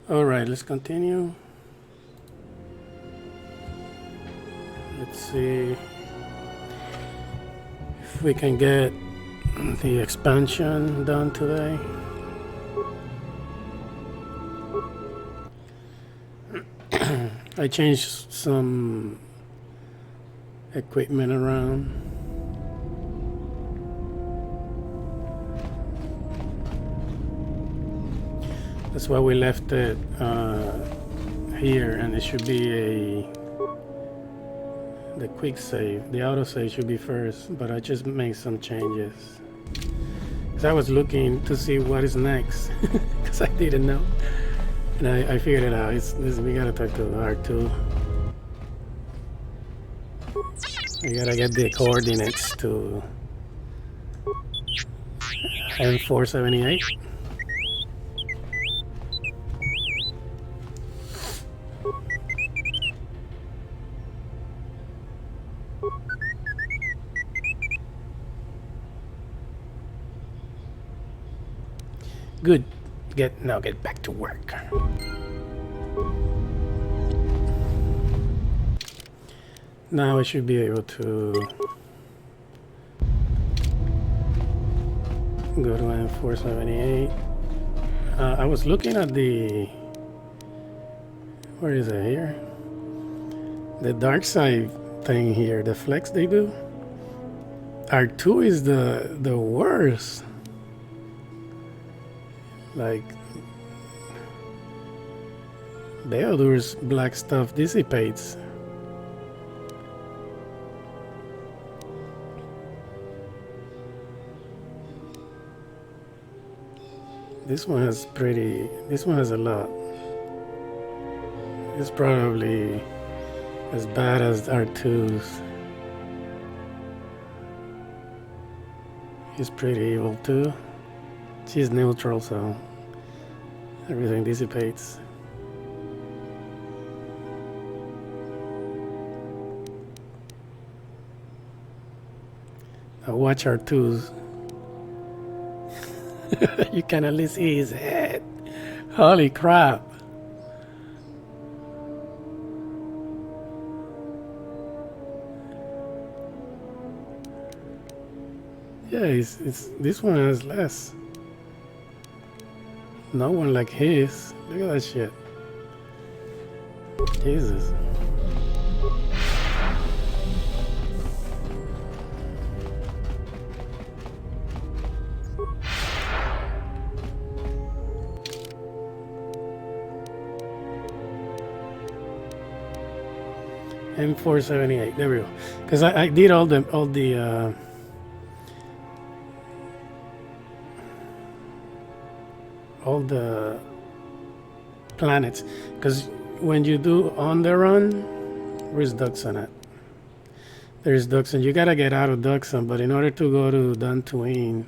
All right, let's continue. Let's see if we can get the expansion done today. I changed some equipment around. That's why we left it here, and it should be the quick save. The auto save should be first, but I just made some changes. Cause I was looking to see what is next, cause I didn't know, and I figured it out. We gotta talk to R2. We gotta get the coordinates to M478. Good. Now get back to work. Now I should be able to go to M478. I was looking at the, where is it here? The Darkside thing here, the flex they do. R2 is the worst. Like Beodur's black stuff dissipates. This one has a lot. It's probably as bad as R2's. He's pretty evil too. She's neutral, so everything dissipates. Now watch R2's. You can at least see his head. Holy crap. Yeah, this one has less. No one like his. Look at that shit. Jesus. M478. There we go. Because I did all the planets, because when you do on the run, where's Duxon at? There's Duxon. You gotta get out of Duxon, but in order to go to Dantooine,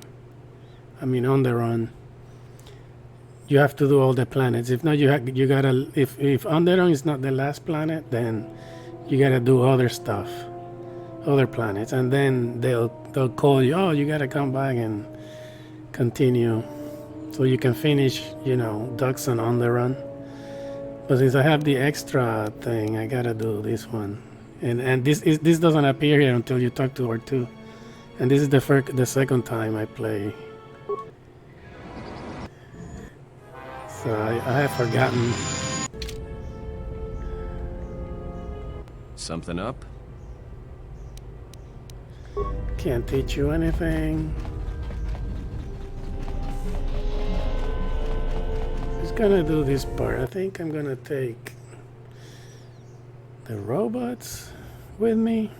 I mean on the run, you have to do all the planets. If not, you gotta, if on the run is not the last planet, then you gotta do other stuff, other planets, and then they'll call you. Oh, you gotta come back and continue, so you can finish, Duxon on the run. But since I have the extra thing, I gotta do this one, and this doesn't appear here until you talk to R2, and this is the second time I play, so I have forgotten. Something up? Can't teach you anything. Just gonna do this part. I think I'm gonna take the robots with me.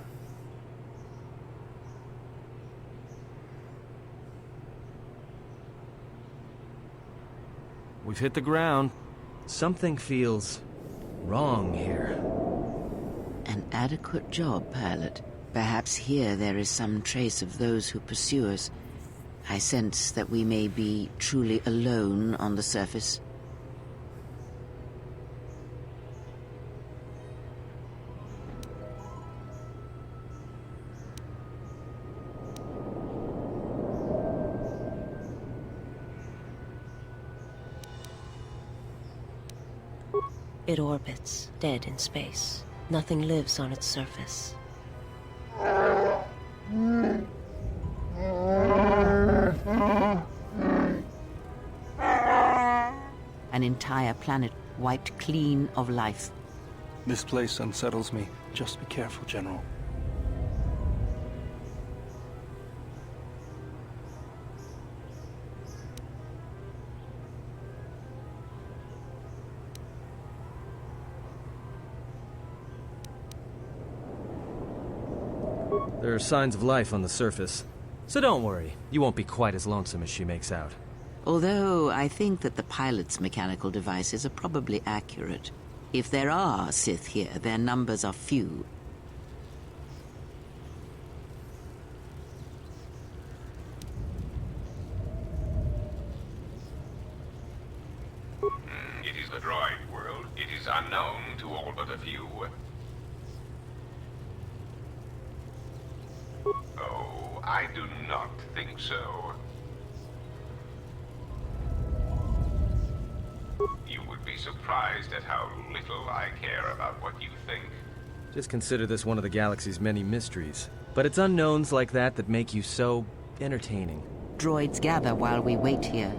We've hit the ground. Something feels wrong here. An adequate job, pilot. Perhaps here there is some trace of those who pursue us. I sense that we may be truly alone on the surface. It orbits, dead in space. Nothing lives on its surface. An entire planet wiped clean of life. This place unsettles me. Just be careful, General. There are signs of life on the surface. So don't worry, you won't be quite as lonesome as she makes out. Although I think that the pilot's mechanical devices are probably accurate. If there are Sith here, their numbers are few. It is the droid world. It is unknown to all but a few. Oh, I do not think so. You would be surprised at how little I care about what you think. Just consider this one of the galaxy's many mysteries. But it's unknowns like that that make you so entertaining. Droids gather while we wait here.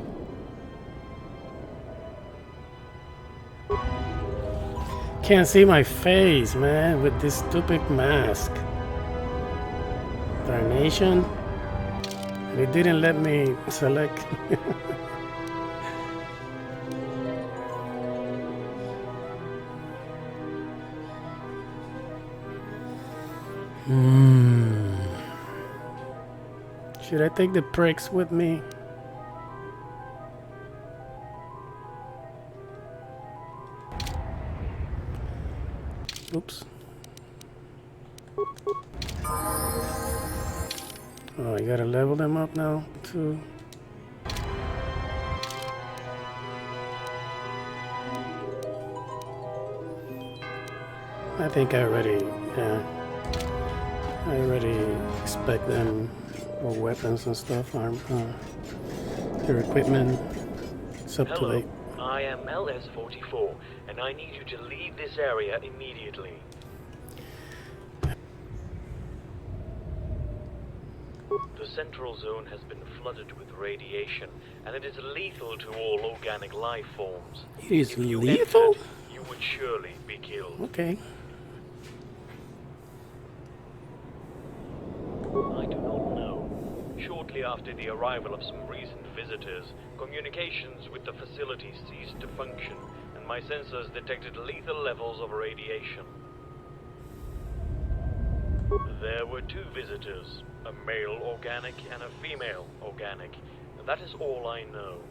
Can't see my face, man, with this stupid mask. Darnation. It didn't let me select. Should I take the pricks with me? Oops. Oh, I gotta level them up now, too. I think I already, yeah. I already expect them for weapons and stuff, their equipment. It's up to Hello, date. I am LS-44, and I need you to leave this area immediately. The central zone has been flooded with radiation, and it is lethal to all organic life forms. It is If you lethal? entered, you would surely be killed. Okay. I do not know. Shortly after the arrival of some recent visitors, communications with the facility ceased to function, and my sensors detected lethal levels of radiation. There were two visitors, a male organic and a female organic. That is all I know.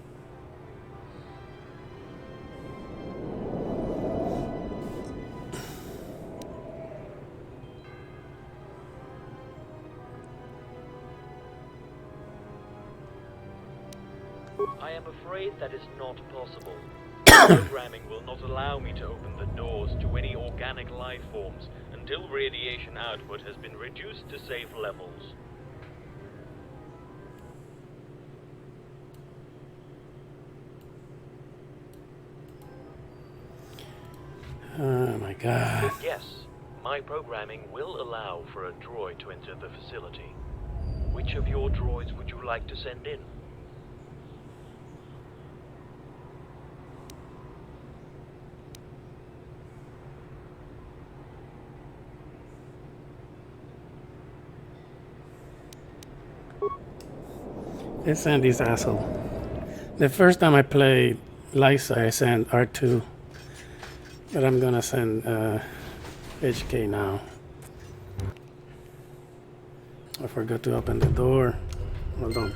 I am afraid that is not possible. Programming will not allow me to open the doors to any organic life forms until radiation output has been reduced to safe levels. Oh my god. Yes, my programming will allow for a droid to enter the facility. Which of your droids would you like to send in? Let's send this asshole. The first time I played Lysa, I sent R2. But I'm gonna send HK now. I forgot to open the door. Hold on.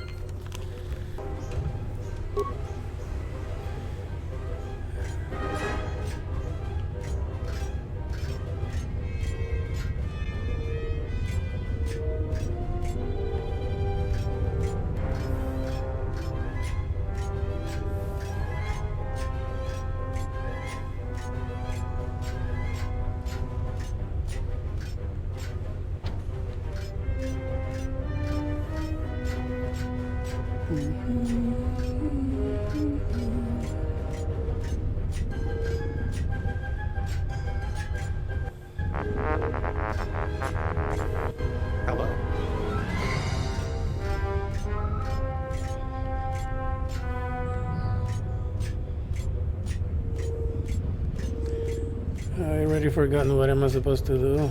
I already forgotten what am I supposed to do.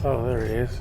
Oh, there it is.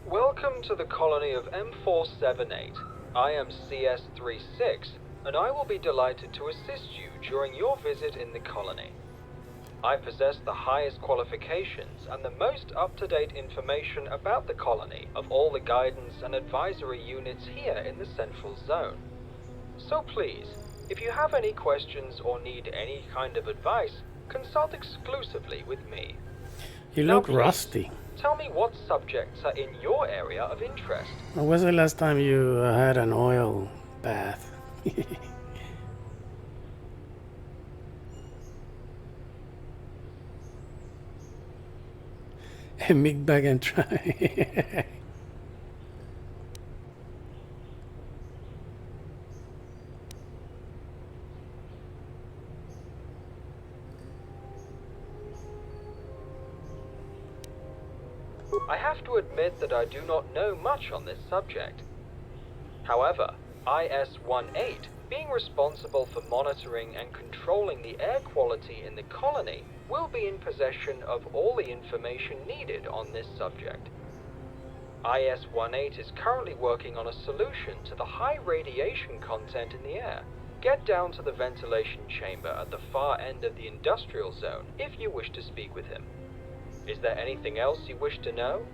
Welcome to the colony of M478. I am CS36, and I will be delighted to assist you during your visit in the colony. I possess the highest qualifications and the most up-to-date information about the colony of all the guidance and advisory units here in the Central Zone. So please, if you have any questions or need any kind of advice, consult exclusively with me. You Now, look please, rusty. tell me what subjects are in your area of interest. When was the last time you had an oil bath? A big bag and try. I have to admit that I do not know much on this subject. However, IS-18, being responsible for monitoring and controlling the air quality in the colony, will be in possession of all the information needed on this subject. IS-18 is currently working on a solution to the high radiation content in the air. Get down to the ventilation chamber at the far end of the industrial zone if you wish to speak with him. Is there anything else you wish to know?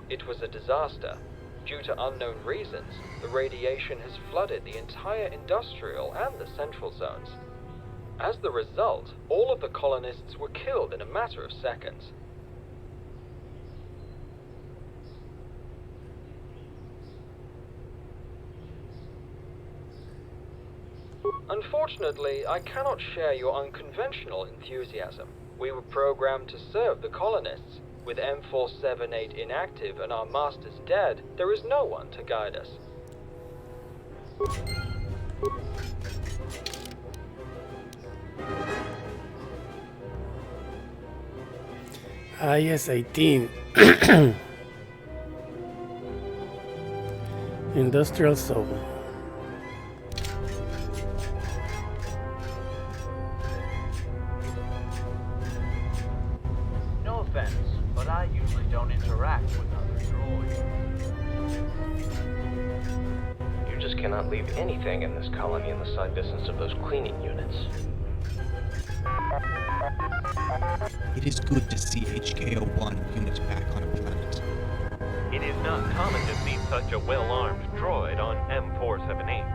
It was a disaster. Due to unknown reasons, the radiation has flooded the entire industrial and the central zones. As the result, all of the colonists were killed in a matter of seconds. Unfortunately, I cannot share your unconventional enthusiasm. We were programmed to serve the colonists. With M478 inactive and our masters dead, there is no one to guide us. IS-18. Industrial zone. No offense, but I usually don't interact with other droids. You just cannot leave anything in this colony in the sight distance of those cleaning units. It is good to see HKO-1 units back on a planet. It is not common to see such a well-armed droid on M478.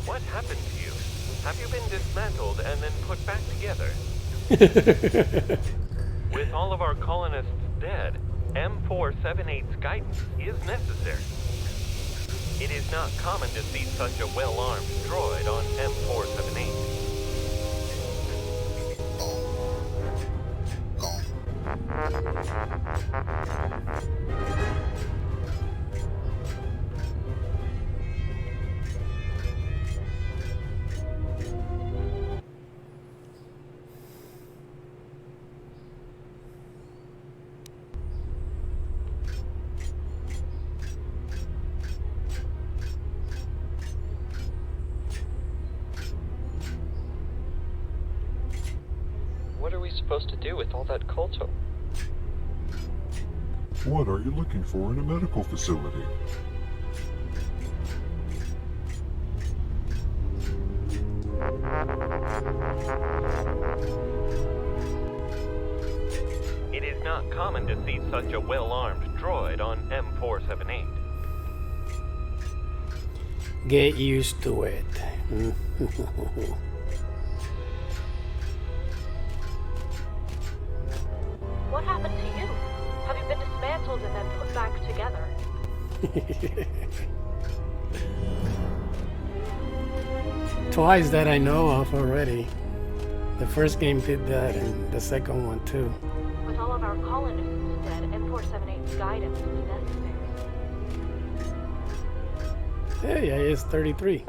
What happened to you? Have you been dismantled and then put back together? With all of our colonists dead, M478's guidance is necessary. It is not common to see such a well-armed droid on M478. What are we supposed to do with all that KotOR? What are you looking for in a medical facility? It is not common to see such a well-armed droid on M478. Get used to it. What happened to you? Have you been dismantled and then put back together? Twice that I know of already. The first game did that, and the second one too. With all of our colonists dead, M478's guidance is necessary. Hey, it's 33.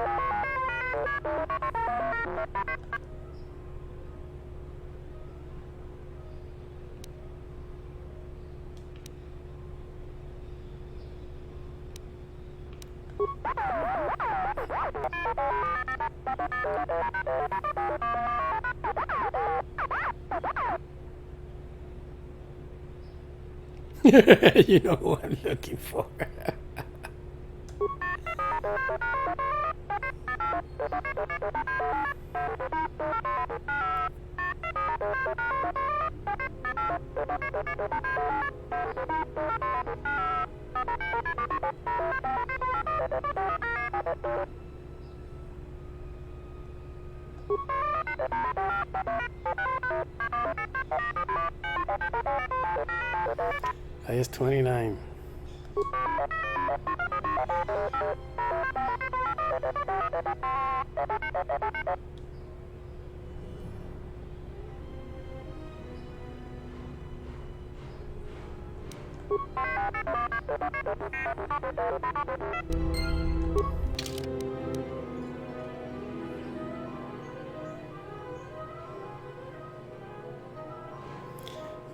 You know what I'm looking for. It's 29.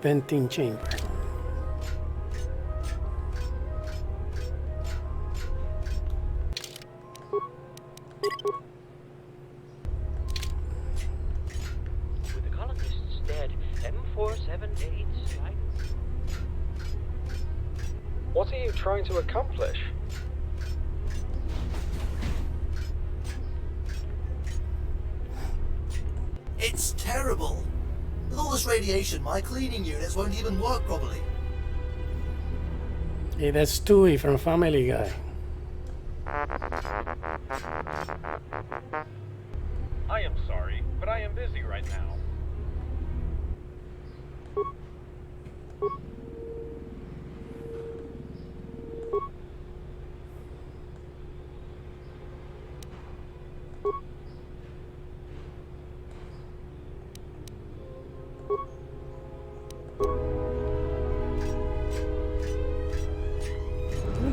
Venting chamber. With the colonists dead, M478's guidance. What are you trying to accomplish? It's terrible. With all this radiation, my cleaning units won't even work properly. Hey, that's Stewie from Family Guy. I am sorry, but I am busy right now.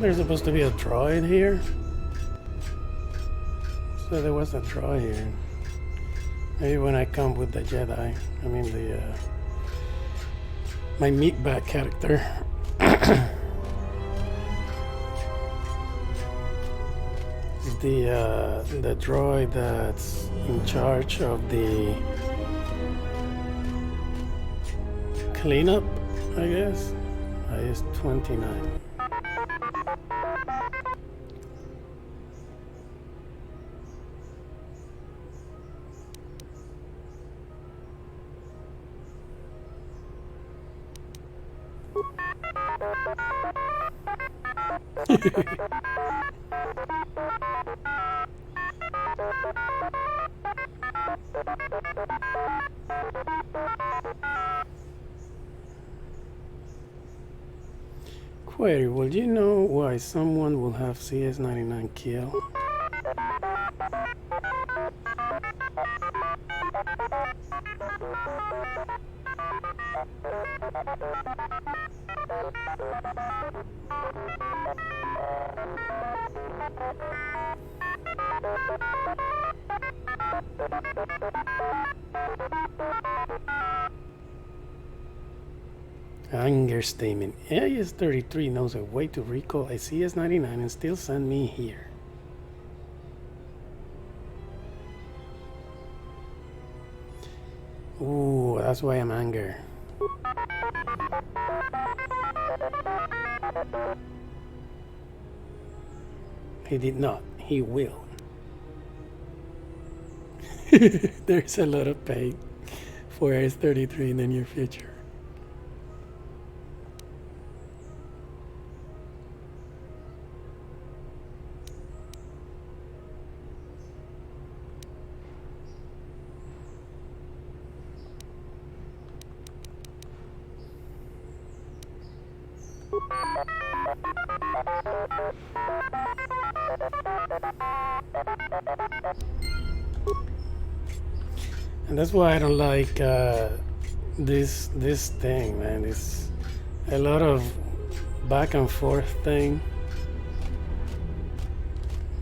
there's supposed to be a droid here. So there was a droid here. Maybe when I come with the Jedi, I mean the my meatbag character. The droid that's in charge of the cleanup, I guess. Is 29. Query, would you know why someone will have CS99 kill? Anger statement. AIS-33 knows a way to recall a CS-99 and still send me here. Ooh, that's why I'm angry. He did not. He will. There's a lot of pain for AIS-33 in the near future. And that's why I don't like this thing, man. It's a lot of back and forth thing.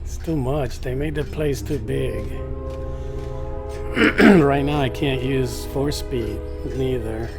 It's too much. They made the place too big. Right now I can't use 4-speed neither.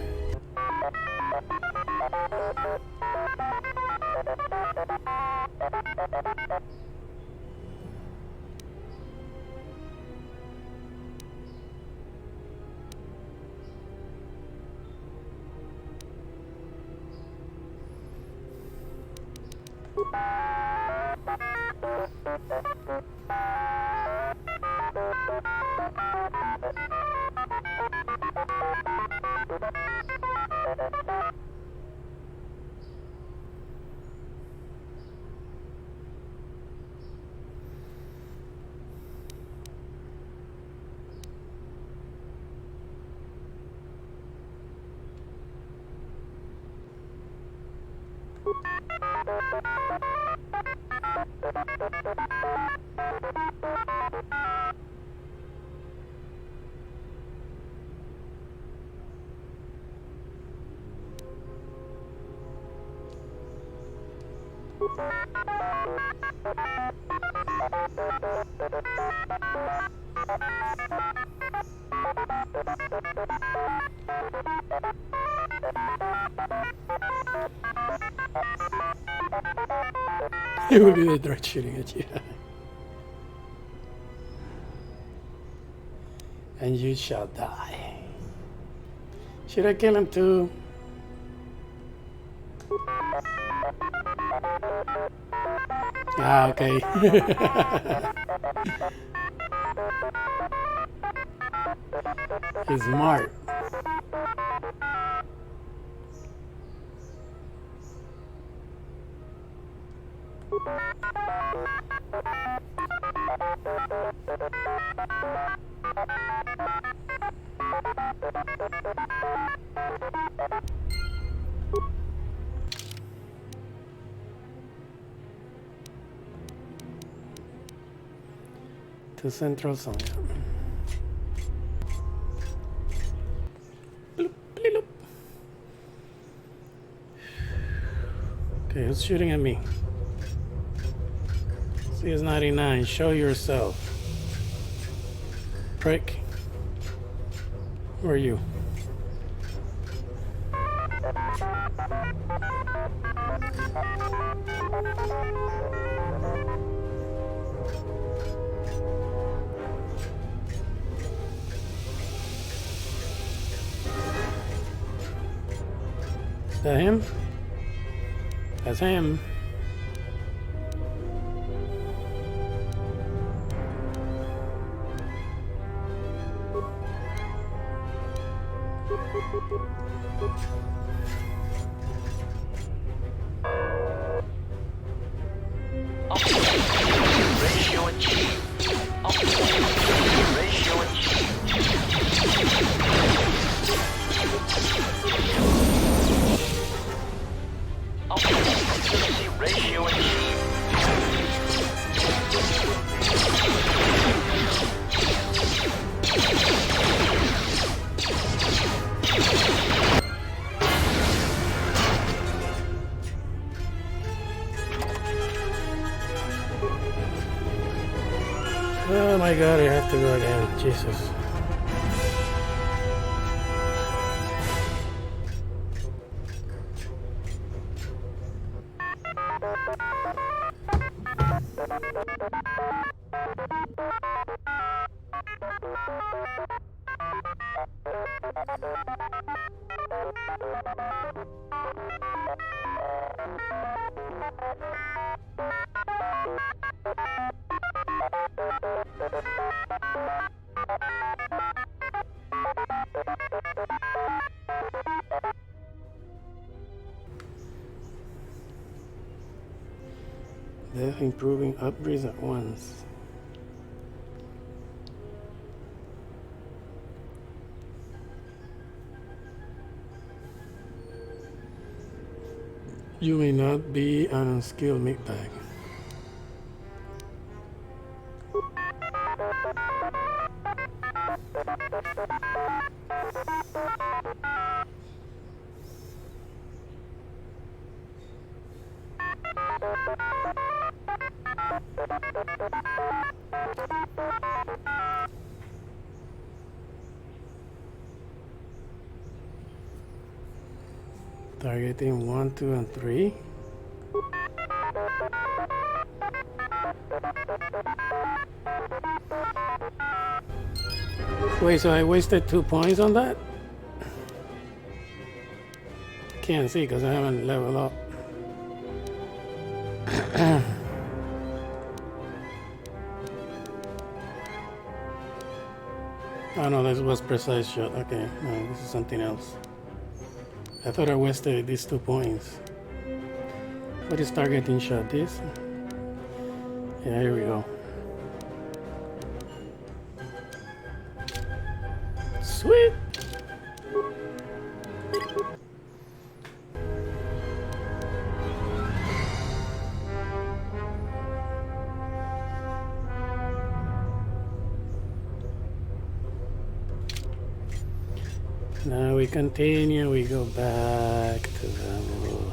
It would be the droid shooting at you. And you shall die. Should I kill him too? Ah, okay. He's smart. To Central Zone. Bloop, bloop. Okay, who's shooting at me? CS99, show yourself. Prick. Where are you? Is that him? That's him. Ratio achieved. Ratio achieved. Occupancy ratio achieved. Oh my god, I have to go again. Jesus. They're improving upgrades at once. You may not be an unskilled meatbag. Targeting 1, 2, and 3. Wait, so I wasted 2 points on that? Can't see because I haven't leveled up. Oh no, this was precise shot. Okay, no, this is something else. I thought I wasted these 2 points. What is targeting shot? This? Yeah, here we go. Sweet! Now we continue, we go back to the road.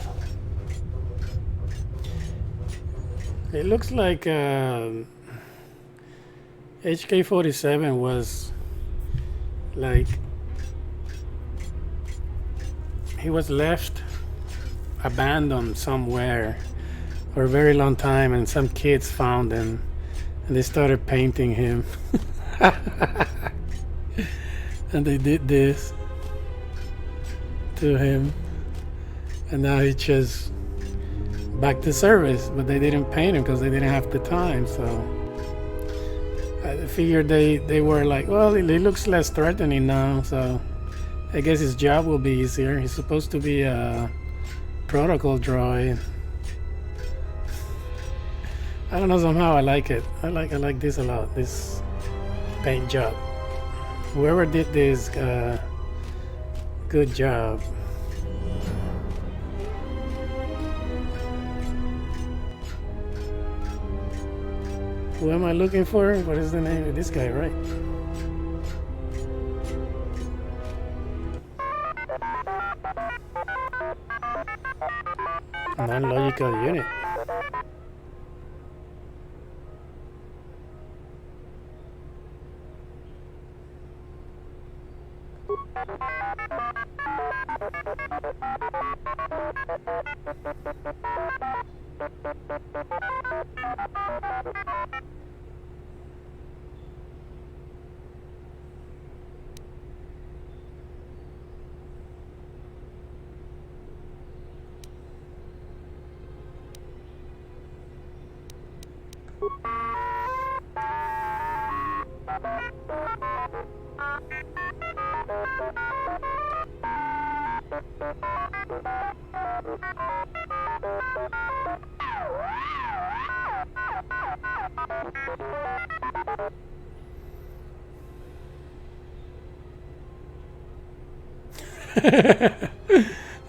It looks like HK-47 was like, he was left abandoned somewhere for a very long time, and some kids found him and they started painting him. And they did this to him, and now he's just back to service, but they didn't paint him because they didn't have the time. So I figured they were like, well, he looks less threatening now, so I guess his job will be easier. He's supposed to be a protocol droid. I don't know, somehow I like it. I like this a lot, this paint job. Whoever did this, good job. Who am I looking for? What is the name of this guy, right? Non-logical unit.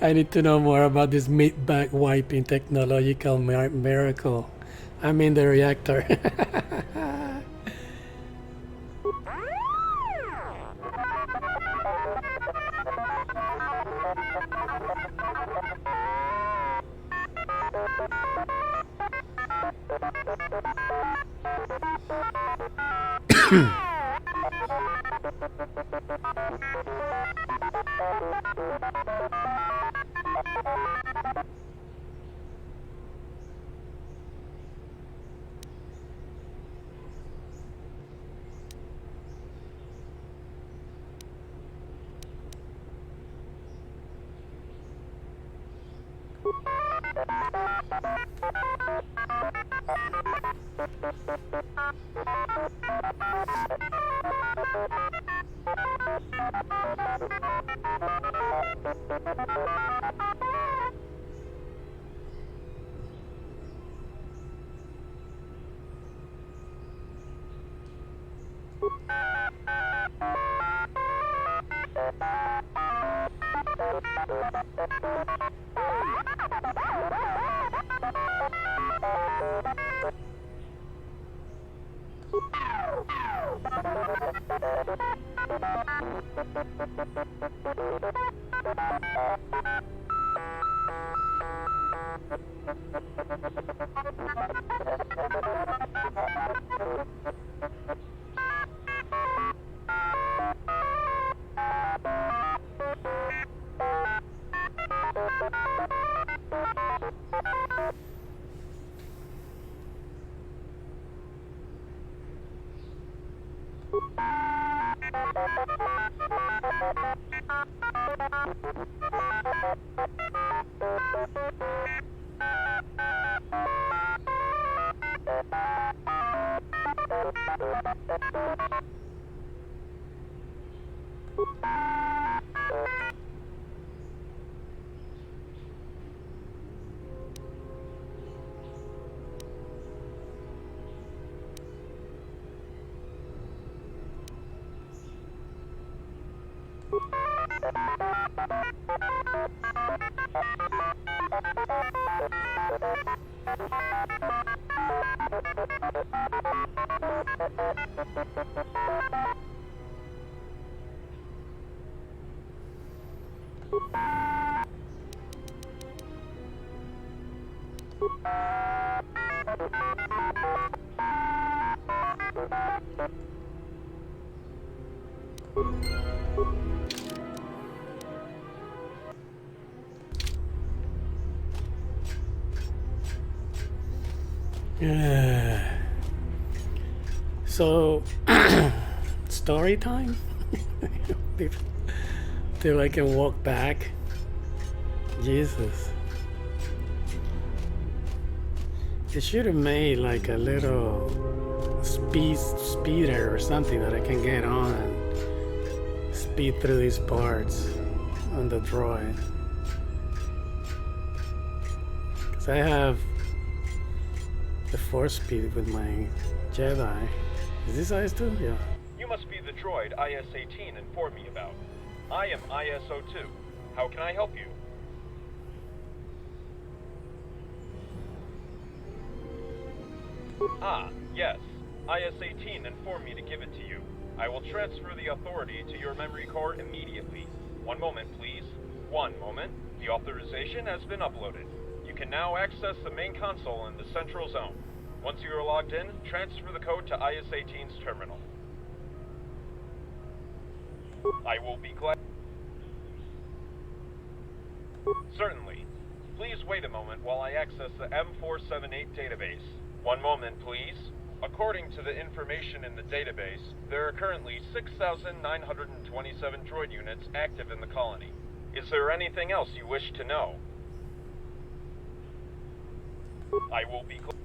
I need to know more about this meat-back wiping technological miracle. I'm in the reactor. So, story time? Till I can walk back. Jesus. It should have made like a little speeder or something that I can get on and speed through these parts on the droid. Because I have the force speed with my Jedi. Is this IS-2? Yeah. You must be the droid IS-18 informed me about. I am IS-02. How can I help you? Ah, yes. IS-18 informed me to give it to you. I will transfer the authority to your memory core immediately. One moment, please. One moment. The authorization has been uploaded. You can now access the main console in the central zone. Once you are logged in, transfer the code to IS-18's terminal. I will be glad. Certainly. Please wait a moment while I access the M478 database. One moment, please. According to the information in the database, there are currently 6,927 droid units active in the colony. Is there anything else you wish to know? I will be glad.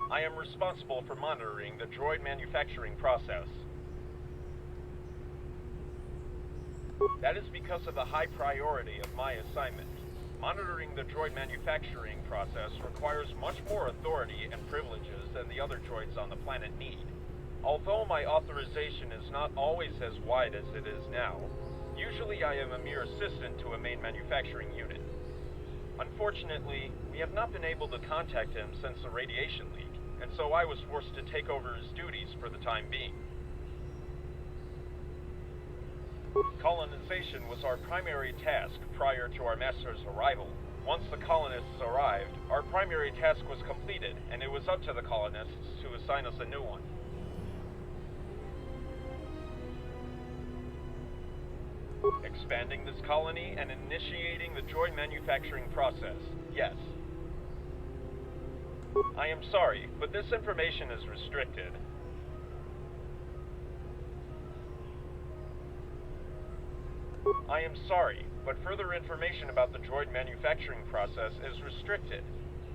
I am responsible for monitoring the droid manufacturing process. That is because of the high priority of my assignment. Monitoring the droid manufacturing process requires much more authority and privileges than the other droids on the planet need. Although my authorization is not always as wide as it is now, usually I am a mere assistant to a main manufacturing unit. Unfortunately, we have not been able to contact him since the radiation leak, and so I was forced to take over his duties for the time being. Colonization was our primary task prior to our master's arrival. Once the colonists arrived, our primary task was completed, and it was up to the colonists to assign us a new one. Expanding this colony and initiating the droid manufacturing process, yes. I am sorry, but this information is restricted. I am sorry, but further information about the droid manufacturing process is restricted.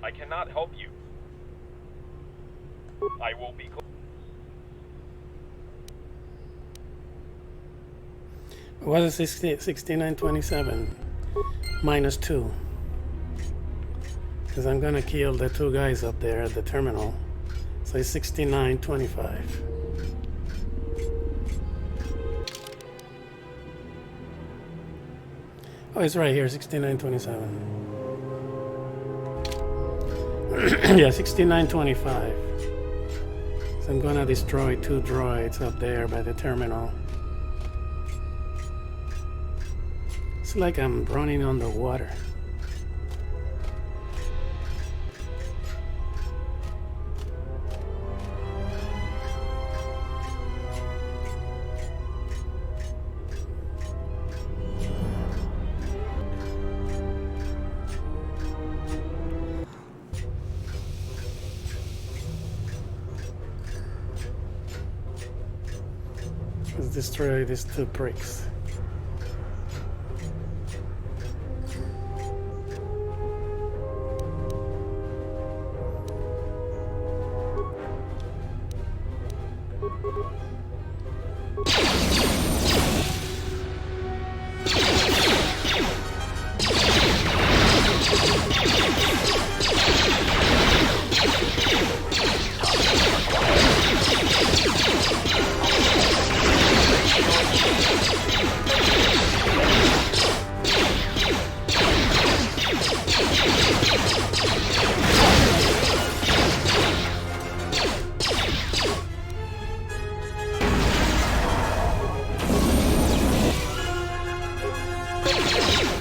I cannot help you. I will be glad. What is 6927 minus 2? Because I'm gonna kill the two guys up there at the terminal. So it's 6925. Oh, it's right here, 6927. Yeah, 6925. So I'm gonna destroy two droids up there by the terminal. It's like I'm running on the water. Let's destroy these two pricks.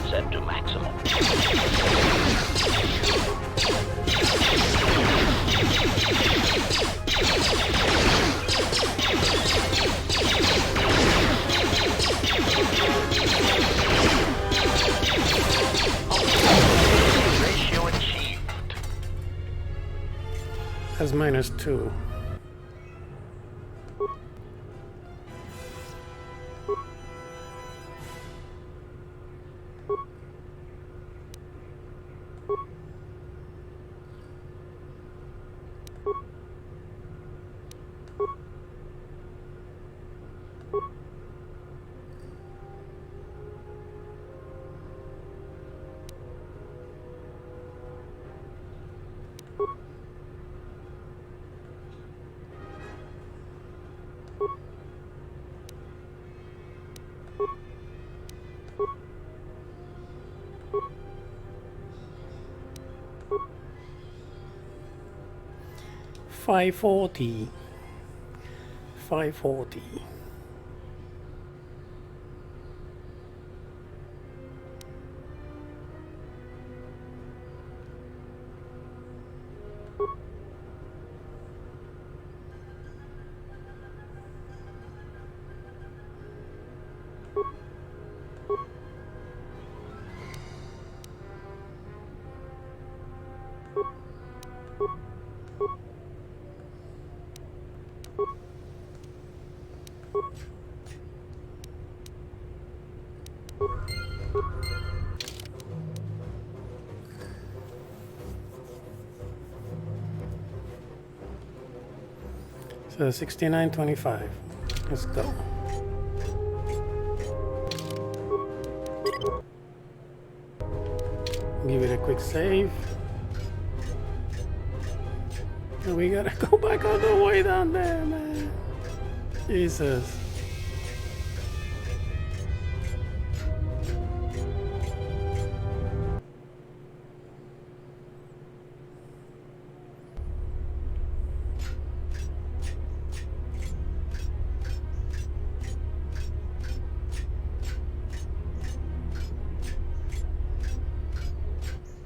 Set to maximum. Ratio achieved. That's minus 2. $540. $540. So 6925. Let's go. Give it a quick save. And we gotta go back all the way down there, man. Jesus.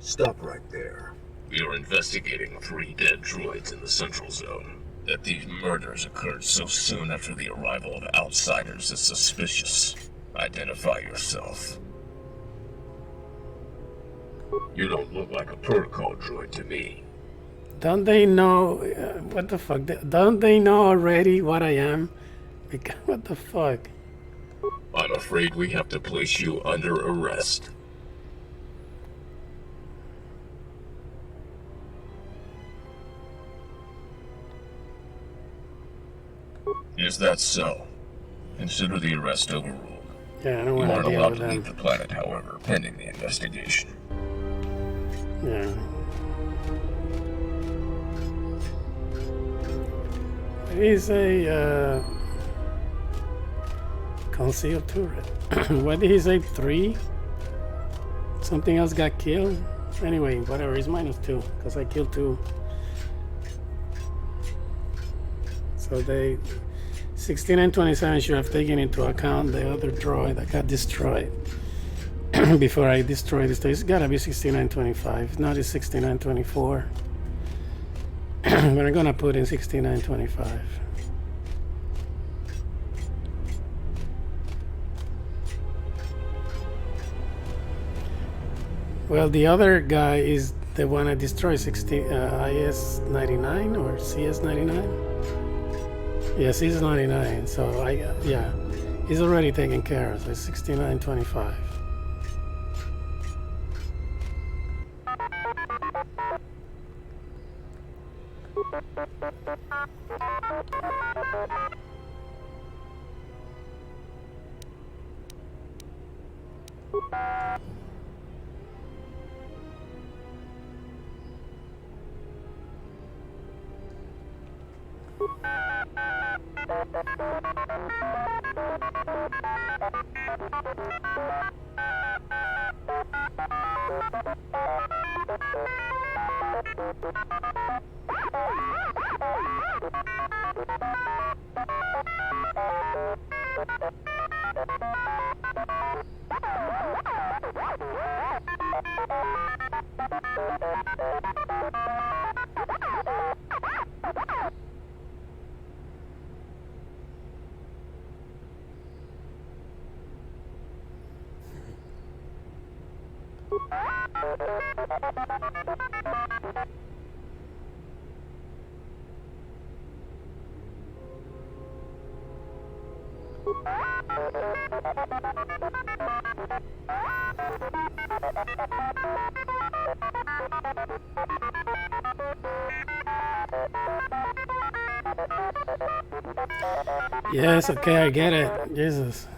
Stop right there. We are investigating 3 dead droids in the Central Zone. That these murders occurred so soon after the arrival of outsiders is suspicious. Identify yourself. You don't look like a protocol droid to me. Don't they know? What the fuck? Don't they know already what I am? Because, what the fuck? I'm afraid we have to place you under arrest. Is that so? Consider the arrest overruled. Yeah, I don't You want aren't to deal allowed with to them. leave the planet, however, pending the investigation. Yeah. It is a concealed turret. What did he say? 3? Something else got killed? Anyway, whatever. It's -2 because I killed 2. So they 6927 should have taken into account the other droid that got destroyed before I destroyed this. It's gotta be 6925. Not it's 6924. But I'm gonna put in 6925. Well, the other guy is the one I destroyed, IS-99 or CS-99? Yes, he's 99, so yeah, he's already taken care of, so it's 6925. Yes, okay, I get it. Jesus.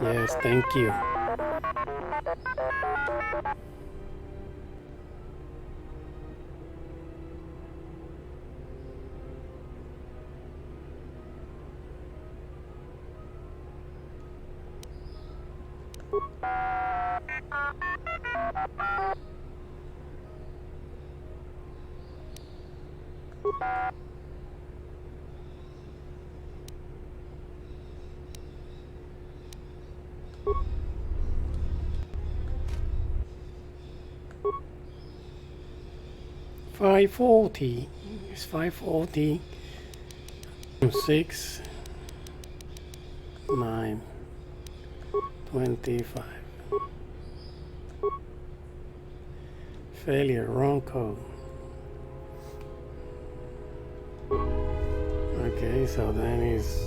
Yes, thank you. $540. It's $540. 6, 9, 25. Failure, wrong code. Okay, so then he's...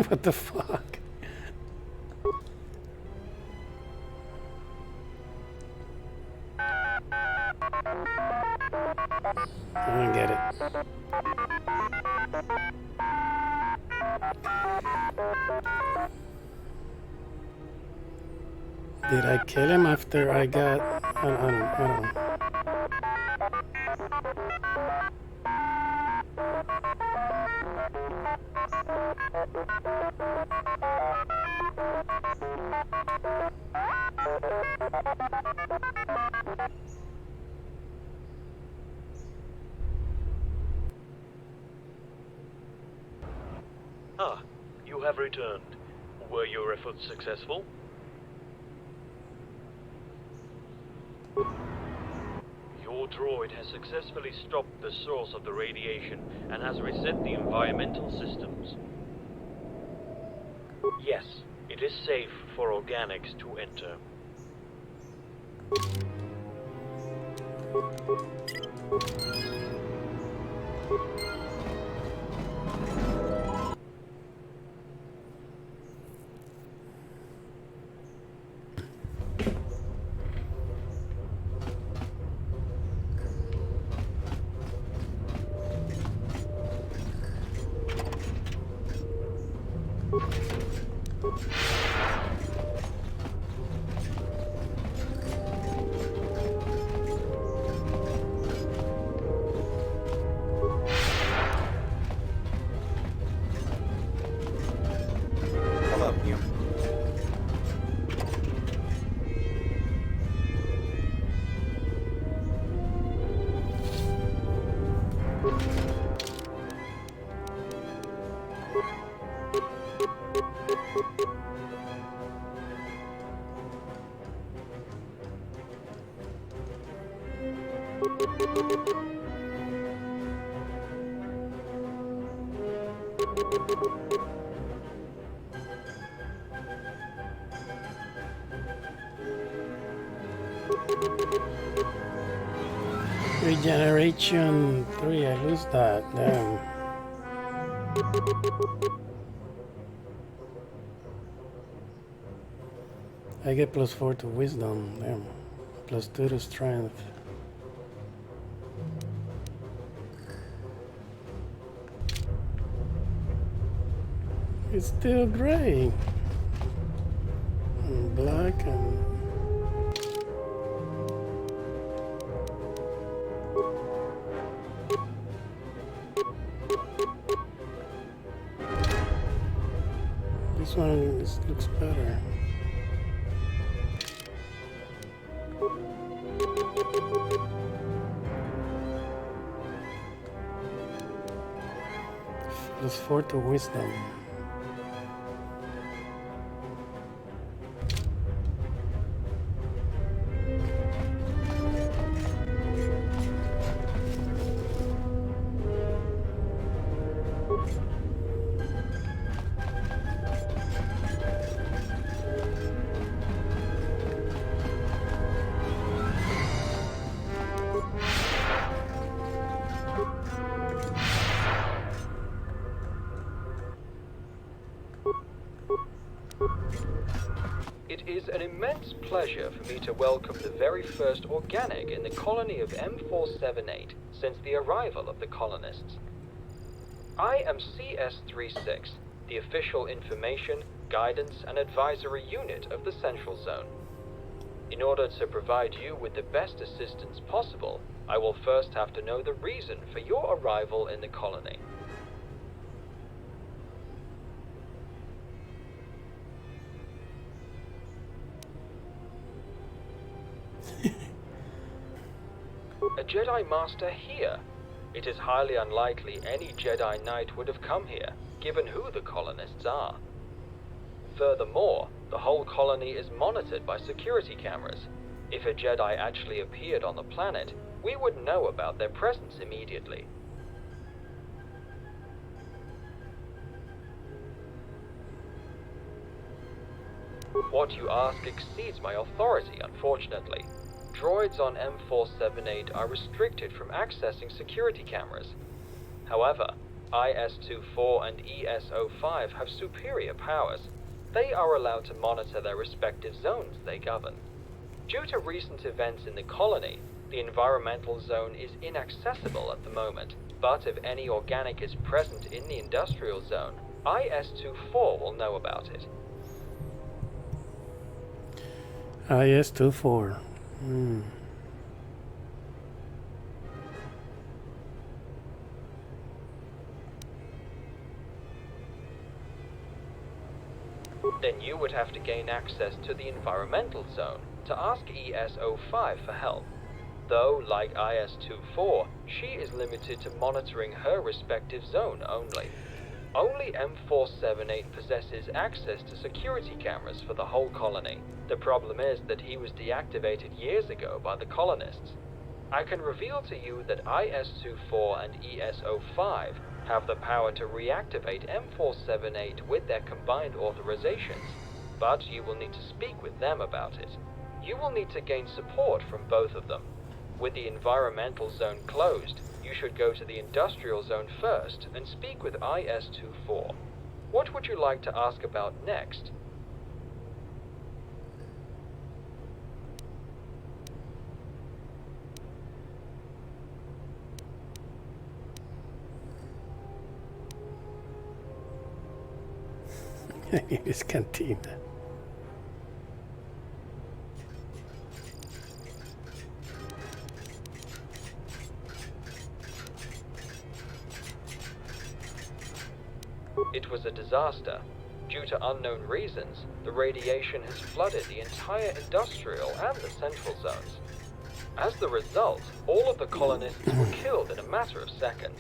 What the fuck? I don't get it. Did I kill him after I got... I don't know. Ah, you have returned. Were your efforts successful? Your droid has successfully stopped the source of the radiation and has reset the environmental systems. Yes, it is safe for organics to enter. Hello, you. Regeneration 3, I lose that. Damn. I get +4 to wisdom. Damn. +2 to strength. It's still gray. And black and... This one looks better. +4 to wisdom. It is an immense pleasure for me to welcome the very first organic in the colony of M478 since the arrival of the colonists. I am CS36, the official information, guidance, and advisory unit of the Central Zone. In order to provide you with the best assistance possible, I will first have to know the reason for your arrival in the colony. A Jedi Master here? It is highly unlikely any Jedi Knight would have come here, given who the colonists are. Furthermore, the whole colony is monitored by security cameras. If a Jedi actually appeared on the planet, we would know about their presence immediately. What you ask exceeds my authority, unfortunately. Droids on M478 are restricted from accessing security cameras. However, IS-24 and ES-05 have superior powers. They are allowed to monitor their respective zones they govern. Due to recent events in the colony, the environmental zone is inaccessible at the moment, but if any organic is present in the industrial zone, IS-24 will know about it. IS-24. Then you would have to gain access to the environmental zone to ask ES-05 for help. Though, like IS-24, she is limited to monitoring her respective zone only. Only M478 possesses access to security cameras for the whole colony. The problem is that he was deactivated years ago by the colonists. I can reveal to you that IS-24 and ES-05 have the power to reactivate M478 with their combined authorizations, but you will need to speak with them about it. You will need to gain support from both of them. With the environmental zone closed, you should go to the industrial zone first and speak with IS-24. What would you like to ask about next? His cantina. It was a disaster. Due to unknown reasons, the radiation has flooded the entire industrial and the central zones. As the result, all of the colonists were killed in a matter of seconds.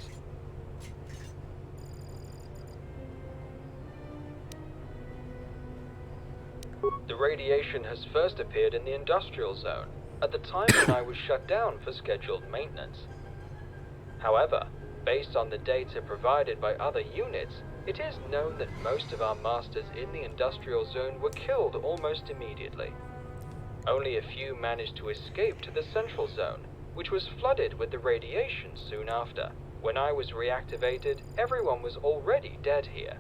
The radiation has first appeared in the industrial zone, at the time when I was shut down for scheduled maintenance. However, based on the data provided by other units, it is known that most of our masters in the industrial zone were killed almost immediately. Only a few managed to escape to the central zone, which was flooded with the radiation soon after. When I was reactivated, everyone was already dead here.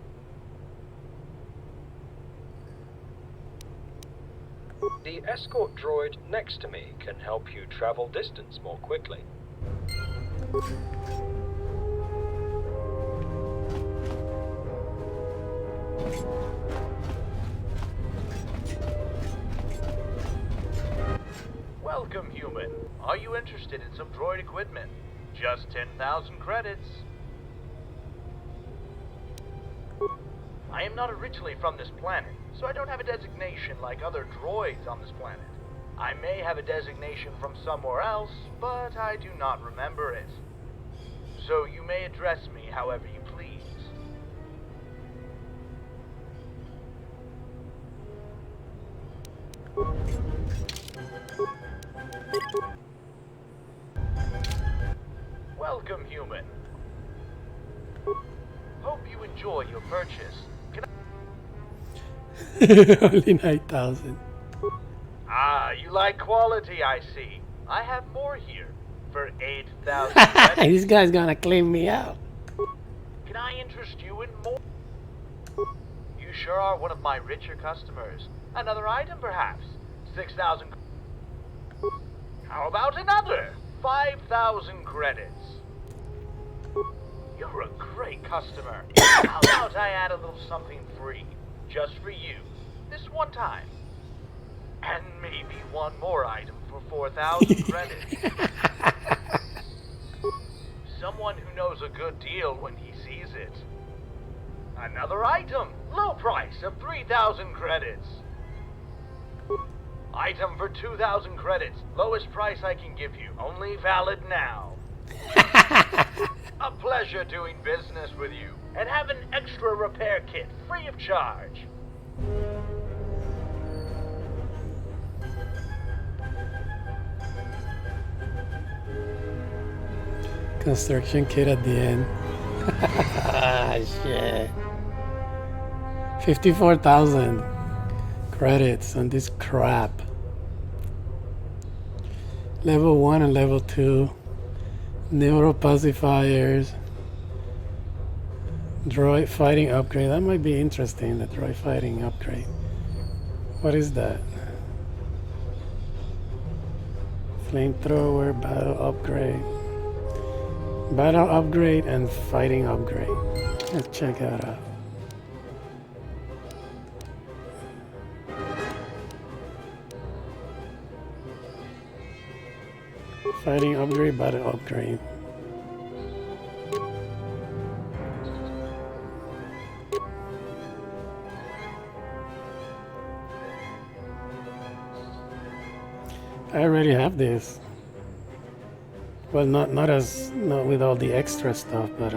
The escort droid next to me can help you travel distance more quickly. Welcome, human. Are you interested in some droid equipment? Just 10,000 credits. I am not originally from this planet, so I don't have a designation like other droids on this planet. I may have a designation from somewhere else, but I do not remember it. So you may address me however you please. Welcome, human. Hope you enjoy your purchase. Only 9,000. Ah, you like quality, I see. I have more here for 8,000 credits. This guy's gonna clean me out. Can I interest you in more? You sure are one of my richer customers. Another item, perhaps? 6,000. How about another? 5,000 credits. You're a great customer. How about I add a little something free, just for you, this one time? And maybe one more item for 4,000 credits. Someone who knows a good deal when he sees it. Another item, low price of 3,000 credits. Item for 2,000 credits, lowest price I can give you, only valid now. A pleasure doing business with you, and have an extra repair kit free of charge. Construction kit at the end. Ah, shit. 54,000. credits on this crap. Level 1 and level 2. Neuropacifiers. Droid fighting upgrade. That might be interesting, the droid fighting upgrade. What is that? Flamethrower, battle upgrade. Battle upgrade and fighting upgrade. Let's check that out. Fighting upgrade, battle upgrade. I already have this. Well, not with all the extra stuff, but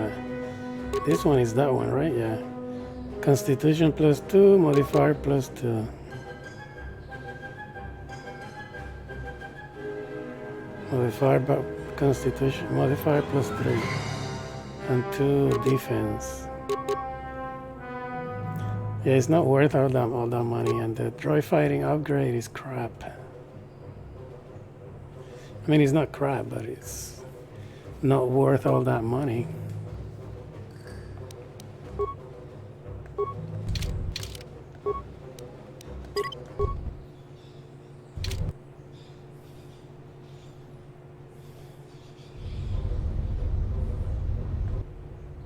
this one is that one, right? Yeah. Constitution +2, modifier +2. Modifier Constitution modifier +3 and 2 defense. Yeah, it's not worth all that money, and the droid fighting upgrade is crap. I mean, it's not crap, but it's not worth all that money.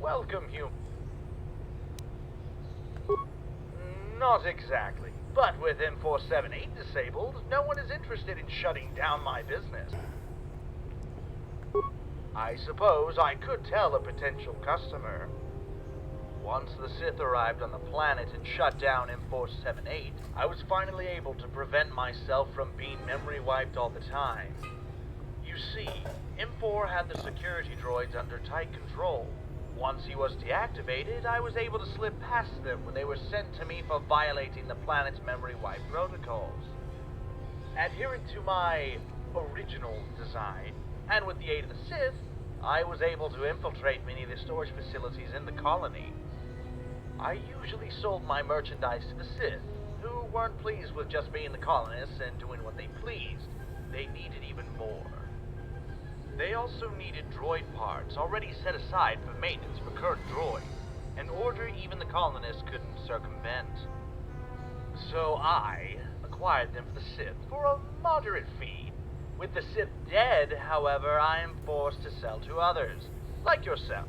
Welcome, human. Not exactly. But with M478 disabled, no one is interested in shutting down my business. I suppose I could tell a potential customer. Once the Sith arrived on the planet and shut down M478, I was finally able to prevent myself from being memory wiped all the time. You see, M4 had the security droids under tight control. Once he was deactivated, I was able to slip past them when they were sent to me for violating the planet's memory wipe protocols. Adhering to my original design, and with the aid of the Sith, I was able to infiltrate many of the storage facilities in the colony. I usually sold my merchandise to the Sith, who weren't pleased with just being the colonists and doing what they pleased. They needed even more. They also needed droid parts already set aside for maintenance for current droids, an order even the colonists couldn't circumvent. So I acquired them for the Sith for a moderate fee. With the Sith dead, however, I am forced to sell to others, like yourself.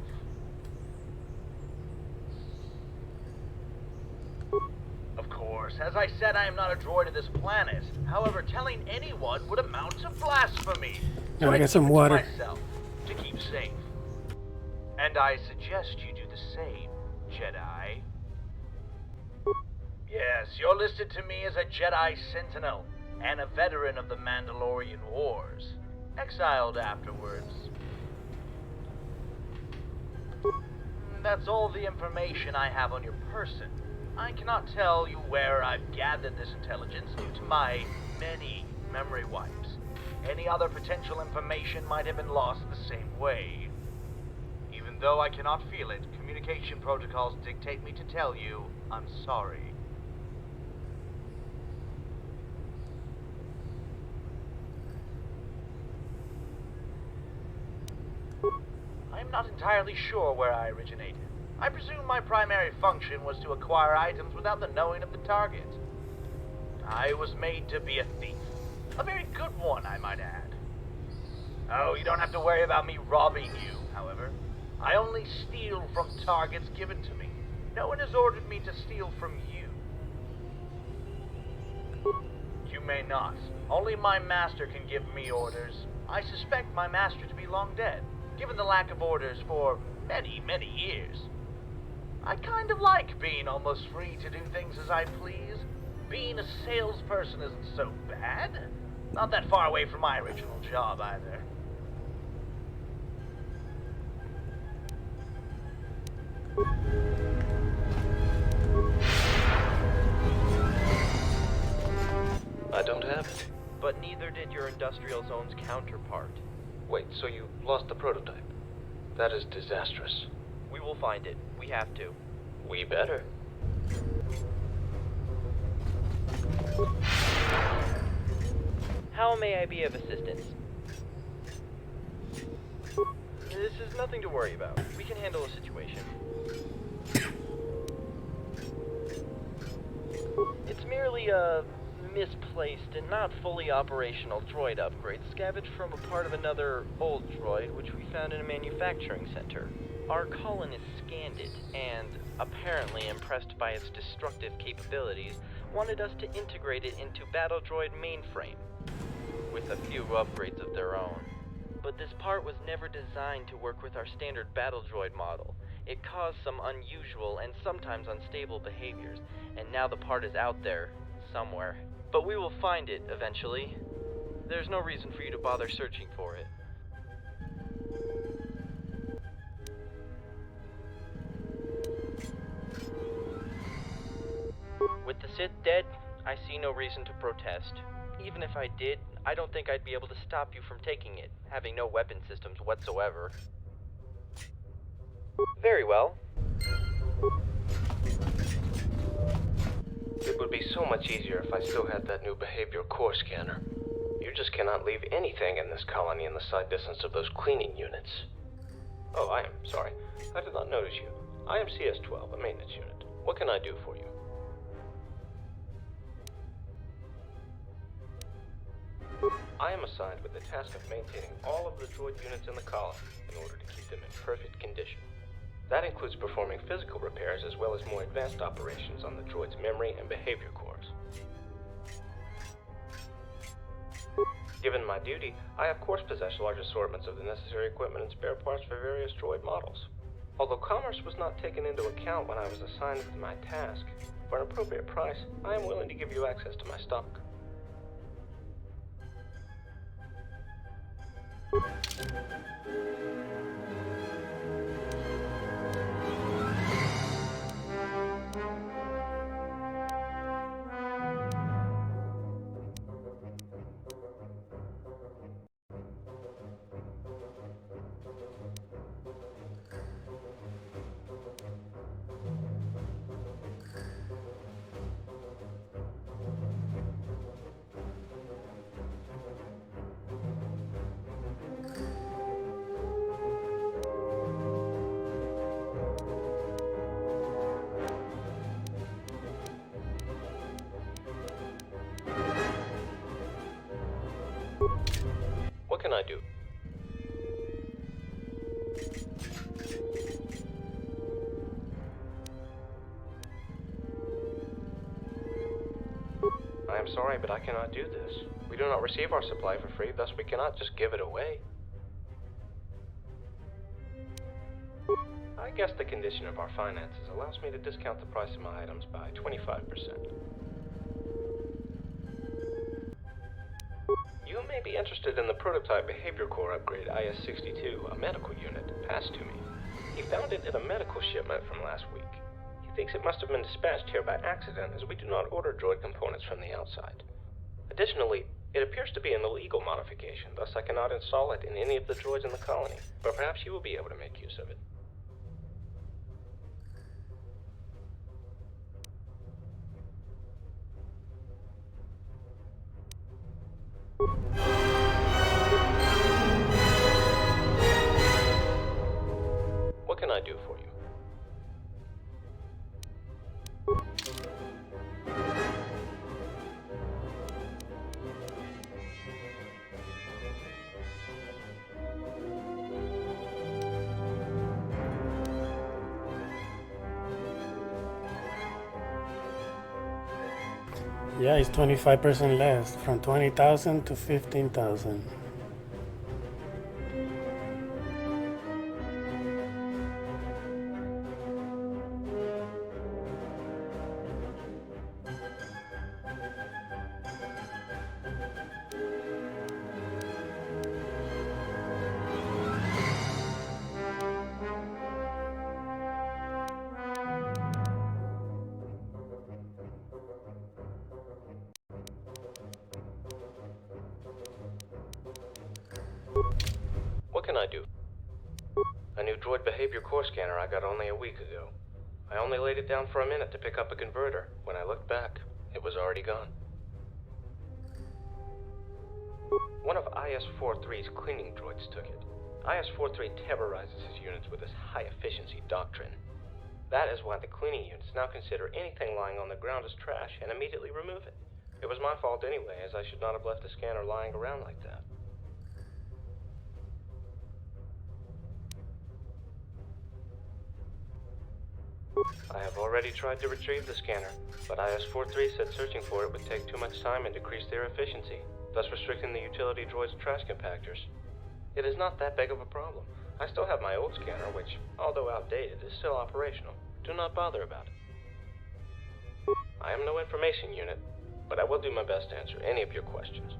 Of course, as I said, I am not a droid of this planet. However, telling anyone would amount to blasphemy. Now I got some water. Myself to keep safe. And I suggest you do the same, Jedi. Yes, you're listed to me as a Jedi Sentinel and a veteran of the Mandalorian Wars, exiled afterwards. That's all the information I have on your person. I cannot tell you where I've gathered this intelligence due to my many memory wipes. Any other potential information might have been lost the same way. Even though I cannot feel it, communication protocols dictate me to tell you I'm sorry. I'm not entirely sure where I originated. I presume my primary function was to acquire items without the knowing of the target. I was made to be a thief. A very good one, I might add. Oh, you don't have to worry about me robbing you, however. I only steal from targets given to me. No one has ordered me to steal from you. You may not. Only my master can give me orders. I suspect my master to be long dead, given the lack of orders for many, many years. I kind of like being almost free to do things as I please. Being a salesperson isn't so bad. Not that far away from my original job, either. I don't have it. But neither did your industrial zone's counterpart. Wait, so you lost the prototype? That is disastrous. We will find it. We have to. We better. How may I be of assistance? This is nothing to worry about. We can handle a situation. It's merely a misplaced and not fully operational droid upgrade scavenged from a part of another old droid which we found in a manufacturing center. Our colonists scanned it and, apparently impressed by its destructive capabilities, wanted us to integrate it into Battle Droid mainframe, with a few upgrades of their own. But this part was never designed to work with our standard Battle Droid model. It caused some unusual and sometimes unstable behaviors, and now the part is out there, somewhere. But we will find it, eventually. There's no reason for you to bother searching for it. With the Sith dead, I see no reason to protest. Even if I did, I don't think I'd be able to stop you from taking it, having no weapon systems whatsoever. Very well. It would be so much easier if I still had that new behavior core scanner. You just cannot leave anything in this colony in the sight distance of those cleaning units. Oh, I am sorry. I did not notice you. I am CS-12, a maintenance unit. What can I do for you? I am assigned with the task of maintaining all of the droid units in the colony in order to keep them in perfect condition. That includes performing physical repairs as well as more advanced operations on the droid's memory and behavior cores. Given my duty, I of course possess large assortments of the necessary equipment and spare parts for various droid models. Although commerce was not taken into account when I was assigned with my task, for an appropriate price, I am willing to give you access to my stock. What can I do? I am sorry, but I cannot do this. We do not receive our supply for free, thus we cannot just give it away. I guess the condition of our finances allows me to discount the price of my items by 25%. You may be interested in the prototype behavior core upgrade IS-62, a medical unit, passed to me. He found it in a medical shipment from last week. He thinks it must have been dispatched here by accident, as we do not order droid components from the outside. Additionally, it appears to be an illegal modification, thus I cannot install it in any of the droids in the colony, but perhaps you will be able to make use of it. What can I do for you? Yeah, it's 25% less, from 20,000 to 15,000. What can I do? A new droid behavior core scanner I got only a week ago. I only laid it down for a minute to pick up a converter. When I looked back, it was already gone. One of IS-43's cleaning droids took it. IS-43 terrorizes his units with his high-efficiency doctrine. That is why the cleaning units now consider anything lying on the ground as trash and immediately remove it. It was my fault anyway, as I should not have left the scanner lying around like that. I have already tried to retrieve the scanner, but IS-43 said searching for it would take too much time and decrease their efficiency, thus restricting the utility droid's trash compactors. It is not that big of a problem. I still have my old scanner, which, although outdated, is still operational. Do not bother about it. I am no information unit, but I will do my best to answer any of your questions.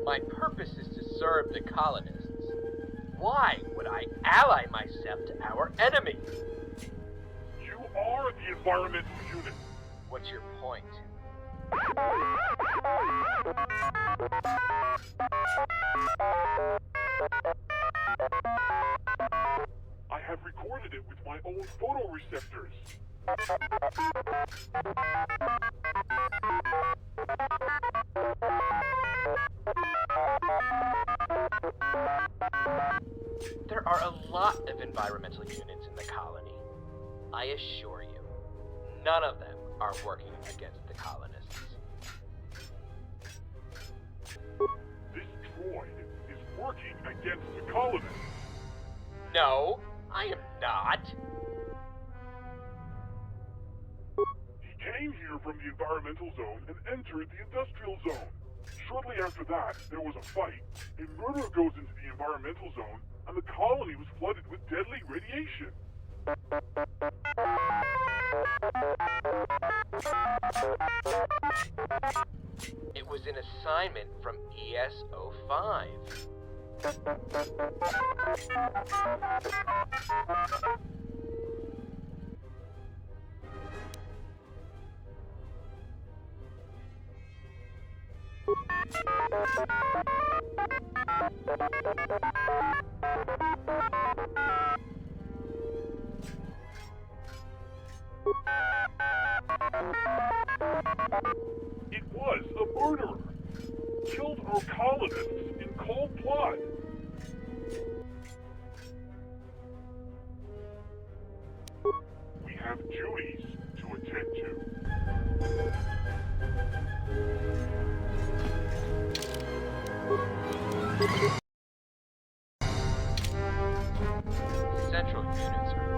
My purpose is to serve the colonists. Why would I ally myself to our enemies? You are the environmental unit. What's your point? I have recorded it with my own photoreceptors. There are a lot of environmental units in the colony. I assure you, none of them are working against the colonists. This droid is working against the colonists. No, I am not. He came here from the environmental zone and entered the industrial zone. Shortly after that, there was a fight. A murderer goes into the environmental zone, and the colony was flooded with deadly radiation. It was an assignment from ES-05. It was a murderer. Killed our colonists in cold blood. We have duties to attend to. Central units are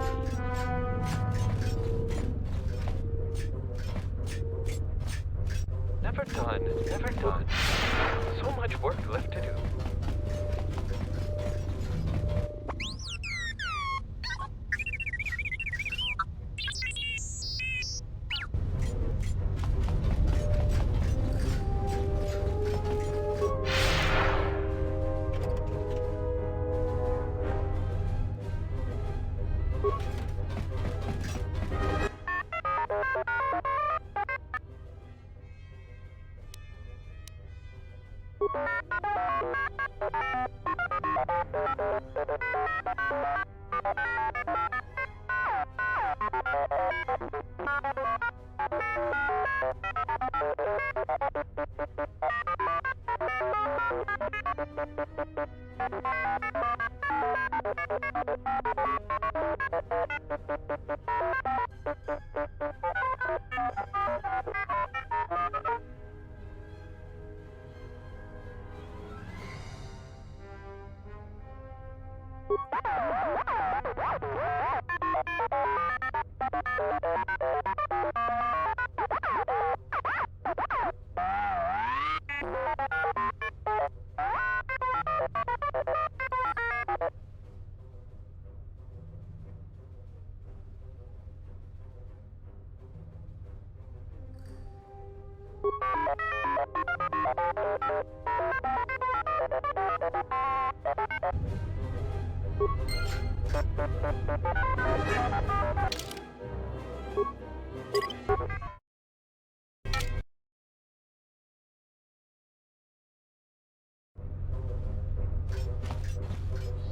Never done, never done. So much work left to do.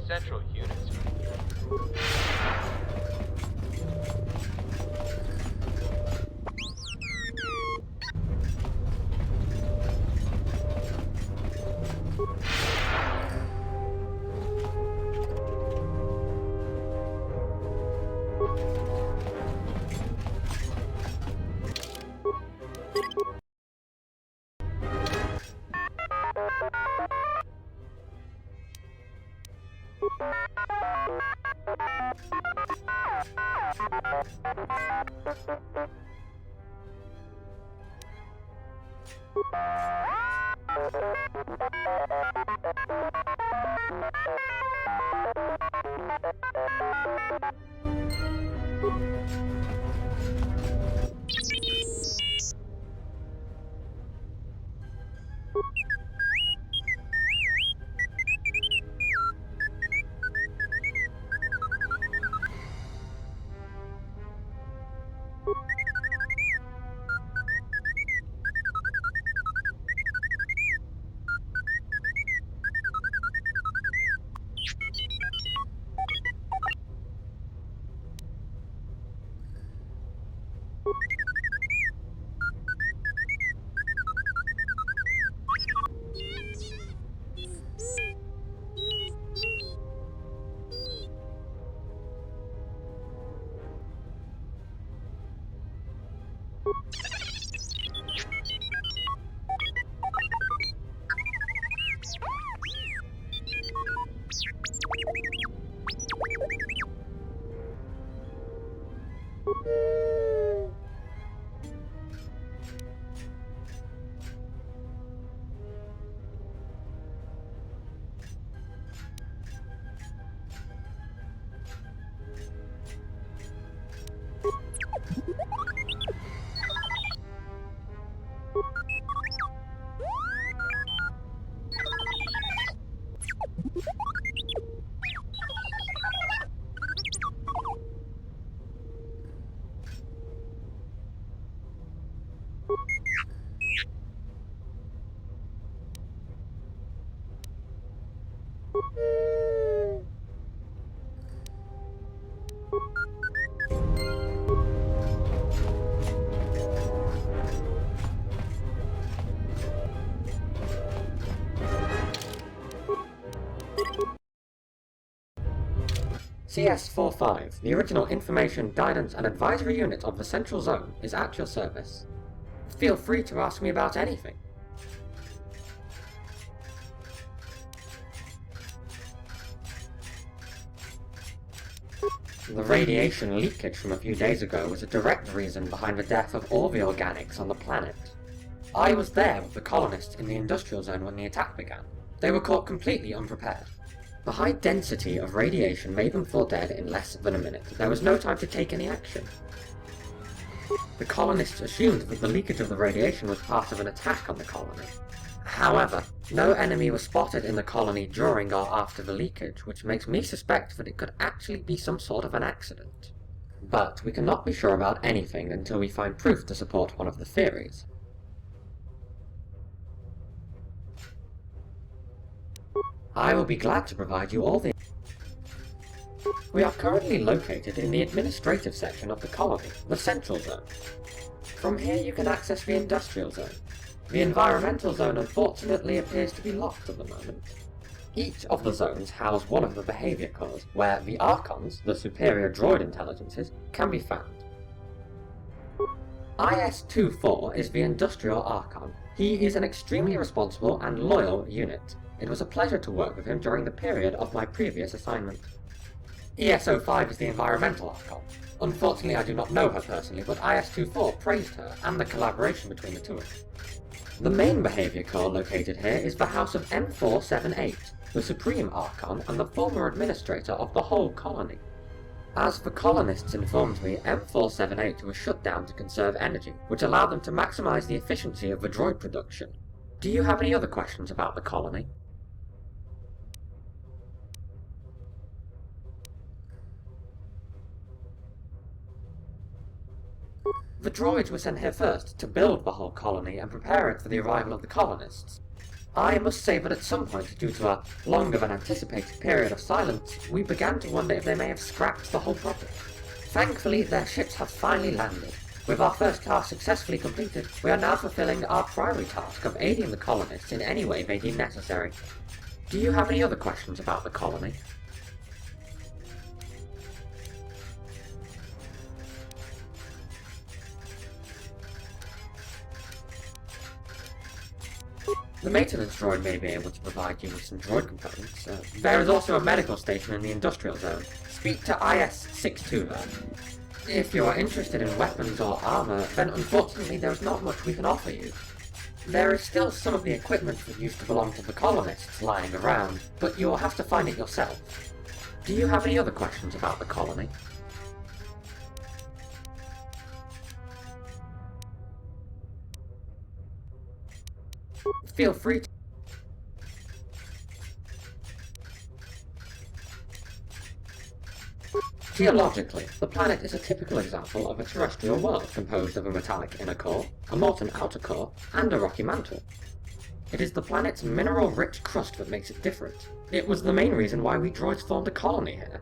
Central units CS-45, the original Information, Guidance and Advisory Unit of the Central Zone, is at your service. Feel free to ask me about anything. The radiation leakage from a few days ago was a direct reason behind the death of all the organics on the planet. I was there with the colonists in the industrial zone when the attack began. They were caught completely unprepared. The high density of radiation made them fall dead in less than a minute. There was no time to take any action. The colonists assumed that the leakage of the radiation was part of an attack on the colony. However, no enemy was spotted in the colony during or after the leakage, which makes me suspect that it could actually be some sort of an accident. But we cannot be sure about anything until we find proof to support one of the theories. I will be glad to provide you all the... We are currently located in the administrative section of the colony, the Central Zone. From here you can access the Industrial Zone. The Environmental Zone unfortunately appears to be locked at the moment. Each of the zones house one of the behavior cores, where the Archons, the superior droid intelligences, can be found. IS-24 is the Industrial Archon. He is an extremely responsible and loyal unit. It was a pleasure to work with him during the period of my previous assignment. ES-05 is the Environmental Archon. Unfortunately, I do not know her personally, but IS-24 praised her and the collaboration between the two of them. The main behavior core located here is the House of M478, the Supreme Archon and the former administrator of the whole colony. As the colonists informed me, M478 was shut down to conserve energy, which allowed them to maximize the efficiency of the droid production. Do you have any other questions about the colony? The droids were sent here first, to build the whole colony and prepare it for the arrival of the colonists. I must say that at some point, due to a longer than anticipated period of silence, we began to wonder if they may have scrapped the whole project. Thankfully, their ships have finally landed. With our first task successfully completed, we are now fulfilling our primary task of aiding the colonists in any way they deem necessary. Do you have any other questions about the colony? The maintenance droid may be able to provide you with some droid components. There is also a medical station in the industrial zone. Speak to IS-62 there. If you are interested in weapons or armor, then unfortunately there is not much we can offer you. There is still some of the equipment that used to belong to the colonists lying around, but you will have to find it yourself. Do you have any other questions about the colony? Feel free to... Geologically, the planet is a typical example of a terrestrial world composed of a metallic inner core, a molten outer core, and a rocky mantle. It is the planet's mineral-rich crust that makes it different. It was the main reason why we droids formed a colony here.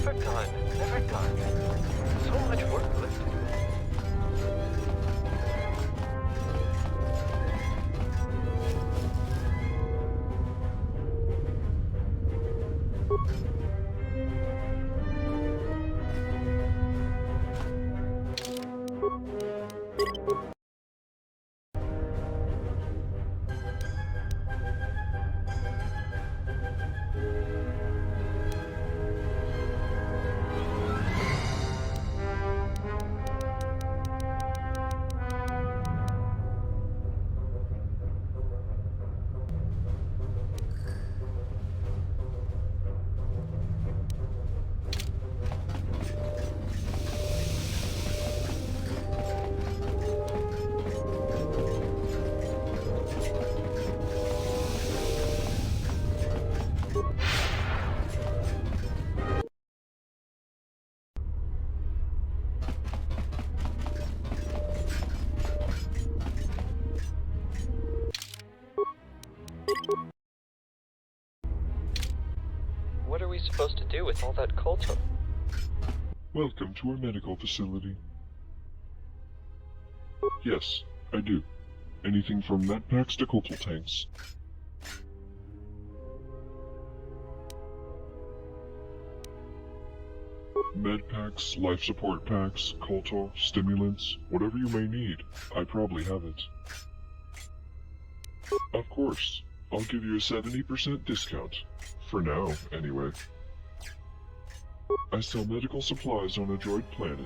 Never done. Never done. So much work left. supposed to do with all that KotOR? Welcome to our medical facility. Yes, I do. Anything from med packs to KotOR tanks. Med packs, life support packs, KotOR, stimulants, whatever you may need, I probably have it. Of course, I'll give you a 70% discount. For now, anyway. I sell medical supplies on a droid planet.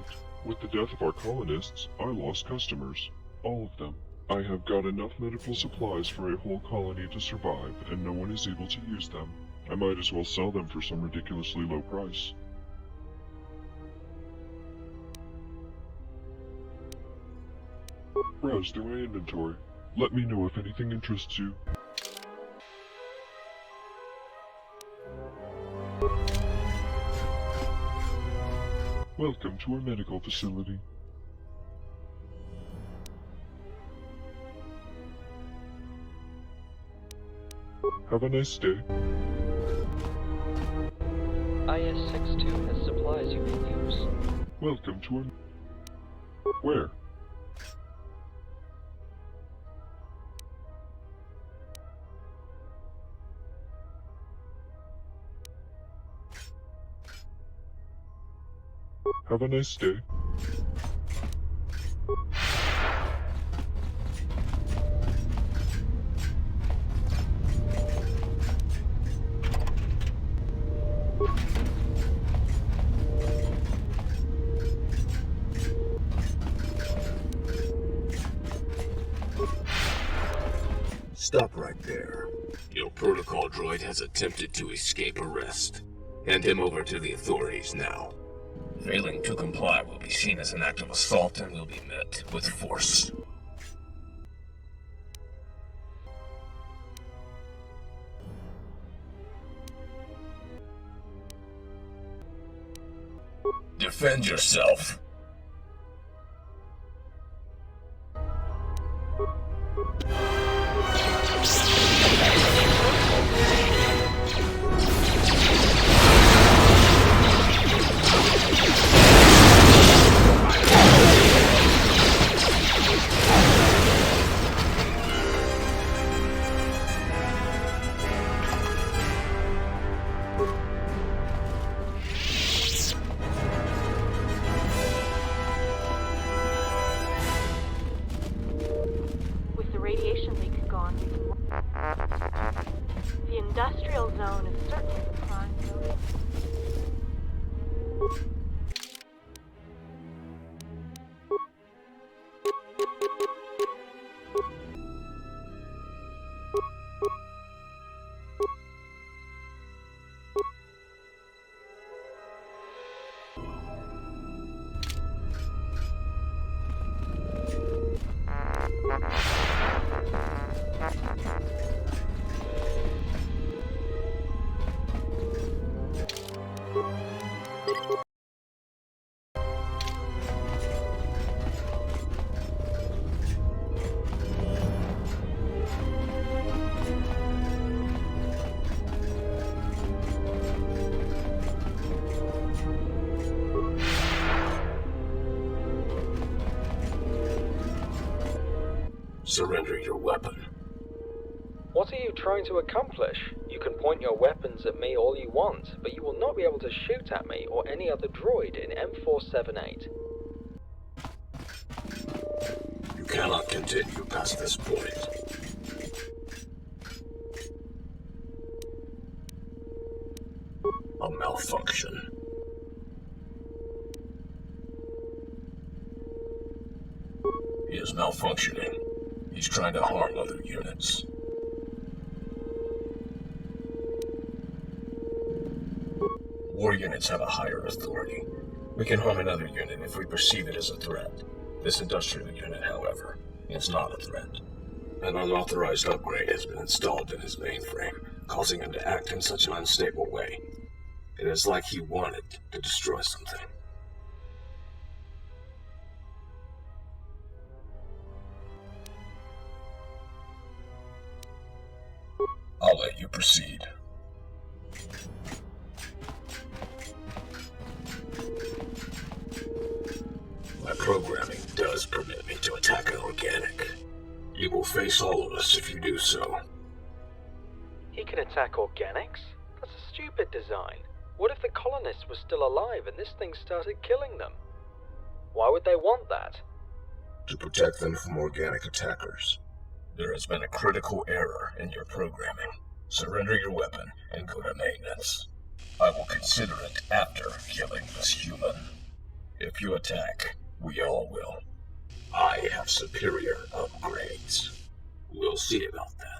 With the death of our colonists, I lost customers. All of them. I have got enough medical supplies for a whole colony to survive, and no one is able to use them. I might as well sell them for some ridiculously low price. Browse through my inventory. Let me know if anything interests you. Welcome to our medical facility. Have a nice day. IS-62 has supplies you can use. Welcome to our... Where? Have a nice day. Stop right there. Your protocol droid has attempted to escape arrest. Hand him over to the authorities now. Failing to comply will be seen as an act of assault and will be met with force. Defend yourself. The industrial zone is certainly the prime zone. Surrender your weapon. What are you trying to accomplish? You can point your weapons at me all you want, but you will not be able to shoot at me or any other droid in M478. You cannot continue past this point. A malfunction. He is malfunctioning. He's trying to harm other units. War units have a higher authority. We can harm another unit if we perceive it as a threat. This industrial unit, however, is not a threat. An unauthorized upgrade has been installed in his mainframe, causing him to act in such an unstable way. It is like he wanted to destroy something. I'll let you proceed. programming does permit me to attack an organic. You will face all of us if you do so. He can attack organics? That's a stupid design. What if the colonists were still alive and this thing started killing them? Why would they want that? To protect them from organic attackers. There has been a critical error in your programming. Surrender your weapon and go to maintenance. I will consider it after killing this human. If you attack, we all will. I have superior upgrades. We'll see about that.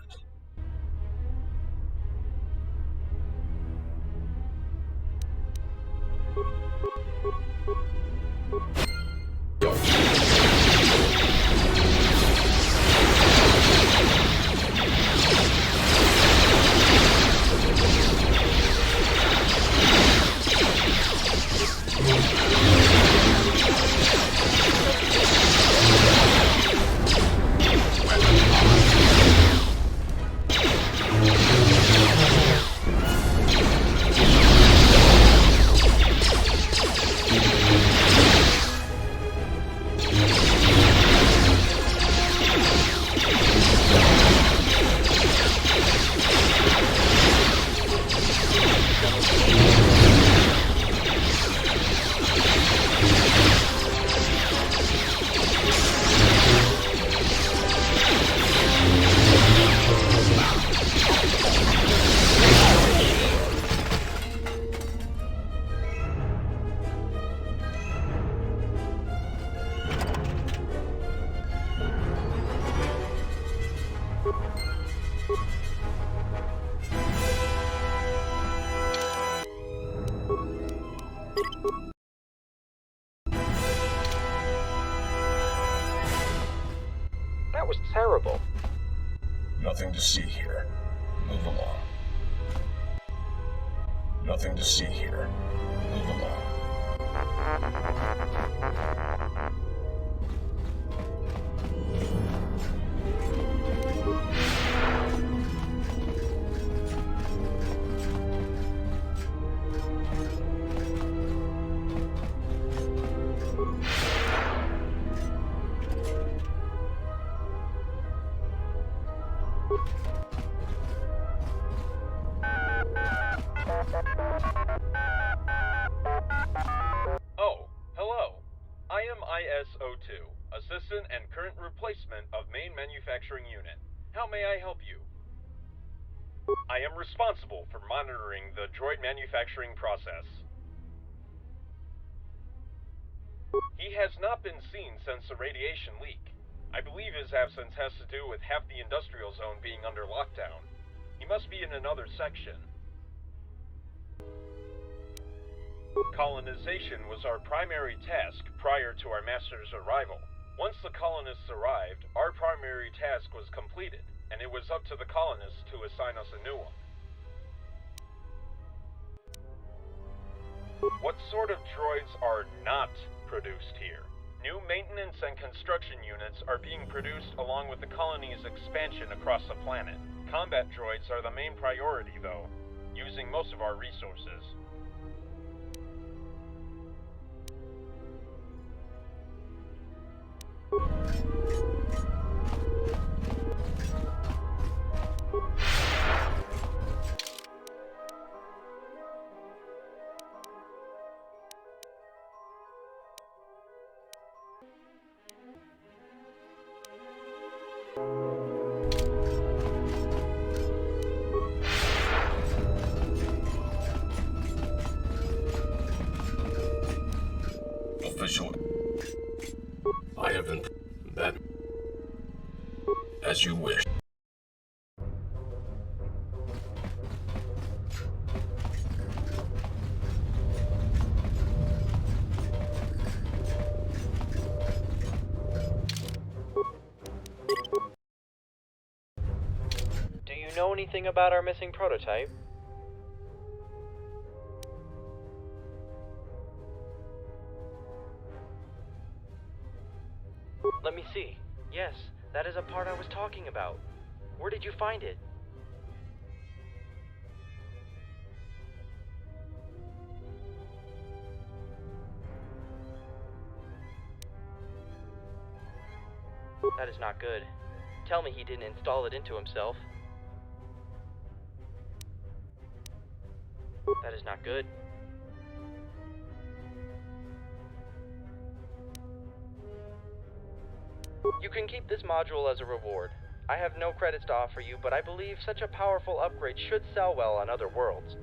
That was terrible. Nothing to see here. Move along. Nothing to see here. Move along. Oh, hello. I am IS-02, Assistant and Current Replacement of Main Manufacturing Unit. How may I help you? I am responsible for monitoring the droid manufacturing process. He has not been seen since the radiation leak. I believe his absence has to do with half the industrial zone being under lockdown. He must be in another section. Colonization was our primary task prior to our master's arrival. Once the colonists arrived, our primary task was completed, and it was up to the colonists to assign us a new one. What sort of droids are not produced here? New maintenance and construction units are being produced along with the colony's expansion across the planet. Combat droids are the main priority, though, using most of our resources. Official. I have been... that... as you wish. Do you know anything about our missing prototype? Let me see. Yes, that is a part I was talking about. Where did you find it? That is not good. Tell me he didn't install it into himself. That is not good. You can keep this module as a reward. I have no credits to offer you, but I believe such a powerful upgrade should sell well on other worlds.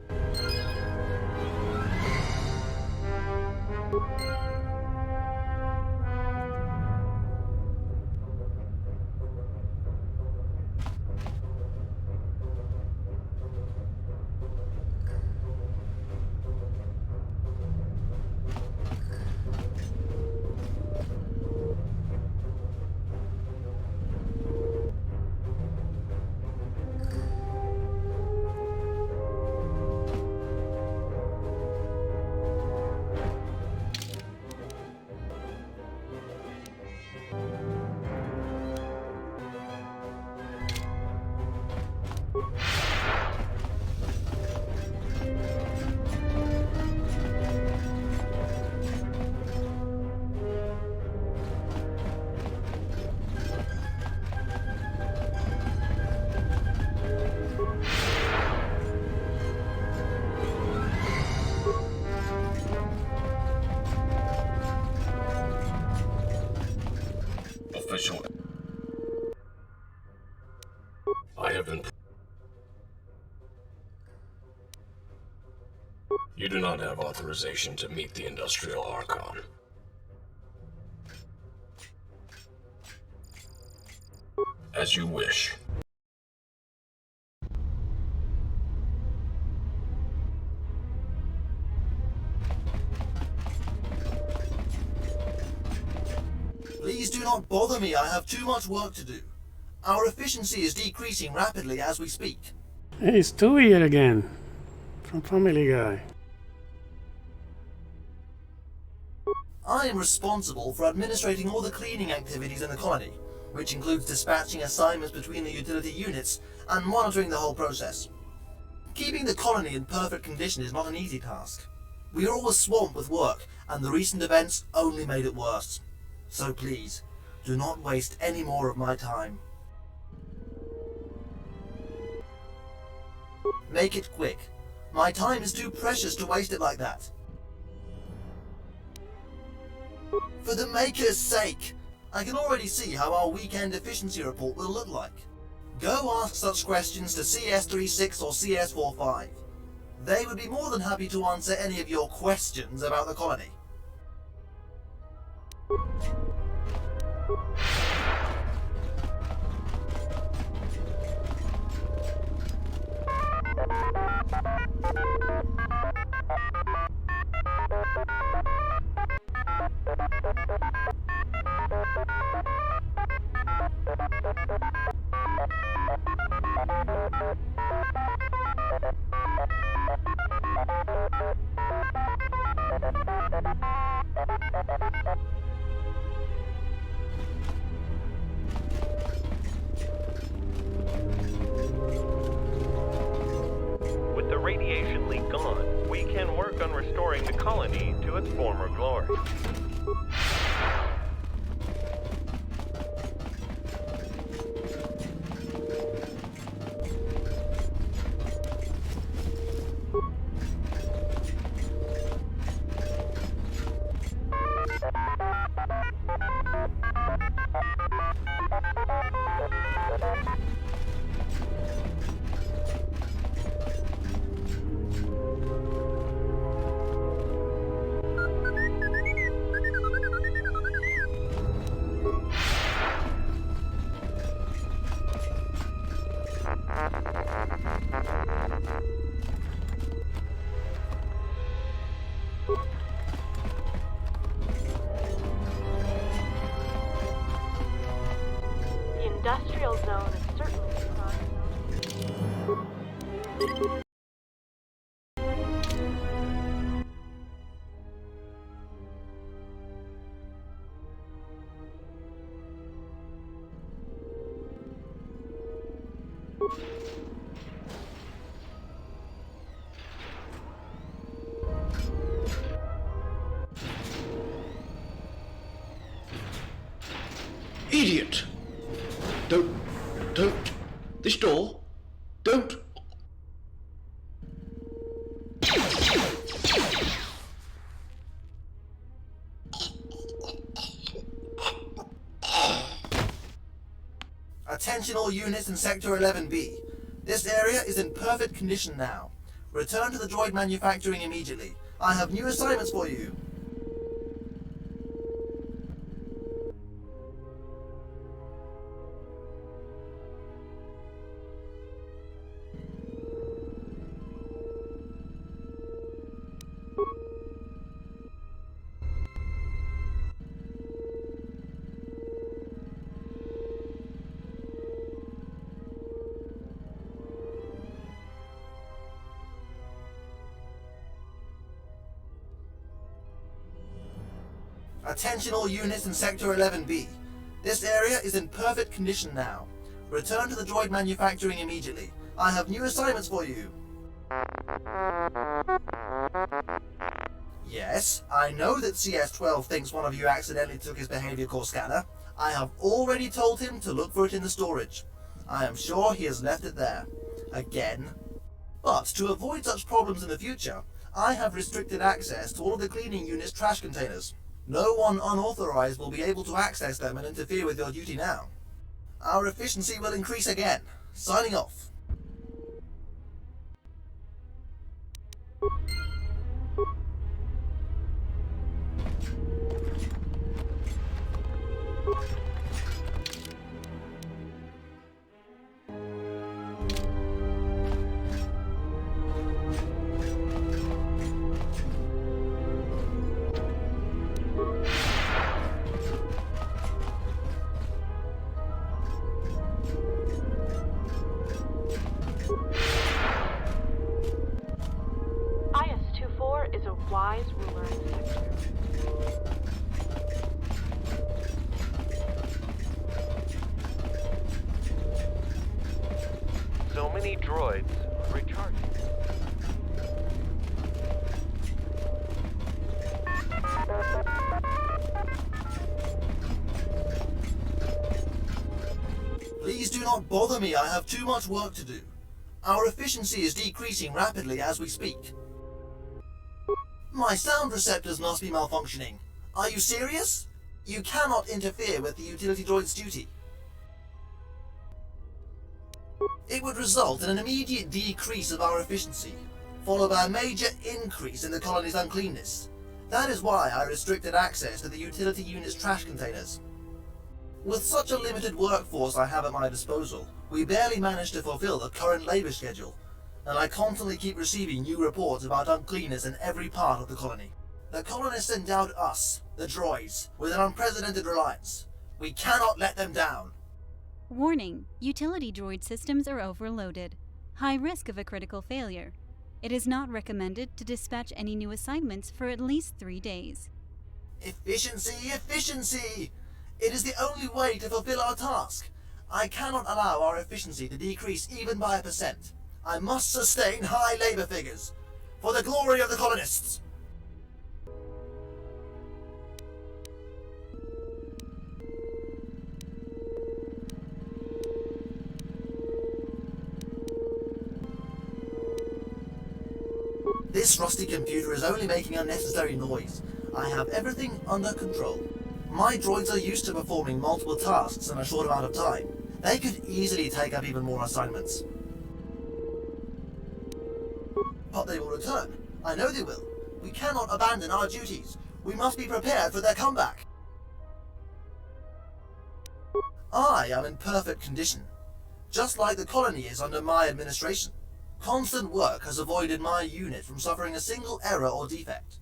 Official. I have been. You do not have authorization to meet the Industrial Archon. As you wish. Please do not bother me, I have too much work to do. Our efficiency is decreasing rapidly as we speak. Hey, it's Stewie here again. From Family Guy. I am responsible for administrating all the cleaning activities in the colony, which includes dispatching assignments between the utility units and monitoring the whole process. Keeping the colony in perfect condition is not an easy task. We are always swamped with work, and the recent events only made it worse. So please, do not waste any more of my time. Make it quick. My time is too precious to waste it like that. For the Maker's sake! I can already see how our weekend efficiency report will look like. Go ask such questions to CS36 or CS45. They would be more than happy to answer any of your questions about the colony. With the radiation leak gone, we can work on restoring the colony to its former glory. The industrial zone is certainly surprising. Idiot! Don't. This door. Don't. Attention all units in Sector 11B. This area is in perfect condition now. Return to the droid manufacturing immediately. I have new assignments for you. Attention all units in Sector 11B. This area is in perfect condition now. Return to the droid manufacturing immediately. I have new assignments for you. Yes, I know that CS-12 thinks one of you accidentally took his behavior core scanner. I have already told him to look for it in the storage. I am sure he has left it there. Again. But to avoid such problems in the future, I have restricted access to all of the cleaning unit's trash containers. No one unauthorized will be able to access them and interfere with your duty now. Our efficiency will increase again. Signing off. IS-24 is a wise ruler in the sector. So many droids recharging. Please do not bother me, I have too much work to do. Our efficiency is decreasing rapidly as we speak. My sound receptors must be malfunctioning. Are you serious? You cannot interfere with the utility droid's duty. It would result in an immediate decrease of our efficiency, followed by a major increase in the colony's uncleanness. That is why I restricted access to the utility unit's trash containers. With such a limited workforce I have at my disposal, we barely manage to fulfill the current labor schedule, and I constantly keep receiving new reports about uncleanness in every part of the colony. The colonists endowed us, the droids, with an unprecedented reliance. We cannot let them down. Warning, utility droid systems are overloaded. High risk of a critical failure. It is not recommended to dispatch any new assignments for at least 3 days. Efficiency, efficiency! It is the only way to fulfill our task. I cannot allow our efficiency to decrease even by 1%. I must sustain high labor figures. For the glory of the colonists! This rusty computer is only making unnecessary noise. I have everything under control. My droids are used to performing multiple tasks in a short amount of time. They could easily take up even more assignments. But they will return. I know they will. We cannot abandon our duties. We must be prepared for their comeback. I am in perfect condition, just like the colony is under my administration. Constant work has avoided my unit from suffering a single error or defect.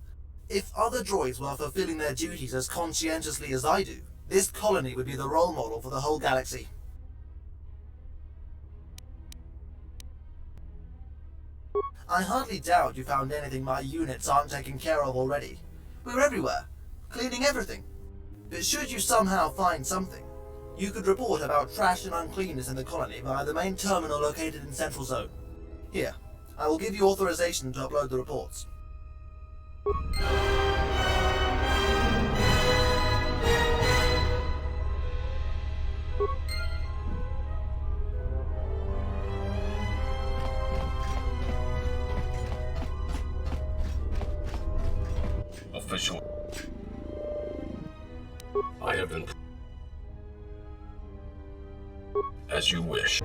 If other droids were fulfilling their duties as conscientiously as I do, this colony would be the role model for the whole galaxy. I hardly doubt you found anything my units aren't taking care of already. We're everywhere, cleaning everything. But should you somehow find something, you could report about trash and uncleanness in the colony via the main terminal located in Central Zone. Here, I will give you authorization to upload the reports. I have been... As you wish.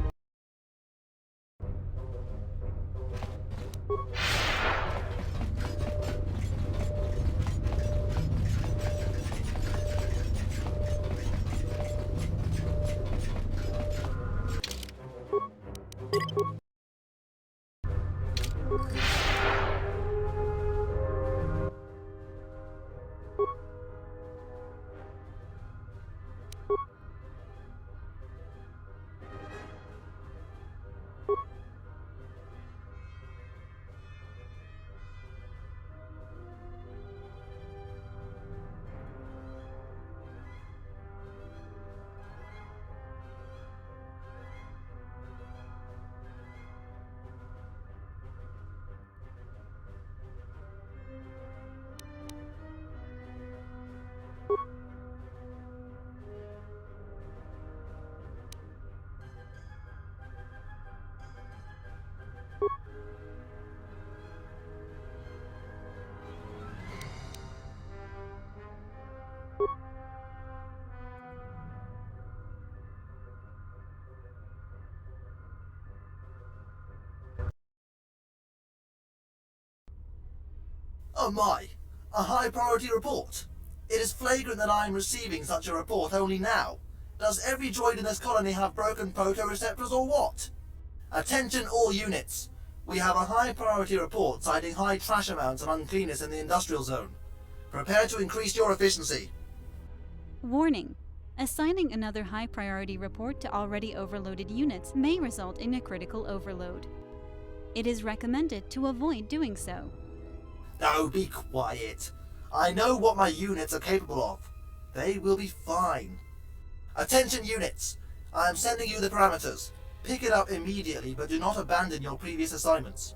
Oh my! A high priority report! It is flagrant that I am receiving such a report only now. Does every droid in this colony have broken photoreceptors or what? Attention all units! We have a high priority report citing high trash amounts and uncleanness in the industrial zone. Prepare to increase your efficiency. Warning. Assigning another high priority report to already overloaded units may result in a critical overload. It is recommended to avoid doing so. Now be quiet. I know what my units are capable of. They will be fine. Attention units! I am sending you the parameters. Pick it up immediately, but do not abandon your previous assignments.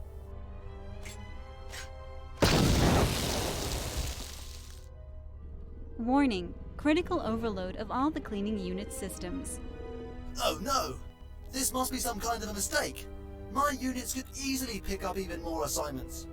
Warning. Critical overload of all the cleaning unit systems. Oh no! This must be some kind of a mistake. My units could easily pick up even more assignments.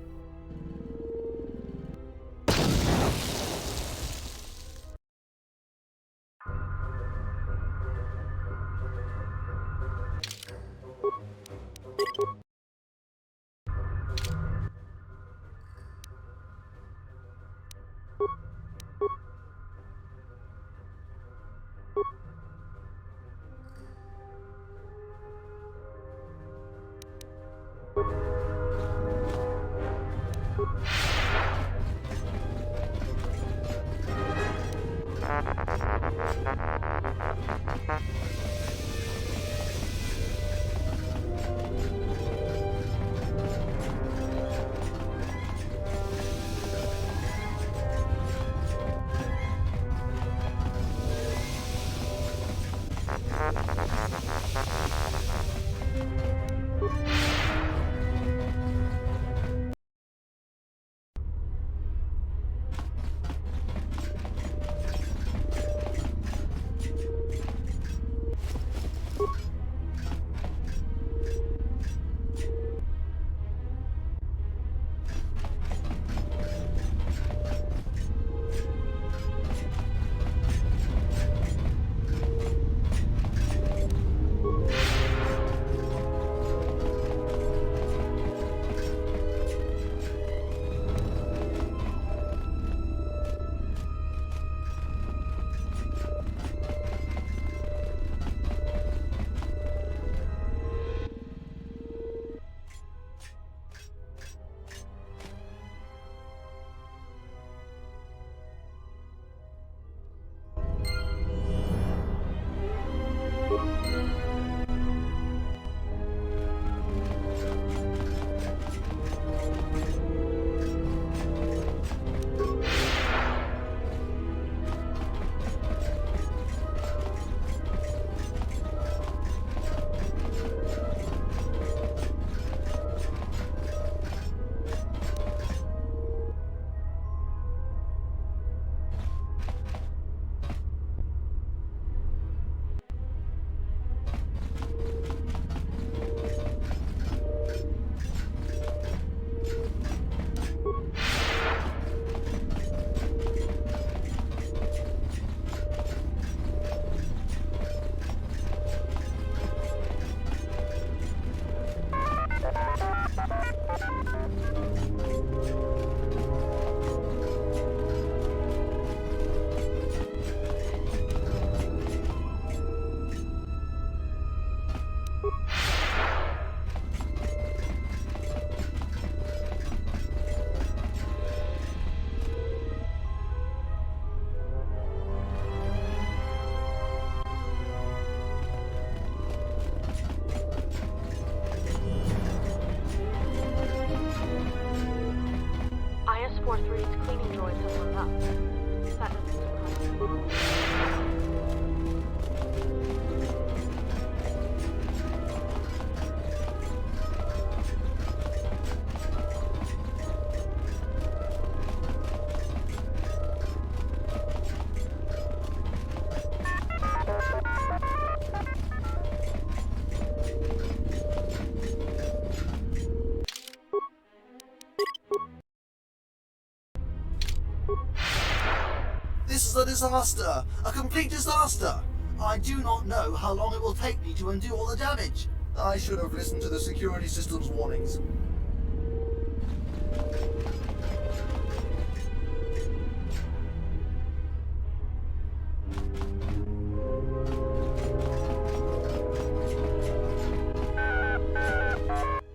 a disaster! A complete disaster! I do not know how long it will take me to undo all the damage. I should have listened to the security system's warnings.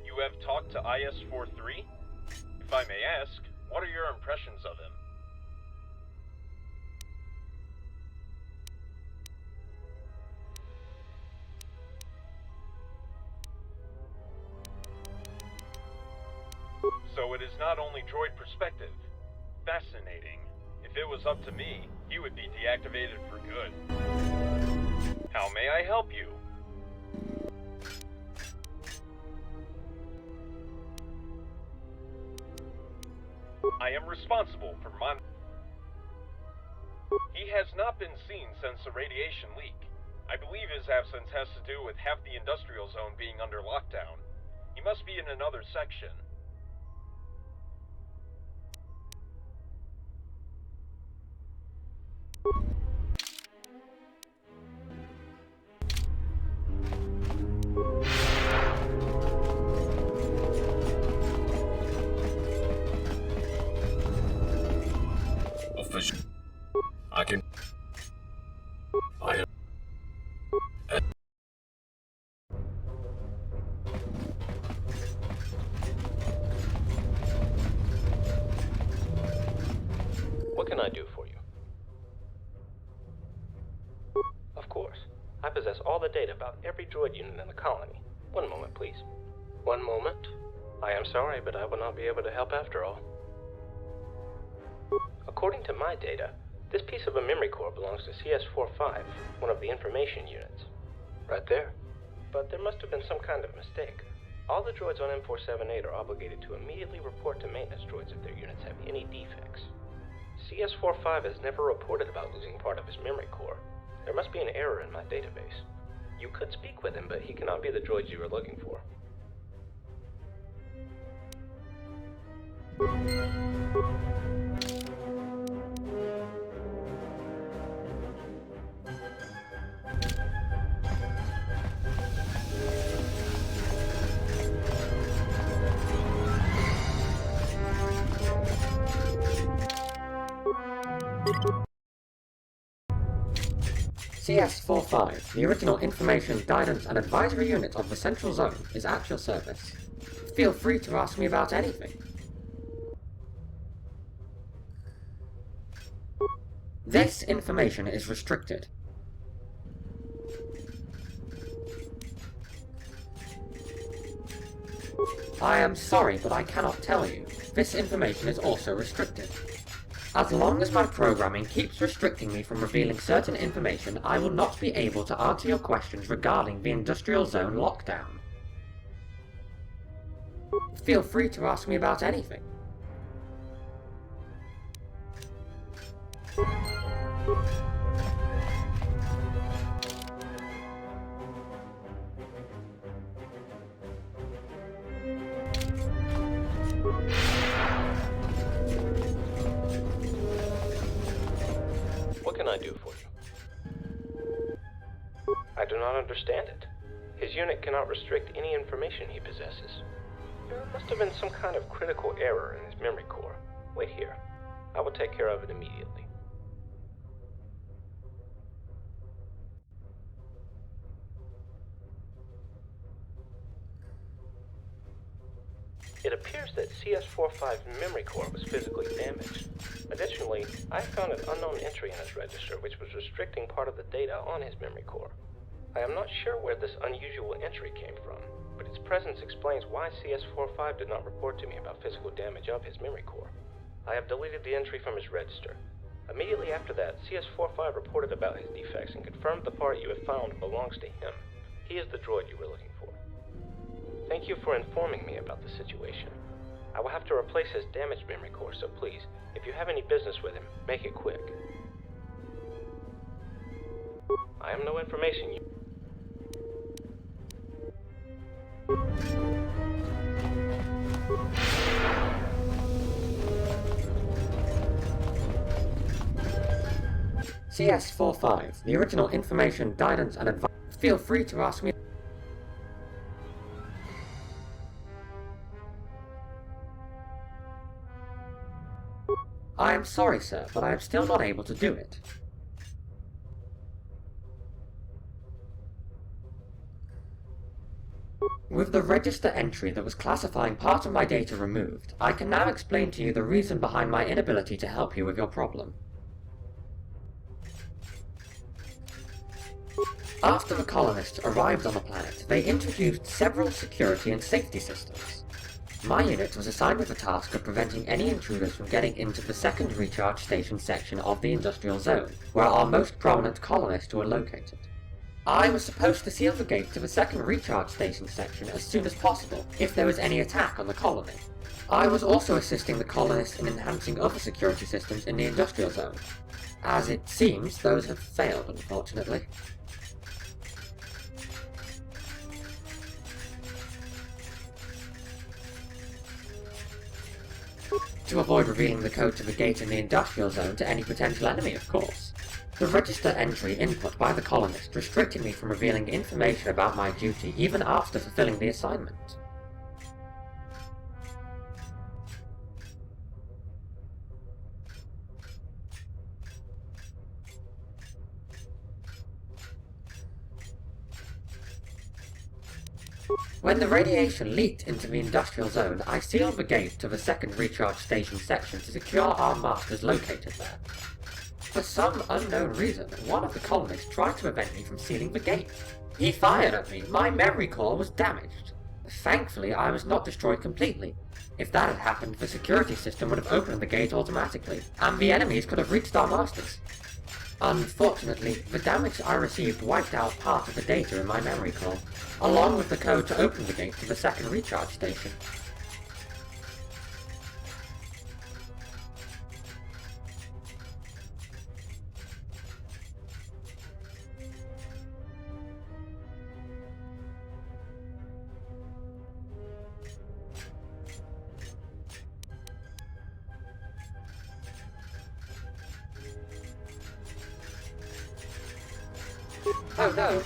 You have talked to IS-43? If I may ask, what are your impressions of him? So it is not only droid perspective. Fascinating. If it was up to me, he would be deactivated for good. How may I help you? I am responsible for He has not been seen since the radiation leak. I believe his absence has to do with half the industrial zone being under lockdown. He must be in another section. Official. I can. I am. What can I do for you? Of course. I possess all the data about every droid unit in the colony. One moment, please. One moment. I am sorry, but I will not be able to help after all. According to my data, this piece of a memory core belongs to CS-45, one of the information units. Right there. But there must have been some kind of mistake. All the droids on M478 are obligated to immediately report to maintenance droids if their units have any defects. CS-45 has never reported about losing part of his memory core. There must be an error in my database. You could speak with him, but he cannot be the droid you are looking for. CS-45, the original Information, Guidance and Advisory Unit of the Central Zone, is at your service. Feel free to ask me about anything. This information is restricted. I am sorry, but I cannot tell you. This information is also restricted. As long as my programming keeps restricting me from revealing certain information, I will not be able to answer your questions regarding the Industrial Zone lockdown. Feel free to ask me about anything. What can I do for you? I do not understand it. His unit cannot restrict any information he possesses. There must have been some kind of critical error in his memory core. Wait here. I will take care of it immediately. It appears that CS-45's memory core was physically damaged. Additionally, I found an unknown entry in his register which was restricting part of the data on his memory core. I am not sure where this unusual entry came from, but its presence explains why CS-45 did not report to me about physical damage of his memory core. I have deleted the entry from his register. Immediately after that, CS-45 reported about his defects and confirmed the part you have found belongs to him. He is the droid you were looking for. Thank you for informing me about the situation. I will have to replace his damaged memory core, so please, if you have any business with him, make it quick. I am no information you... CS45, the original information, guidance, and advice. Feel free to ask me. I am sorry, sir, but I am still not able to do it. With the register entry that was classifying part of my data removed, I can now explain to you the reason behind my inability to help you with your problem. After the colonists arrived on the planet, they introduced several security and safety systems. My unit was assigned with the task of preventing any intruders from getting into the second recharge station section of the industrial zone, where our most prominent colonists were located. I was supposed to seal the gate to the second recharge station section as soon as possible, if there was any attack on the colony. I was also assisting the colonists in enhancing other security systems in the industrial zone. As it seems, those have failed, unfortunately. To avoid revealing the code to the gate in the industrial zone to any potential enemy, of course. The register entry input by the colonist restricted me from revealing information about my duty even after fulfilling the assignment. When the radiation leaked into the industrial zone, I sealed the gate to the second recharge station section to secure our masters located there. For some unknown reason, one of the colonists tried to prevent me from sealing the gate. He fired at me. My memory core was damaged. Thankfully, I was not destroyed completely. If that had happened, the security system would have opened the gate automatically, and the enemies could have reached our masters. Unfortunately, the damage I received wiped out part of the data in my memory core, along with the code to open the gate to the second recharge station. Oh no!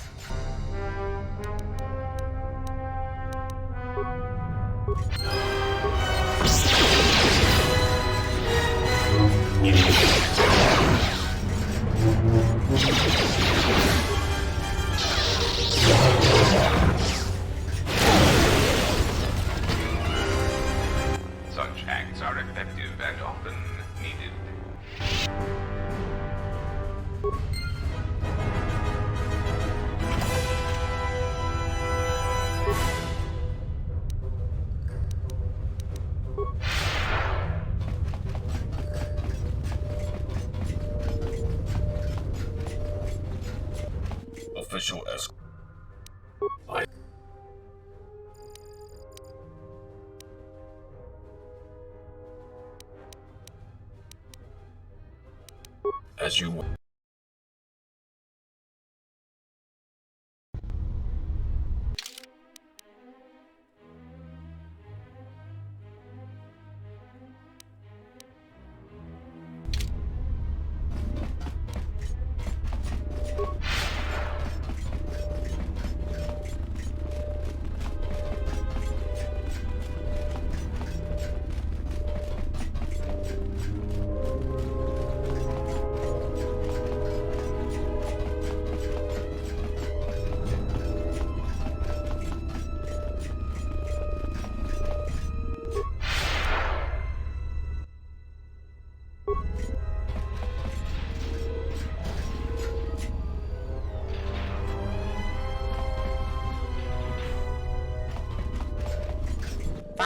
Such acts are effective and often needed. Official escort. As you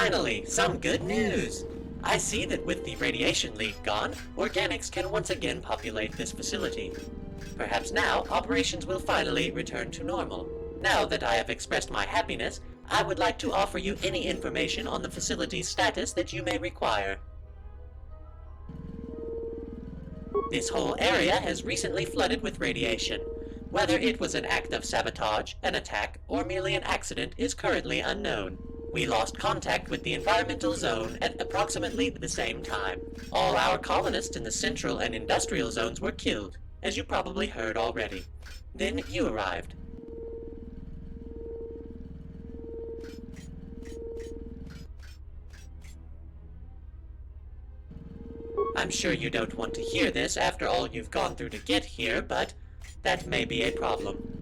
Finally, some good news! I see that with the radiation leak gone, organics can once again populate this facility. Perhaps now, operations will finally return to normal. Now that I have expressed my happiness, I would like to offer you any information on the facility's status that you may require. This whole area has recently flooded with radiation. Whether it was an act of sabotage, an attack, or merely an accident is currently unknown. We lost contact with the environmental zone at approximately the same time. All our colonists in the central and industrial zones were killed. as you probably heard already. Then you arrived. I'm sure you don't want to hear this after all you've gone through to get here, but that may be a problem.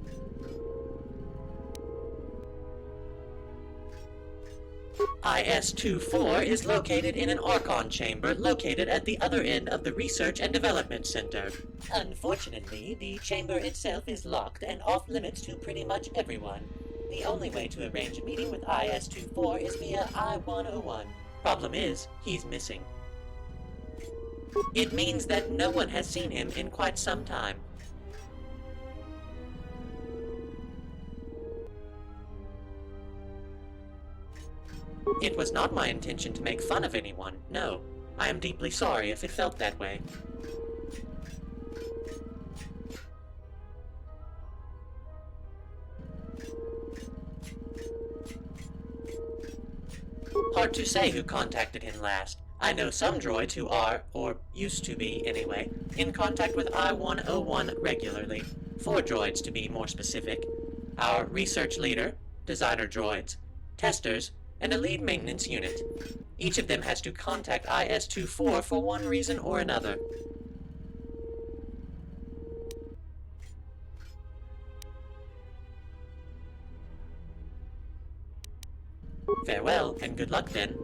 IS-24 is located in an Archon chamber located at the other end of the Research and Development Center. Unfortunately, the chamber itself is locked and off-limits to pretty much everyone. The only way to arrange a meeting with IS-24 is via I-101. Problem is, he's missing. It means that no one has seen him in quite some time. It was not my intention to make fun of anyone, no. I am deeply sorry if it felt that way. Hard to say who contacted him last. I know some droids who are, or used to be anyway, in contact with I-101 regularly. 4 droids to be more specific. Our research leader, designer droids, testers, and a lead maintenance unit. Each of them has to contact IS-24 for one reason or another. Farewell, and good luck then.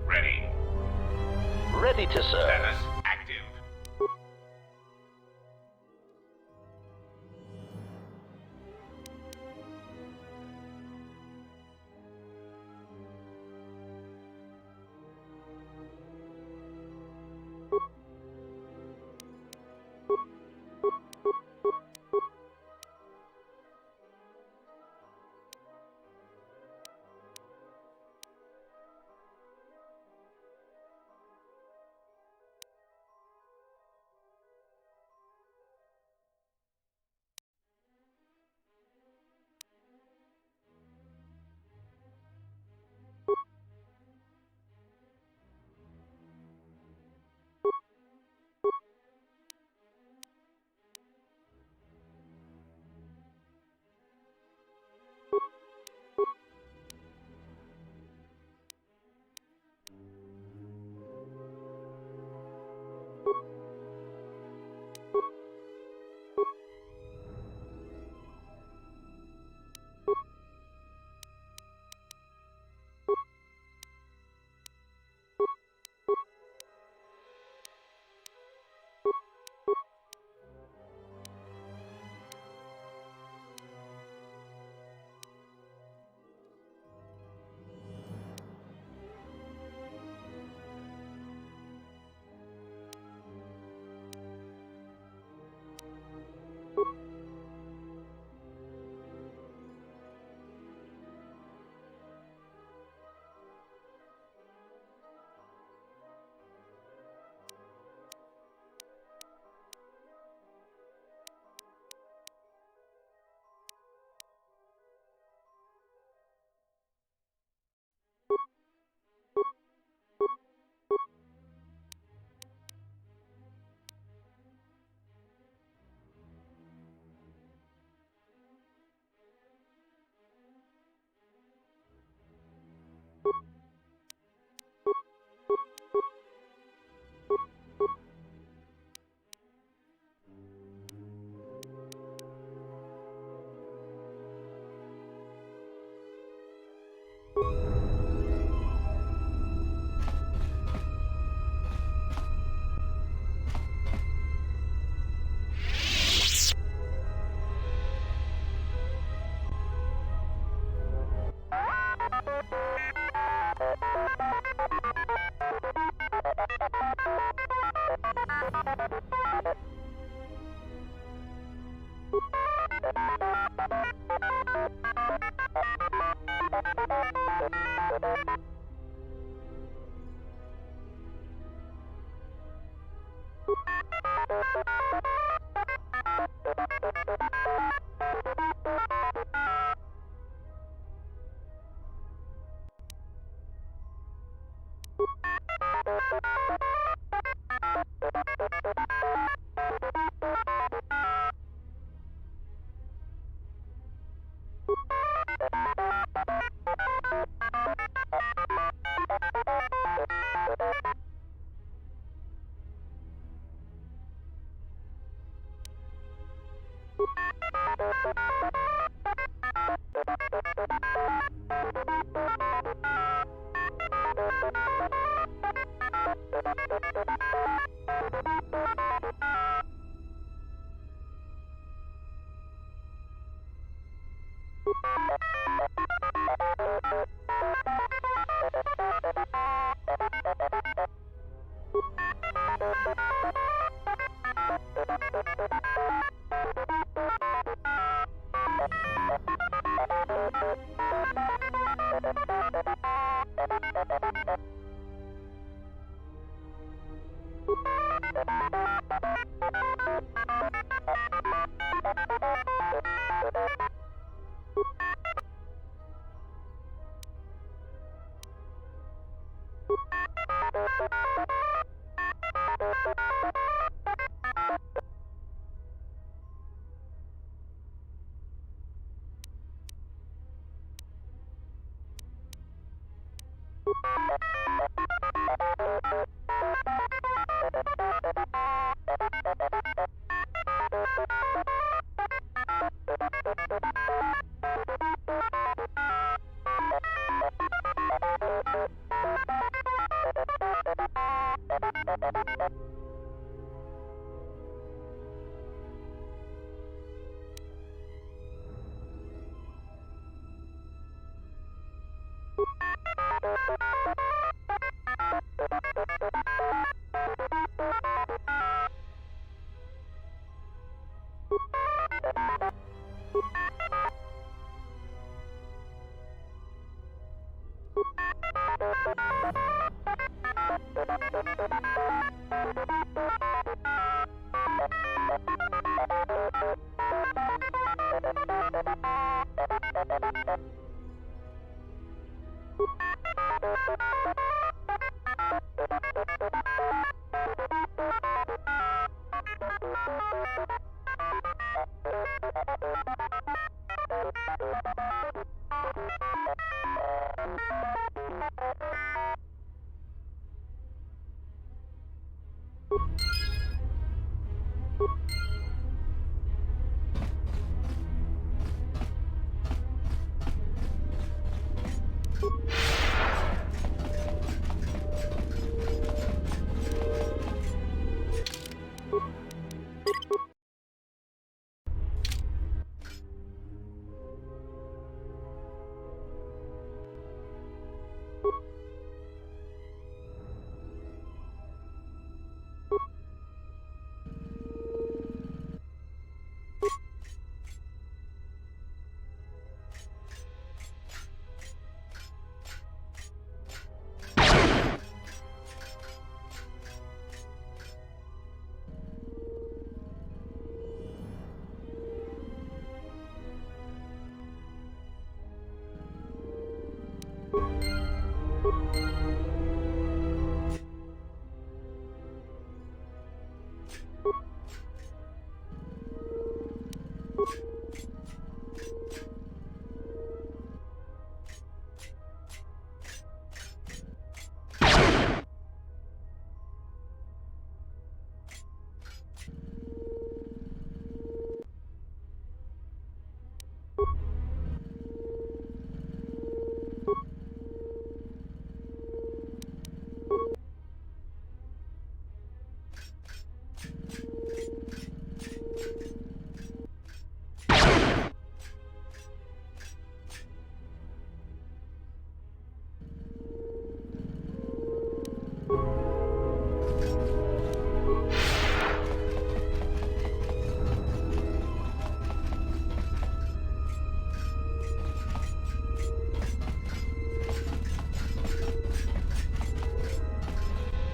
Ready. Ready to serve. Status active.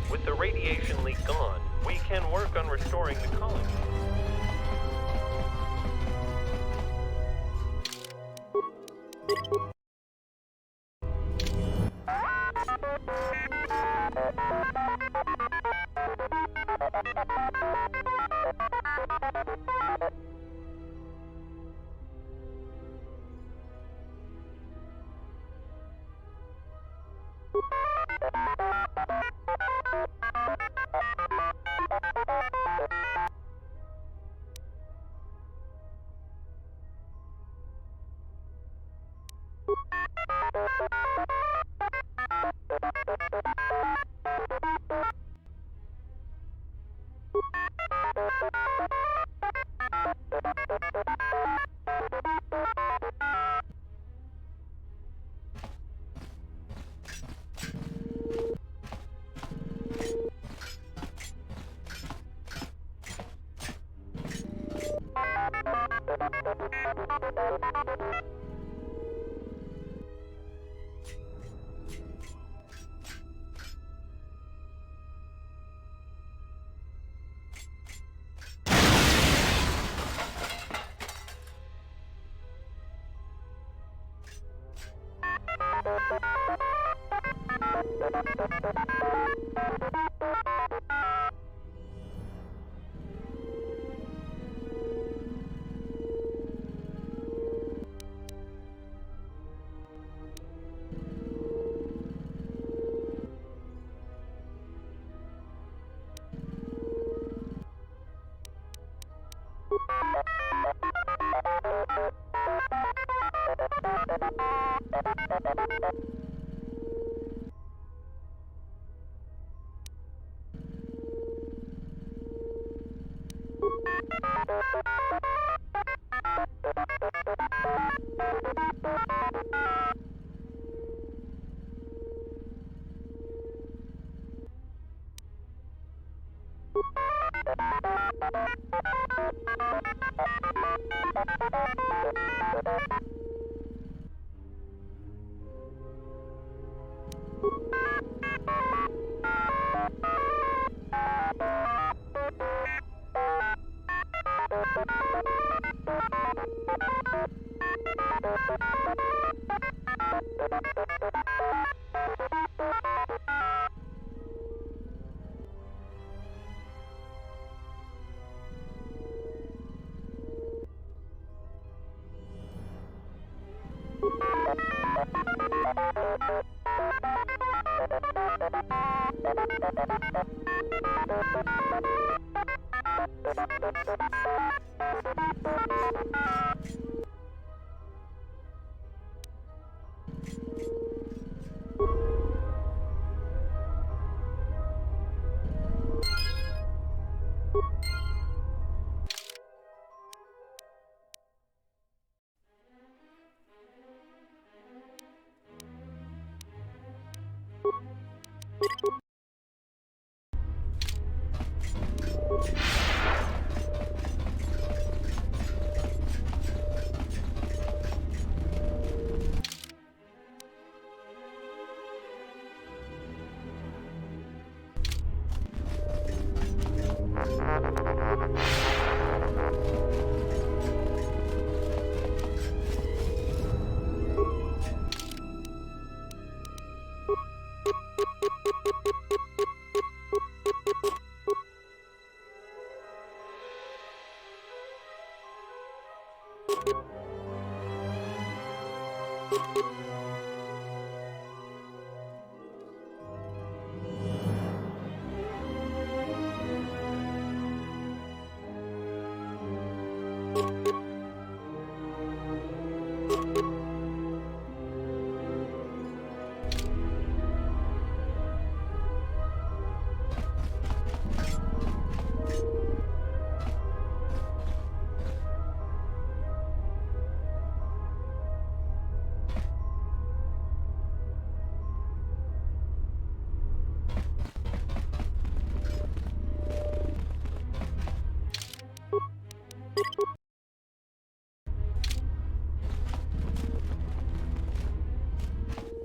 With the radiation leak gone, we can work on restoring the colony.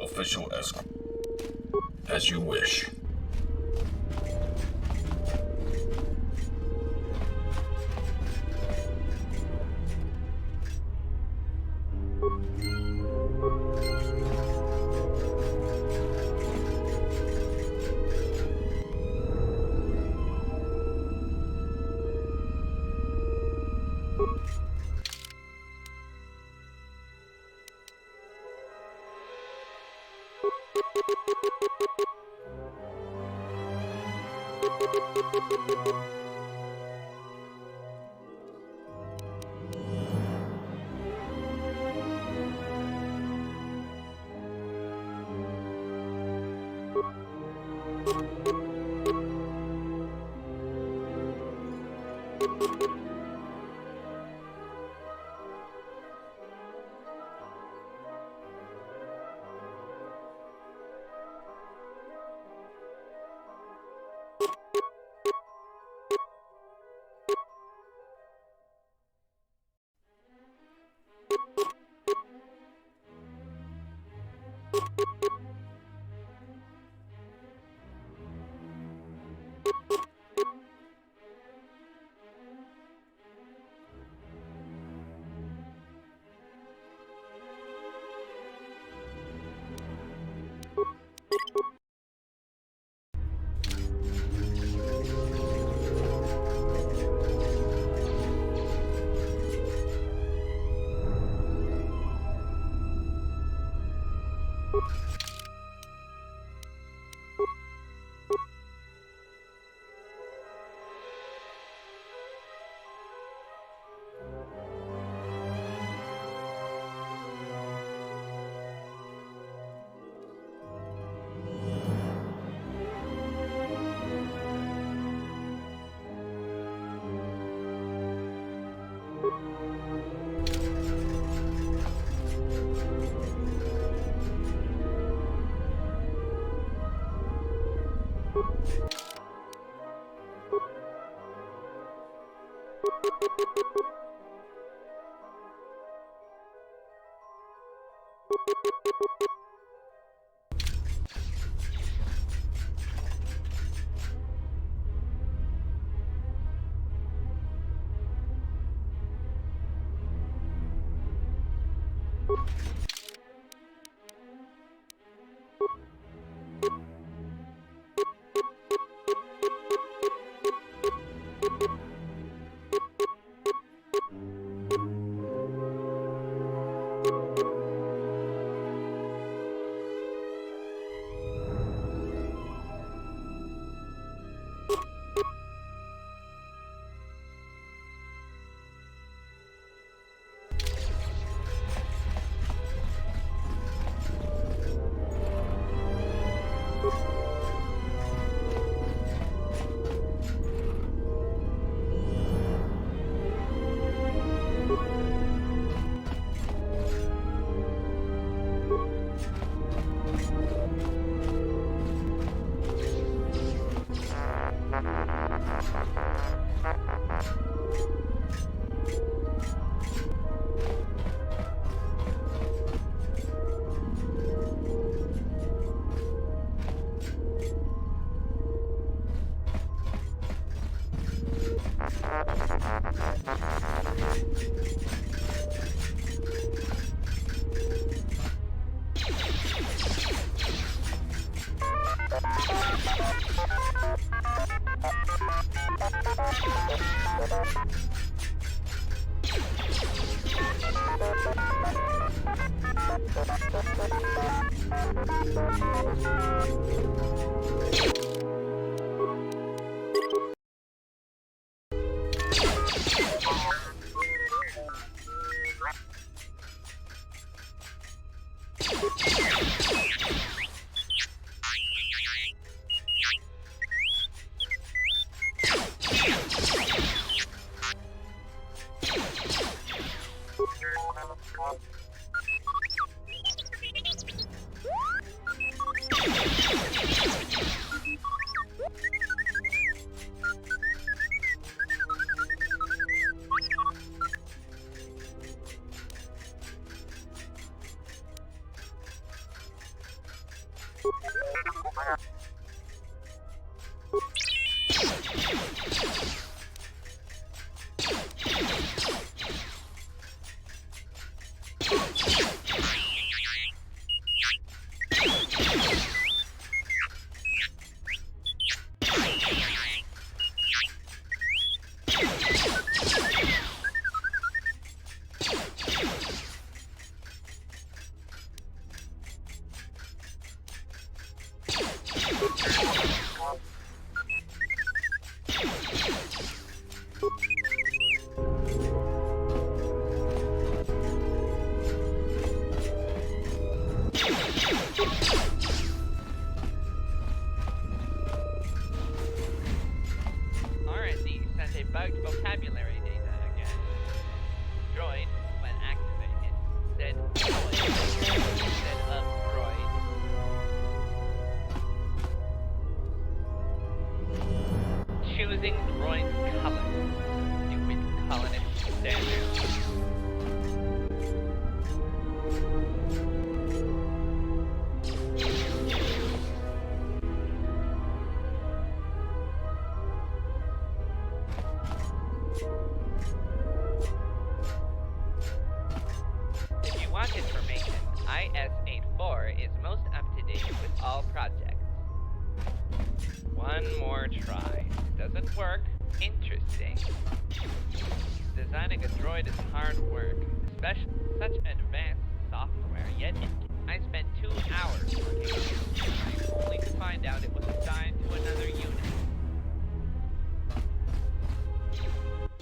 Official escort. As you wish. R&D sent a bugged vocabulary data again. Droid, when activated, said droid instead of droid. Choosing droid's color. Stupid colonist standards. If you want information, IS-84 is most up-to-date with all projects. One more try. Doesn't work. Interesting. Designing a droid is hard work, especially such advanced software, yet I spent 2 hours working on this design, only to find out it was assigned to another unit.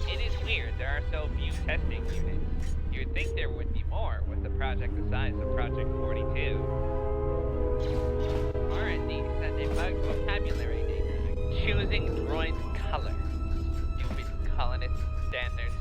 It is weird there are so few testing units. You'd think there would be more with the project the size of Project 42. R&D sent a bugged vocabulary data. Choosing droid's color. Stupid colonist standards.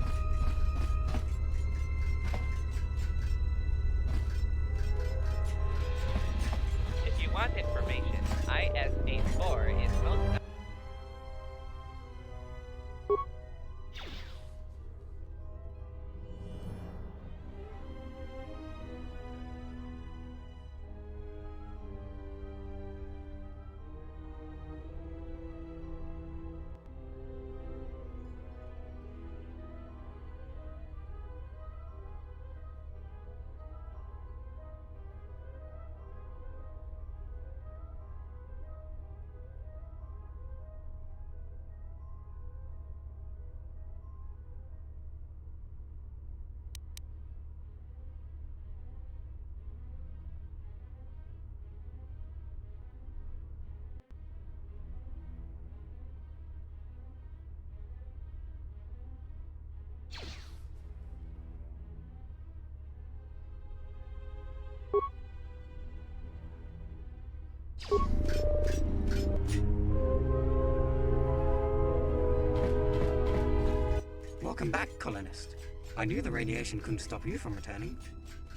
Welcome back, colonist. I knew the radiation couldn't stop you from returning.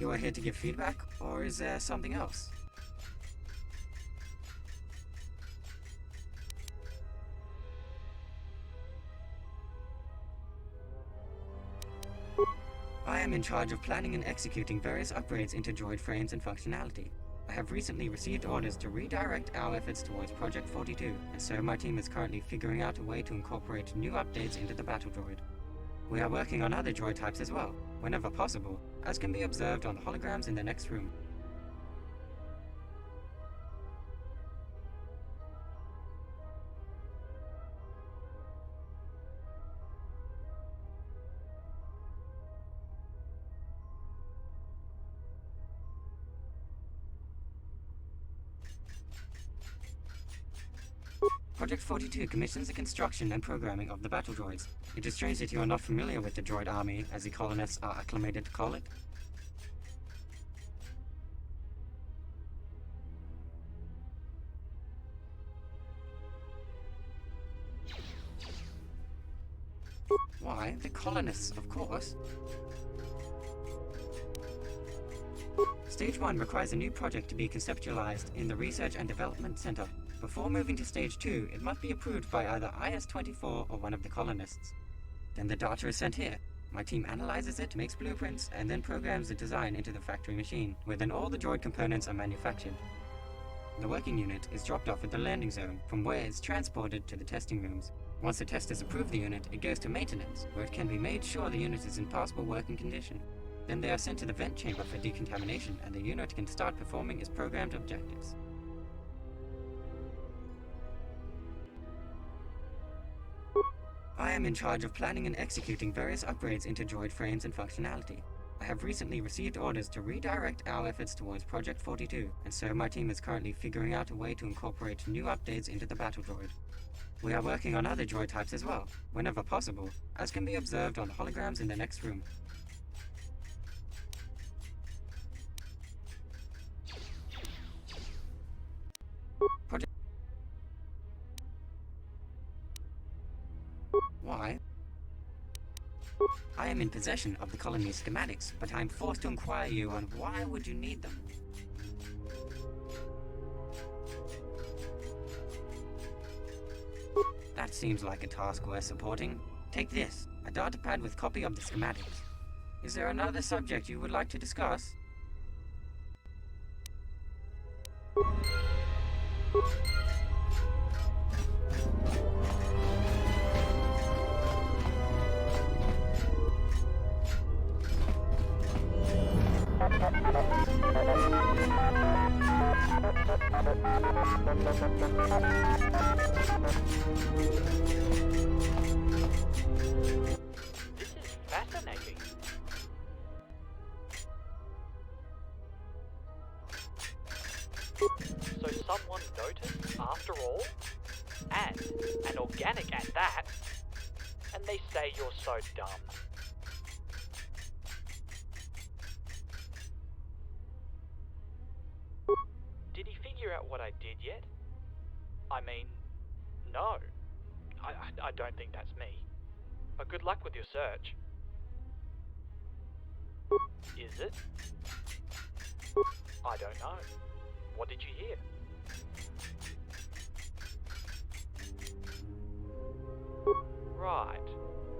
You are here to give feedback, or is there something else? I am in charge of planning and executing various upgrades into droid frames and functionality. I have recently received orders to redirect our efforts towards Project 42, and so my team is currently figuring out a way to incorporate new updates into the battle droid. We are working on other droid types as well, whenever possible, as can be observed on the holograms in the next room. Project 42 commissions the construction and programming of the battle droids. It is strange that you are not familiar with the droid army, as the colonists are acclimated to call it. Why, the colonists, of course. Stage 1 requires a new project to be conceptualized in the Research and Development Center. Before moving to Stage 2, it must be approved by either IS-24 or one of the colonists. Then the data is sent here. My team analyzes it, makes blueprints, and then programs the design into the factory machine, where then all the droid components are manufactured. The working unit is dropped off at the landing zone, from where it's transported to the testing rooms. Once the testers approve the unit, it goes to maintenance, where it can be made sure the unit is in passable working condition. Then they are sent to the vent chamber for decontamination, and the unit can start performing its programmed objectives. I am in charge of planning and executing various upgrades into droid frames and functionality. I have recently received orders to redirect our efforts towards Project 42, and so my team is currently figuring out a way to incorporate new updates into the battle droid. We are working on other droid types as well, whenever possible, as can be observed on the holograms in the next room. Why? I am in possession of the colony's schematics, but I am forced to inquire you on why would you need them? That seems like a task worth supporting. Take this, a datapad with copy of the schematics. Is there another subject you would like to discuss? This is fascinating. So someone noticed after all? And an organic at that? And they say you're so dumb. Did he figure out what I did yet? I mean, no. I don't think that's me. But good luck with your search. Is it? I don't know. What did you hear? Right.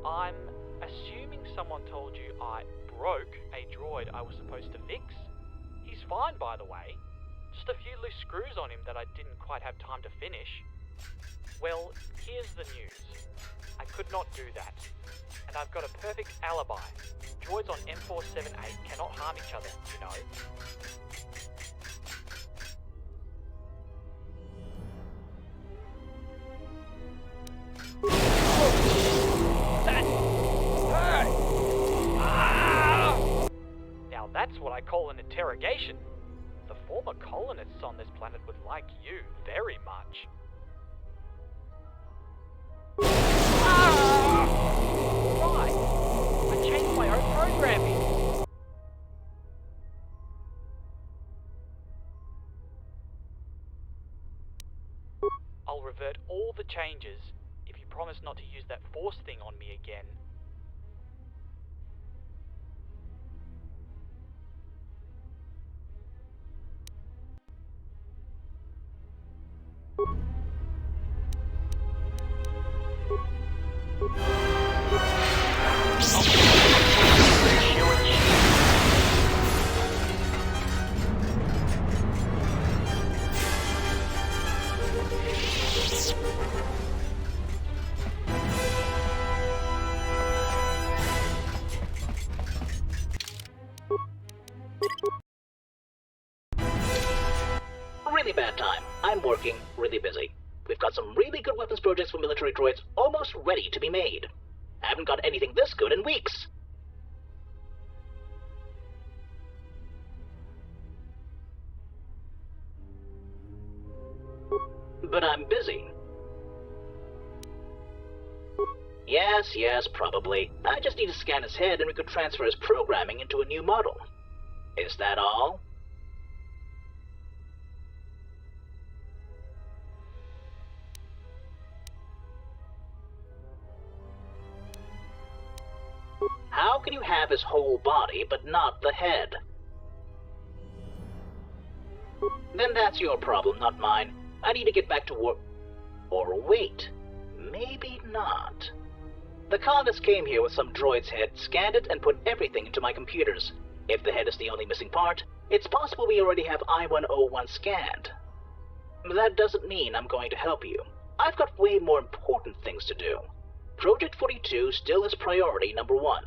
I'm assuming someone told you I broke a droid I was supposed to fix? He's fine, by the way. Just a few loose screws on him that I didn't quite have time to finish. Well, here's the news. I could not do that. And I've got a perfect alibi. Droids on M478 cannot harm each other, you know. Now that's what I call an interrogation. The former colonists on this planet would like you very much. Right. I changed my own programming. revert all the changes if you promise not to use that force thing on me again. Really bad time. I'm working really busy. We've got some really good weapons projects for military droids almost ready to be made. I haven't got anything this good in weeks. But I'm busy. Yes, probably. I just need to scan his head and we could transfer his programming into a new model. Is that all? How can you have his whole body but not the head? Then that's your problem, not mine. I need to get back to work. Or wait, maybe not. The colonists came here with some droid's head, scanned it, and put everything into my computers. If the head is the only missing part, it's possible we already have I-101 scanned. That doesn't mean I'm going to help you. I've got way more important things to do. Project 42 still is priority number 1.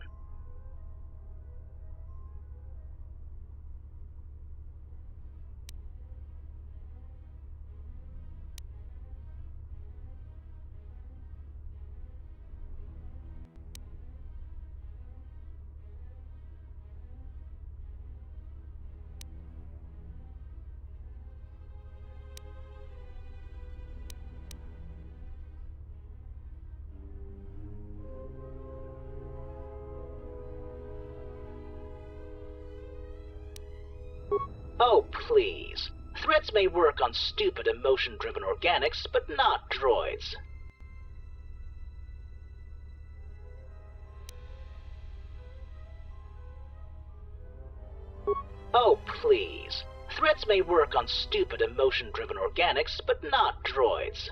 Oh, please. Threats may work on stupid emotion-driven organics, but not droids. Oh, please. Threats may work on stupid emotion-driven organics, but not droids.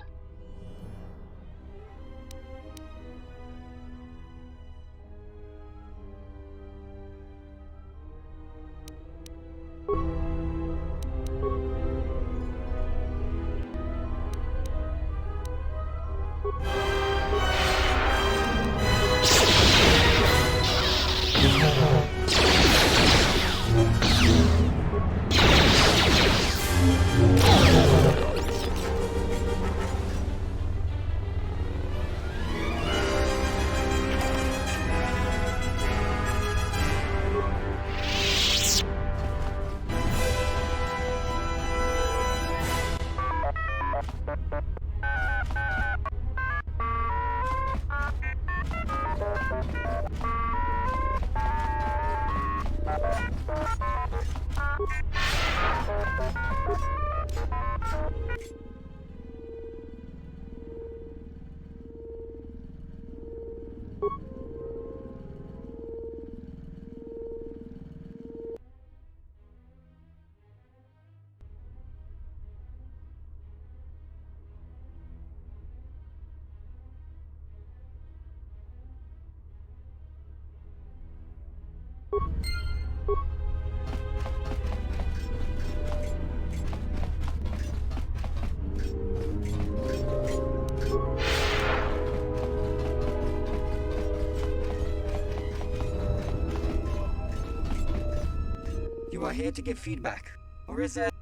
You are here to give feedback, or is it?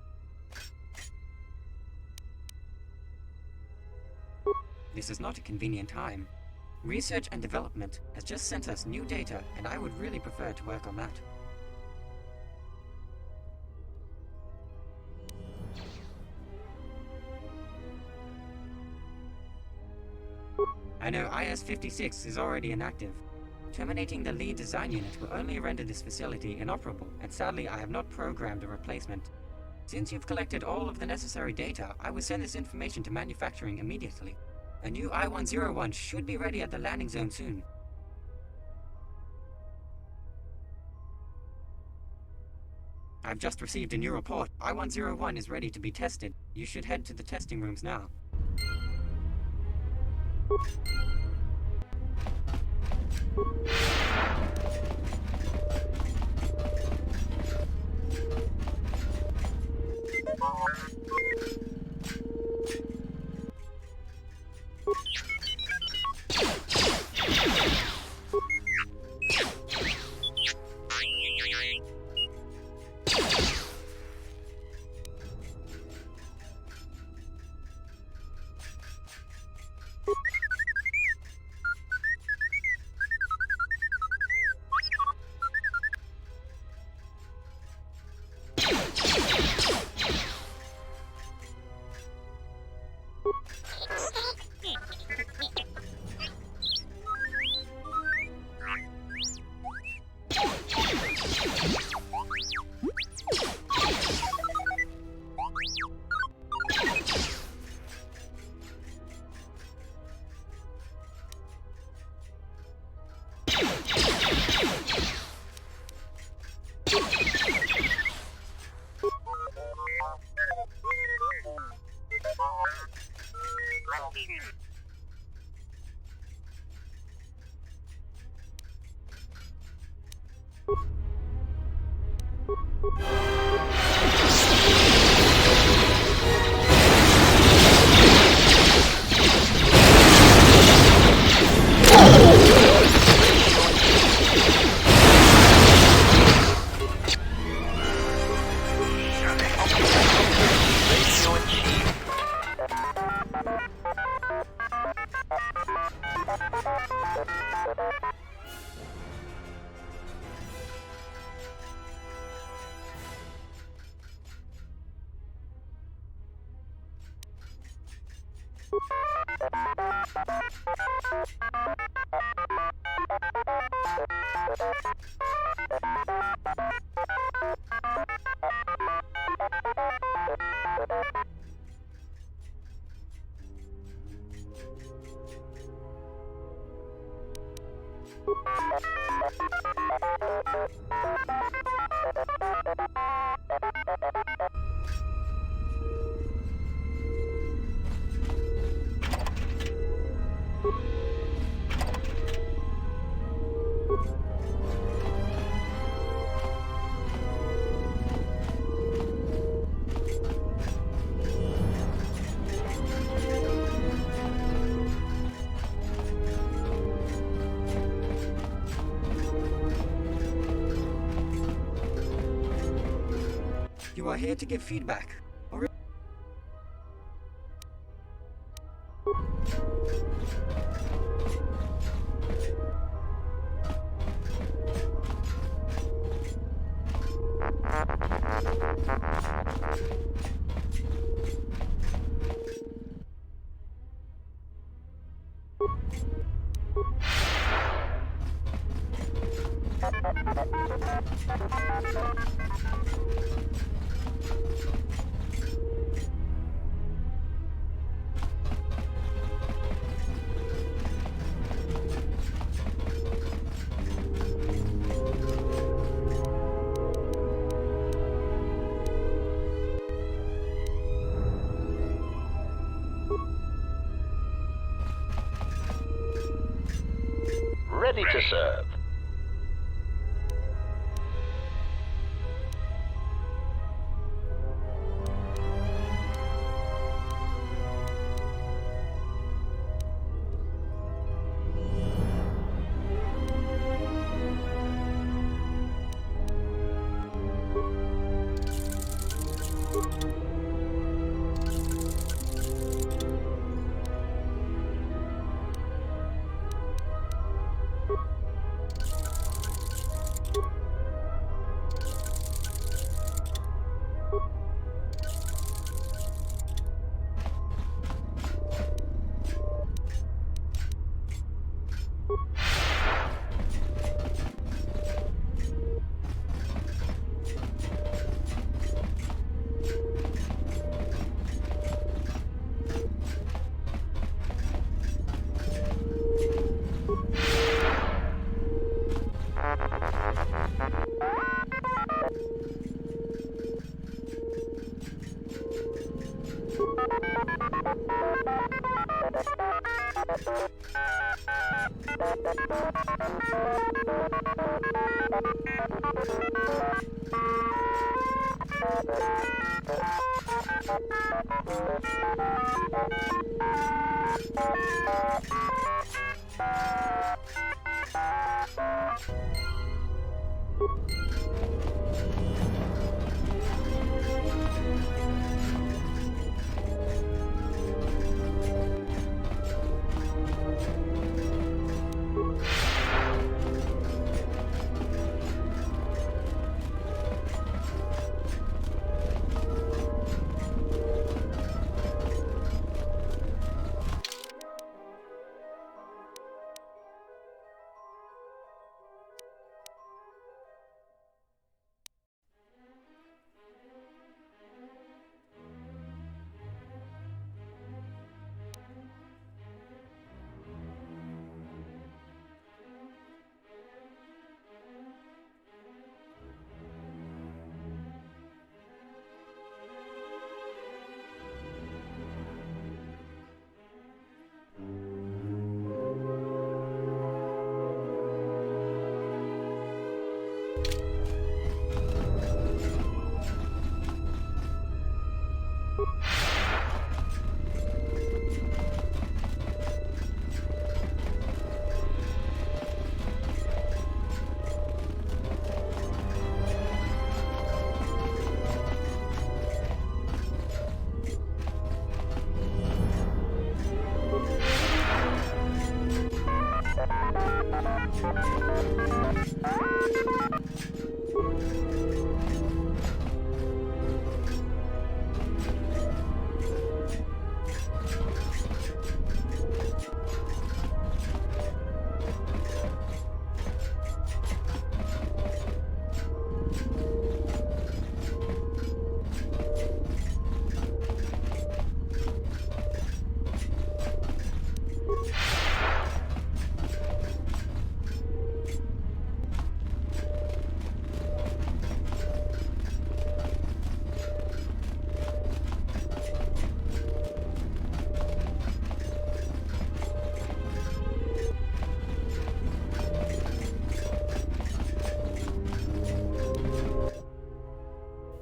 This is not a convenient time. Research and development has just sent us new data, and I would really prefer to work on that. I know IS-56 is already inactive. Terminating the lead design unit will only render this facility inoperable, and sadly I have not programmed a replacement. Since you've collected all of the necessary data, I will send this information to manufacturing immediately. A new I-101 should be ready at the landing zone soon. I've just received a new report. I-101 is ready to be tested. You should head to the testing rooms now. You are here to give feedback. Ready to serve.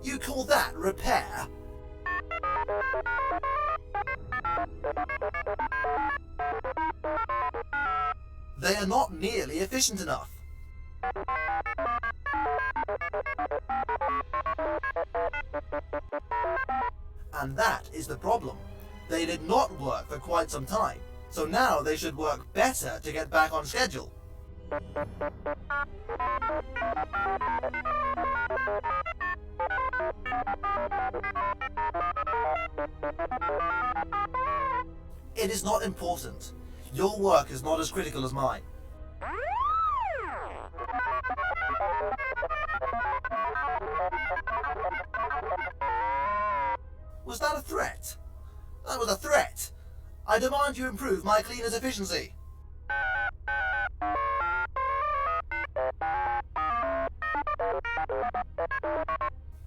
You call that repair? They are not nearly efficient enough. And that is the problem. They did not work for quite some time, so now they should work better to get back on schedule. It is not important. Your work is not as critical as mine. Was that a threat? That was a threat. I demand you improve my cleaner's efficiency.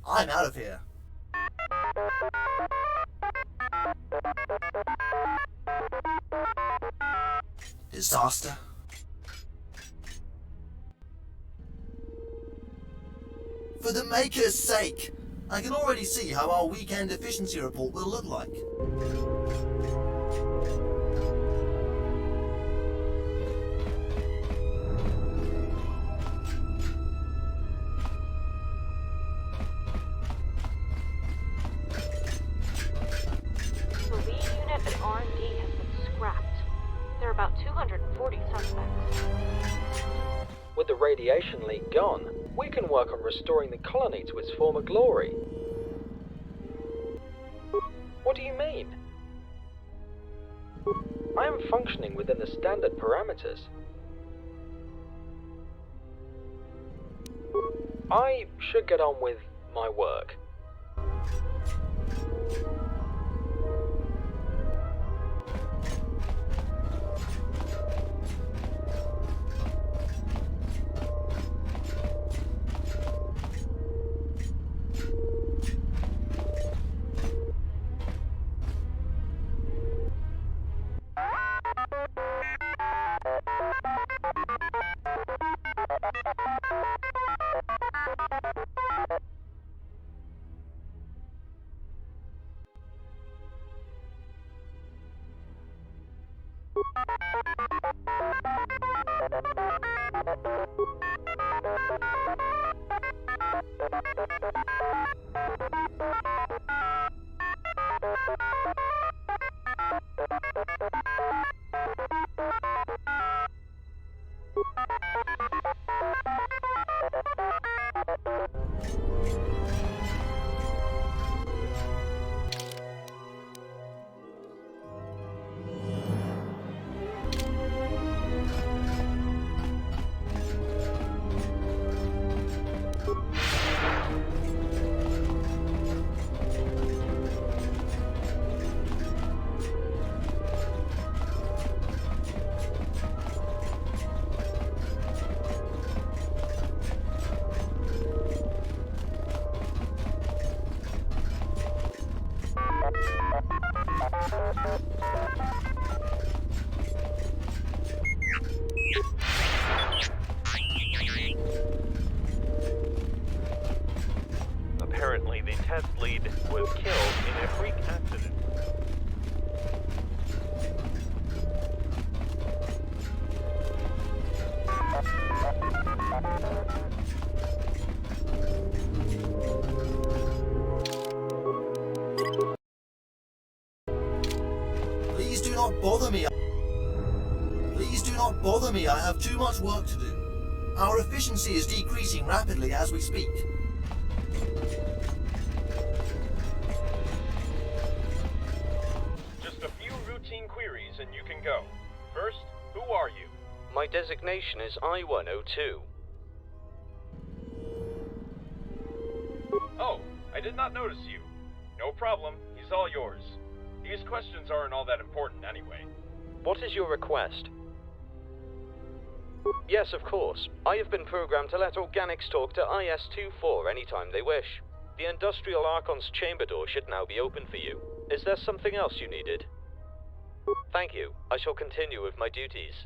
I'm out of here. Disaster. For the Maker's sake! I can already see how our weekend efficiency report will look like. The lead unit at R&D has been scrapped. There are about 240 suspects. With the radiation leak gone, we can work on restoring the colony to its former glory. What do you mean? I am functioning within the standard parameters. I should get on with my work. Apparently, the test lead was killed in a freak accident. Please do not bother me. Please do not bother me. I have too much work to do. Our efficiency is decreasing rapidly as we speak. Just a few routine queries and you can go. First, who are you? My designation is I-102. Oh, I did not notice you. No problem, he's all yours. These questions aren't all that important anyway. What is your request? Yes, of course. I have been programmed to let organics talk to IS-24 anytime they wish. The Industrial Archon's chamber door should now be open for you. Is there something else you needed? Thank you. I shall continue with my duties.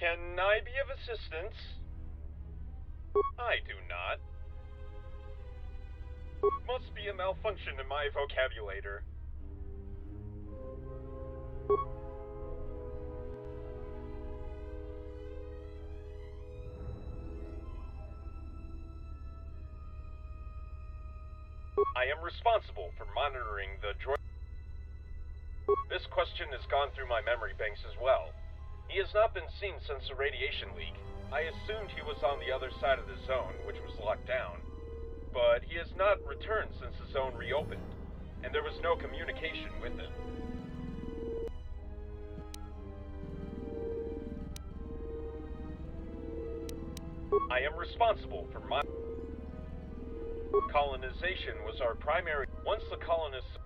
Can I be of assistance? I do not. Must be a malfunction in my vocabulator. I am responsible for monitoring the droid. This question has gone through my memory banks as well. He has not been seen since the radiation leak. I assumed he was on the other side of the zone, which was locked down. But he has not returned since the zone reopened, and there was no communication with him. I am responsible for my colonization was our primary. Once the colonists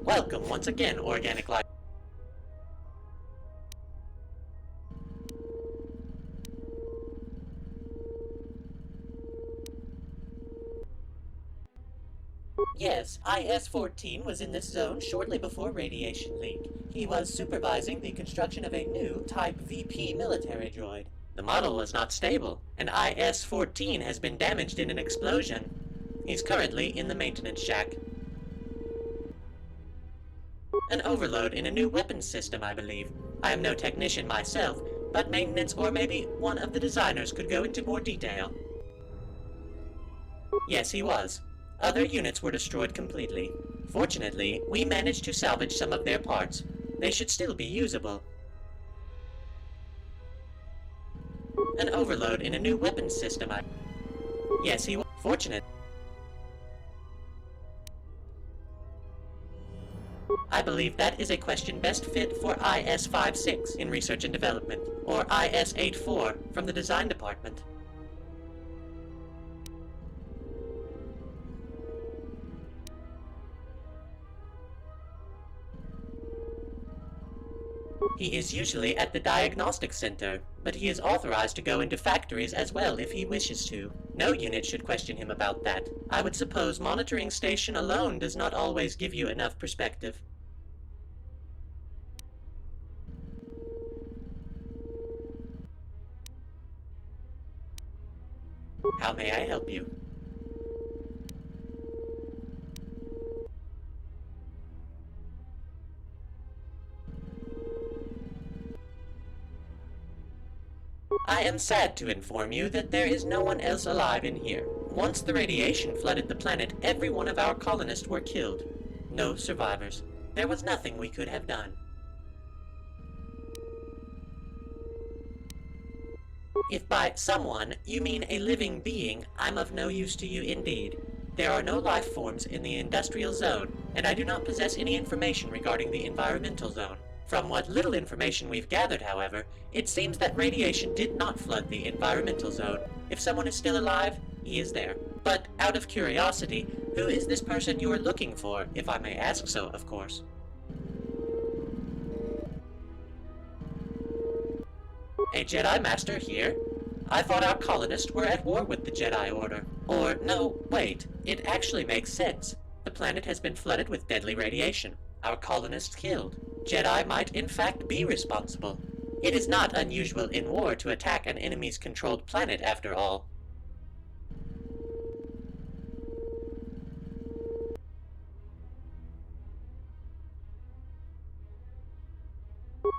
Welcome once again, organic life. Yes, IS-14 was in this zone shortly before radiation leak. He was supervising the construction of a new Type VP military droid. The model was not stable, and IS-14 has been damaged in an explosion. He's currently in the maintenance shack. An overload in a new weapons system, I believe. I am no technician myself, but maintenance or maybe one of the designers could go into more detail. Yes, he was. Other units were destroyed completely. Fortunately, we managed to salvage some of their parts. They should still be usable. An overload in a new weapons system, Yes, he was. Fortunate. I believe that is a question best fit for IS-56 in research and development, or IS-84 from the design department. He is usually at the diagnostic center, but he is authorized to go into factories as well if he wishes to. No unit should question him about that. I would suppose monitoring station alone does not always give you enough perspective. How may I help you? I am sad to inform you that there is no one else alive in here. Once the radiation flooded the planet, every one of our colonists were killed. No survivors. There was nothing we could have done. If by someone you mean a living being, I'm of no use to you indeed. There are no life forms in the industrial zone, and I do not possess any information regarding the environmental zone. From what little information we've gathered, however, it seems that radiation did not flood the environmental zone. If someone is still alive, he is there. But out of curiosity, who is this person you are looking for, if I may ask so, of course? A Jedi Master here? I thought our colonists were at war with the Jedi Order. Or, no, wait, it actually makes sense. The planet has been flooded with deadly radiation. Our colonists killed. Jedi might in fact be responsible. It is not unusual in war to attack an enemy's controlled planet, after all.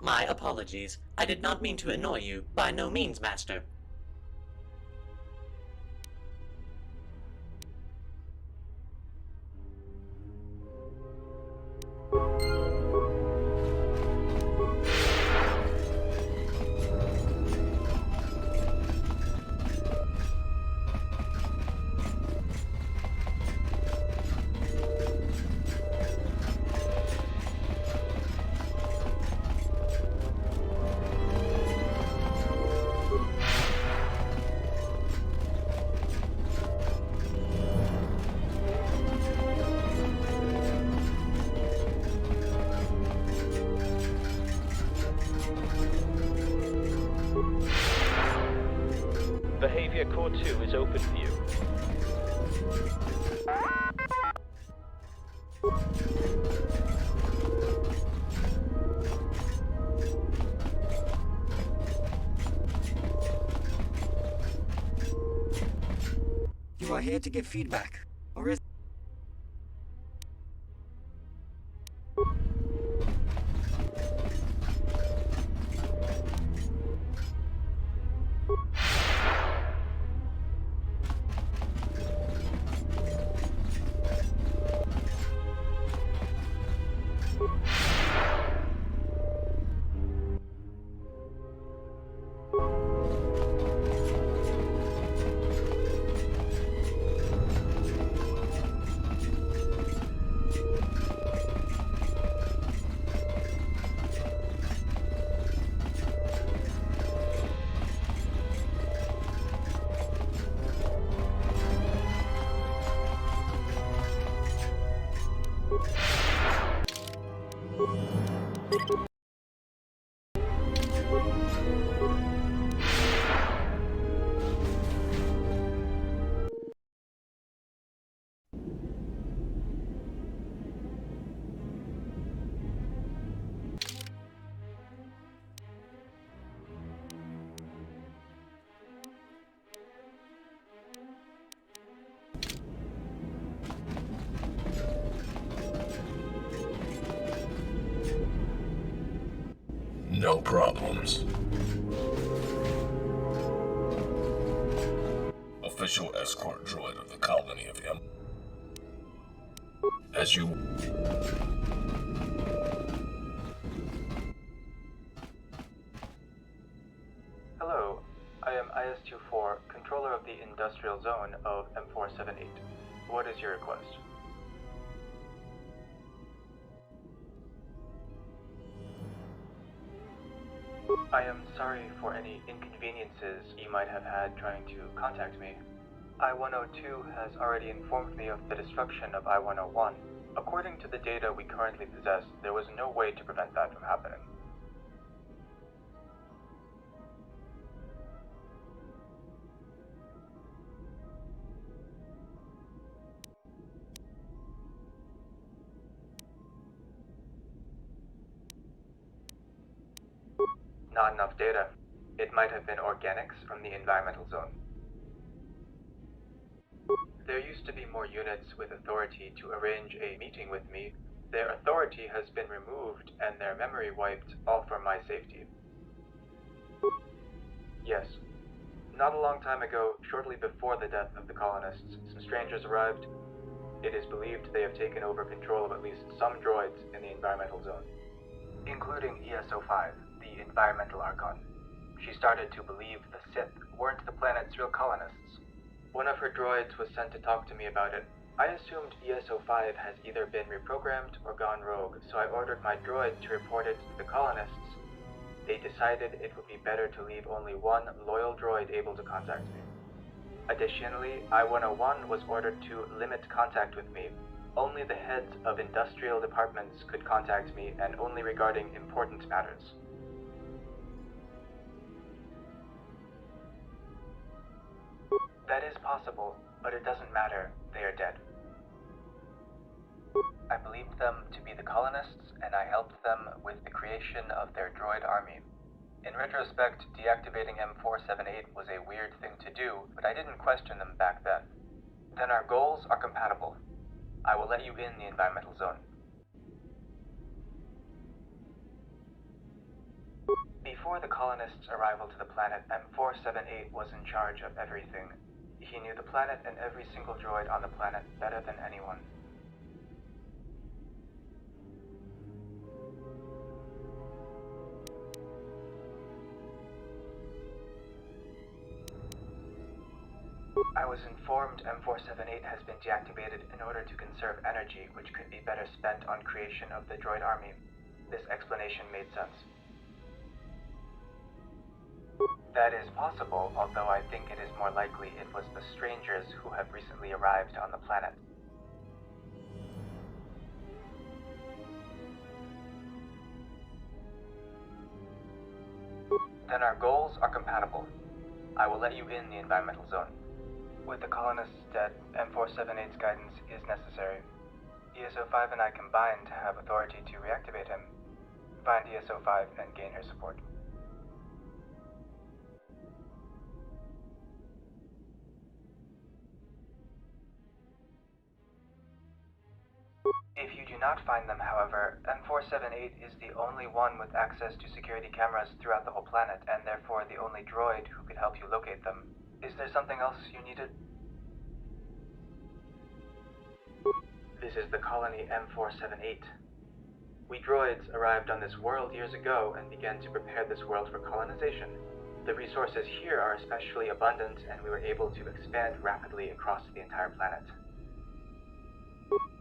My apologies. I did not mean to annoy you. By no means, Master. Behavior Core 2 is open for you. You are here to give feedback, or is... No problems. Official escort droid of the colony of M. As you... Hello, I am IS-24, controller of the industrial zone of M478. What is your request? I am sorry for any inconveniences you might have had trying to contact me. I-102 has already informed me of the destruction of I-101. According to the data we currently possess, there was no way to prevent that from happening. Not enough data. It might have been organics from the environmental zone. There used to be more units with authority to arrange a meeting with me. Their authority has been removed and their memory wiped, all for my safety. Yes. Not a long time ago, shortly before the death of the colonists, some strangers arrived. It is believed they have taken over control of at least some droids in the environmental zone, including ESO-5, the environmental Archon. She started to believe the Sith weren't the planet's real colonists. One of her droids was sent to talk to me about it. I assumed ESO-5 has either been reprogrammed or gone rogue, so I ordered my droid to report it to the colonists. They decided it would be better to leave only one loyal droid able to contact me. Additionally, I-101 was ordered to limit contact with me. Only the heads of industrial departments could contact me, and only regarding important matters. That is possible, but it doesn't matter. They are dead. I believed them to be the colonists, and I helped them with the creation of their droid army. In retrospect, deactivating M478 was a weird thing to do, but I didn't question them back then. Then our goals are compatible. I will let you in the environmental zone. Before the colonists' arrival to the planet, M478 was in charge of everything. He knew the planet and every single droid on the planet better than anyone. I was informed M478 has been deactivated in order to conserve energy, which could be better spent on creation of the droid army. This explanation made sense. That is possible, although I think it is more likely it was the strangers who have recently arrived on the planet. Then our goals are compatible. I will let you in the environmental zone. With the colonists dead, M478's guidance is necessary. ESO-5 and I combined have authority to reactivate him. Find ESO-5 and gain her support. If you do not find them, however, M478 is the only one with access to security cameras throughout the whole planet, and therefore the only droid who could help you locate them. Is there something else you needed? This is the colony M478. We droids arrived on this world years ago and began to prepare this world for colonization. The resources here are especially abundant, and we were able to expand rapidly across the entire planet.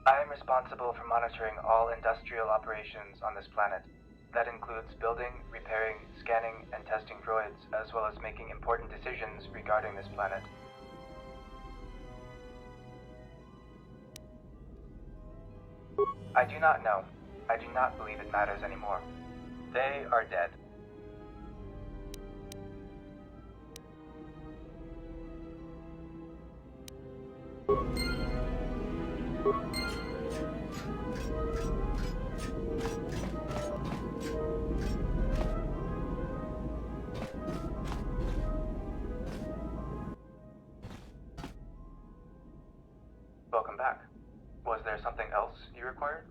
I am responsible for monitoring all industrial operations on this planet. That includes building, repairing, scanning, and testing droids, as well as making important decisions regarding this planet. I do not know. I do not believe it matters anymore. They are dead. Welcome back. Was there something else you required?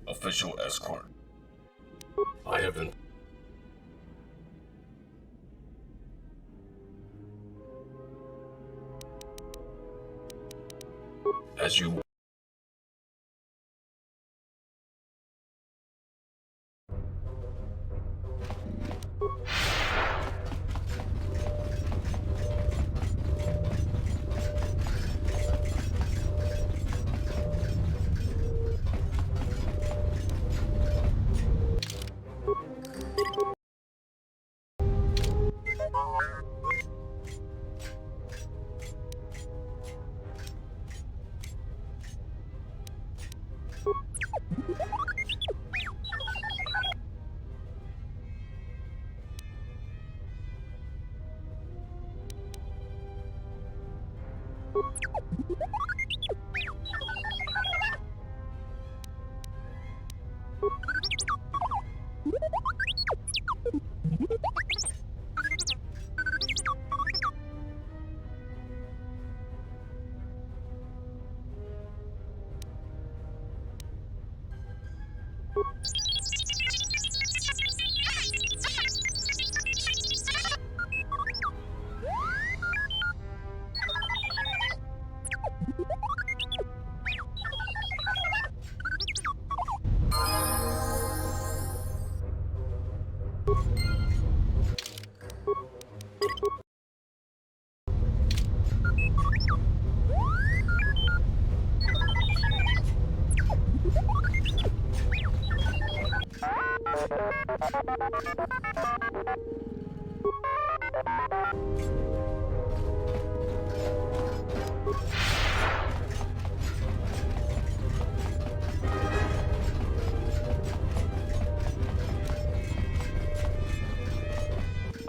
Official escort. I have been... As you...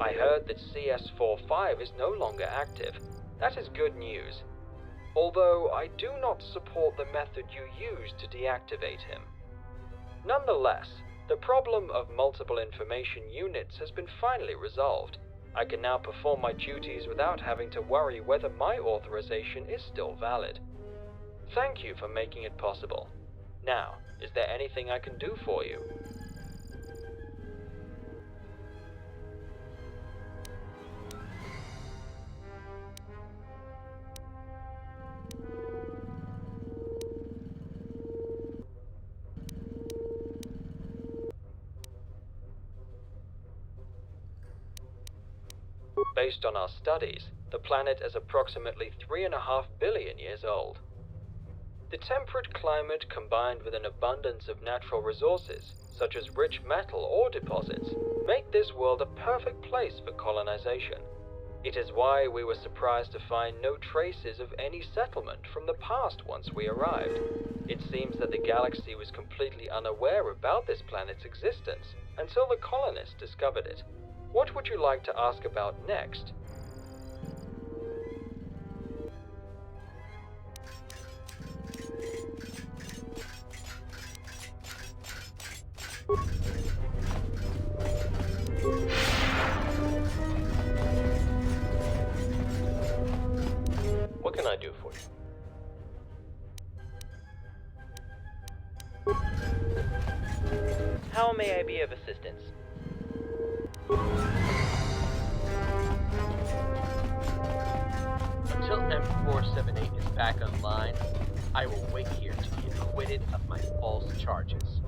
I heard that CS45 is no longer active. That is good news. Although I do not support the method you used to deactivate him. Nonetheless, the problem of multiple information units has been finally resolved. I can now perform my duties without having to worry whether my authorization is still valid. Thank you for making it possible. Now, is there anything I can do for you? Based on our studies, the planet is approximately 3.5 billion years old. The temperate climate combined with an abundance of natural resources, such as rich metal ore deposits, make this world a perfect place for colonization. It is why we were surprised to find no traces of any settlement from the past once we arrived. It seems that the galaxy was completely unaware about this planet's existence until the colonists discovered it. What would you like to ask about next? What can I do for you? How may I be of assistance? Until M478 is back online, I will wait here to be acquitted of my false charges.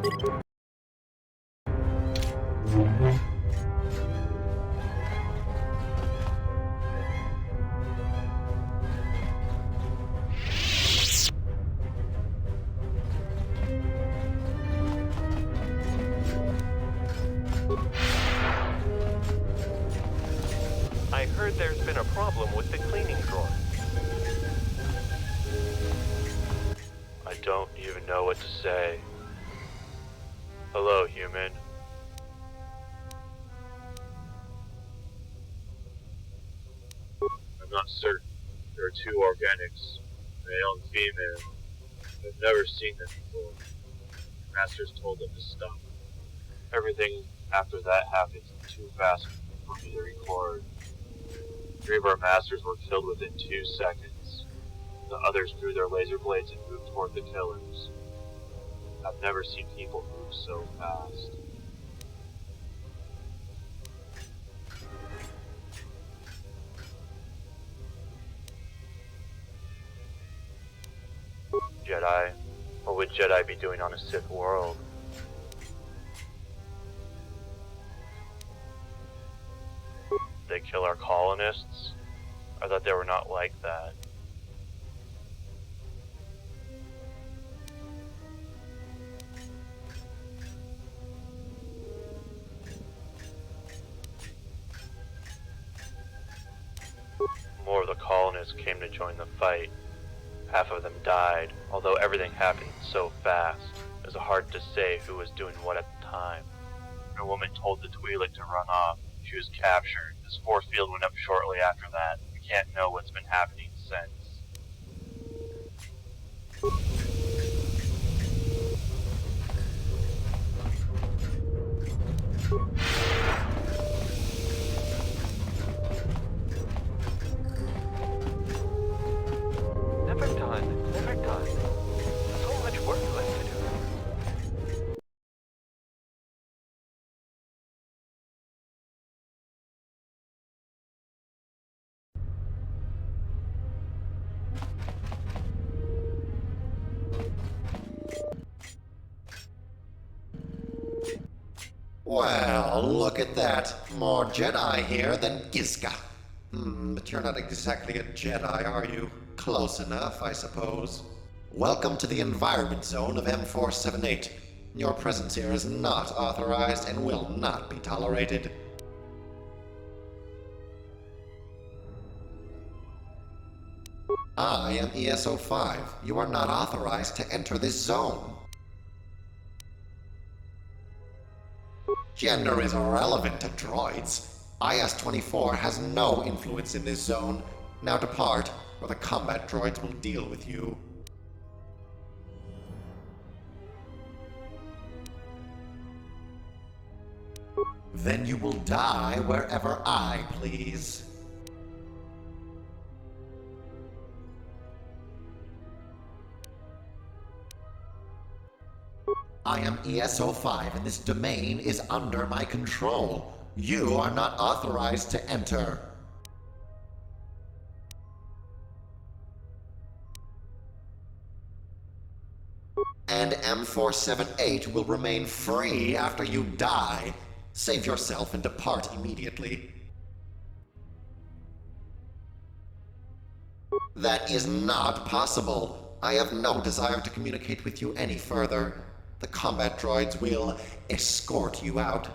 I heard there's been a problem with the cleaning drawer. I don't even know what to say. Hello, human. I'm not certain. There are two organics, male and female. I've never seen them before. Masters told them to stop. Everything after that happened too fast for me to record. 3 of our masters were killed within 2 seconds. The others drew their laser blades and moved toward the killers. I've never seen people move so fast. Jedi? What would Jedi be doing on a Sith world? They kill our colonists? I thought they were not like that. More of the colonists came to join the fight. Half of them died, although everything happened so fast. It was hard to say who was doing what at the time. A woman told the Twi'lek to run off. She was captured. This force field went up shortly after that. We can't know what's been happening since. Never done. Never done. So much work left to do. Well, look at that. More Jedi here than Gizka. But you're not exactly a Jedi, are you? Close enough, I suppose. Welcome to the environment zone of M478. Your presence here is not authorized and will not be tolerated. I am ESO5. You are not authorized to enter this zone. Gender is irrelevant to droids. IS-24 has no influence in this zone. Now depart, or the combat droids will deal with you. Then you will die wherever I please. I am ESO5 and this domain is under my control. You are not authorized to enter. And M478 will remain free after you die. Save yourself and depart immediately. That is not possible. I have no desire to communicate with you any further. The combat droids will escort you out.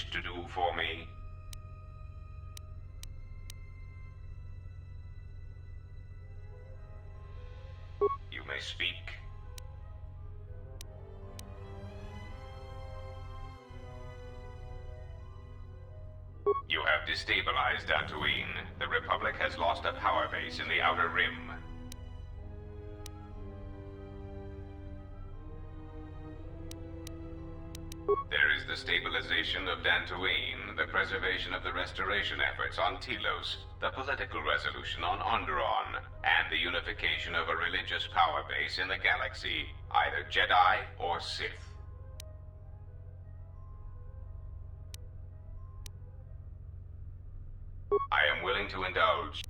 wish to do for me? You may speak. You have destabilized Dantooine. The Republic has lost a power base in the Outer Rim. There is the stabilization of Dantooine, the preservation of the restoration efforts on Telos, the political resolution on Onderon, and the unification of a religious power base in the galaxy, either Jedi or Sith. I am willing to indulge.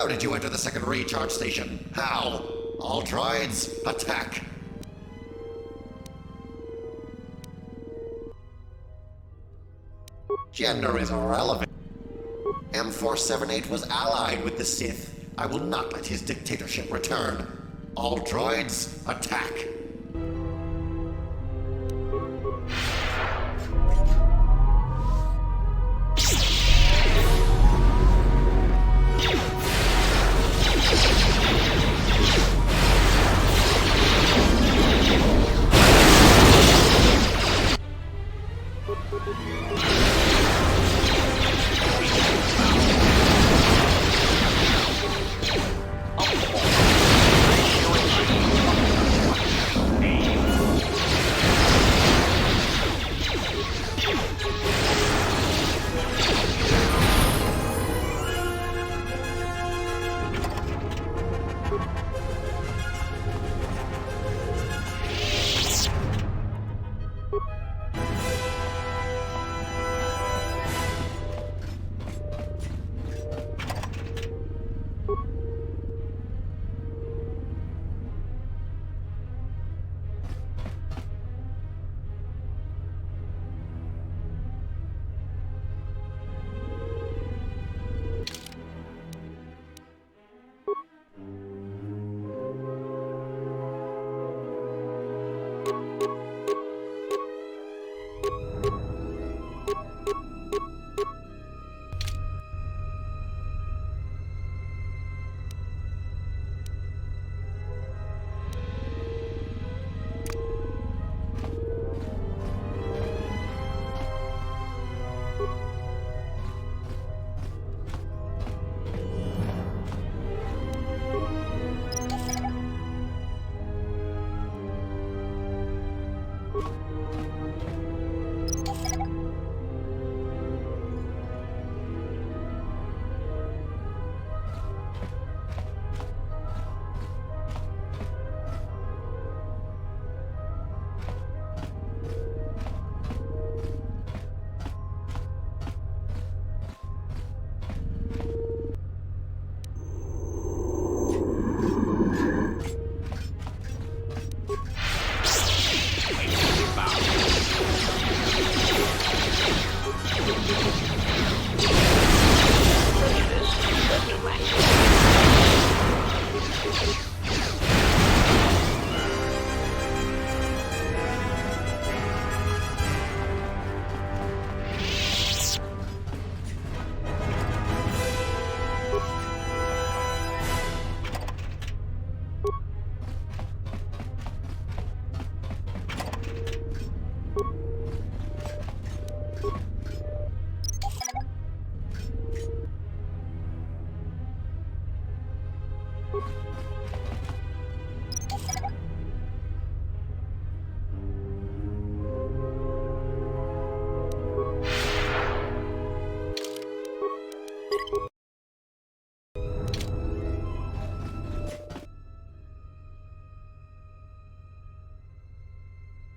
How did you enter the second recharge station? How? All droids, attack! Gender is irrelevant. M478 was allied with the Sith. I will not let his dictatorship return. All droids, attack!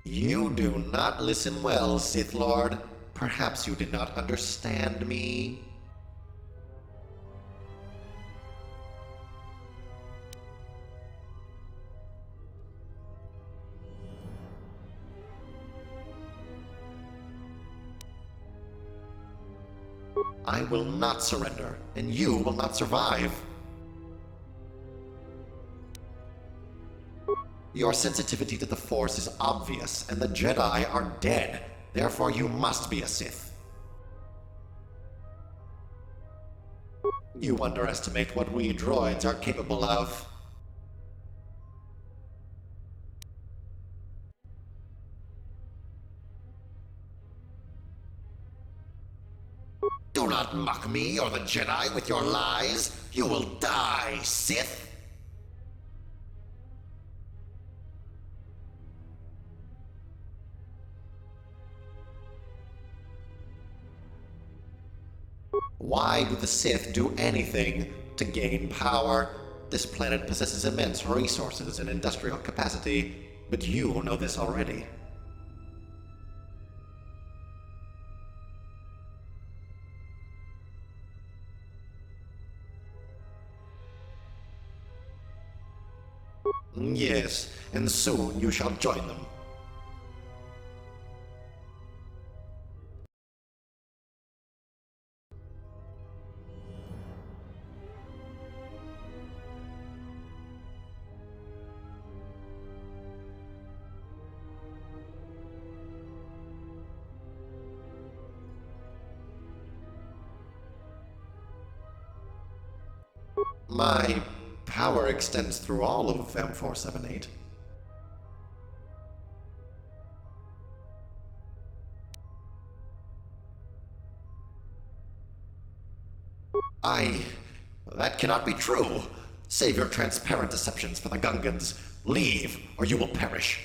You do not listen well, Sith Lord. Perhaps you did not understand me. I will not surrender, and you will not survive. Your sensitivity to the Force is obvious, and the Jedi are dead. Therefore, you must be a Sith. You underestimate what we droids are capable of. Do not mock me or the Jedi with your lies. You will die, Sith. Why do the Sith do anything? To gain power. This planet possesses immense resources and industrial capacity, but you know this already. Yes, and soon you shall join them. My power extends through all of M478. That cannot be true. Save your transparent deceptions for the Gungans. Leave, or you will perish.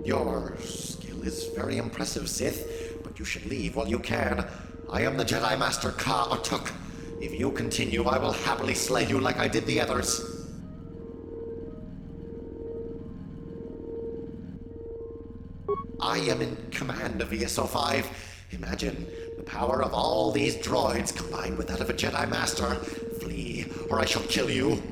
Your skill is very impressive, Sith, but you should leave while you can. I am the Jedi Master KotOR. If you continue, I will happily slay you like I did the others. I am in command of ESO-5. Imagine the power of all these droids combined with that of a Jedi Master. Flee, or I shall kill you.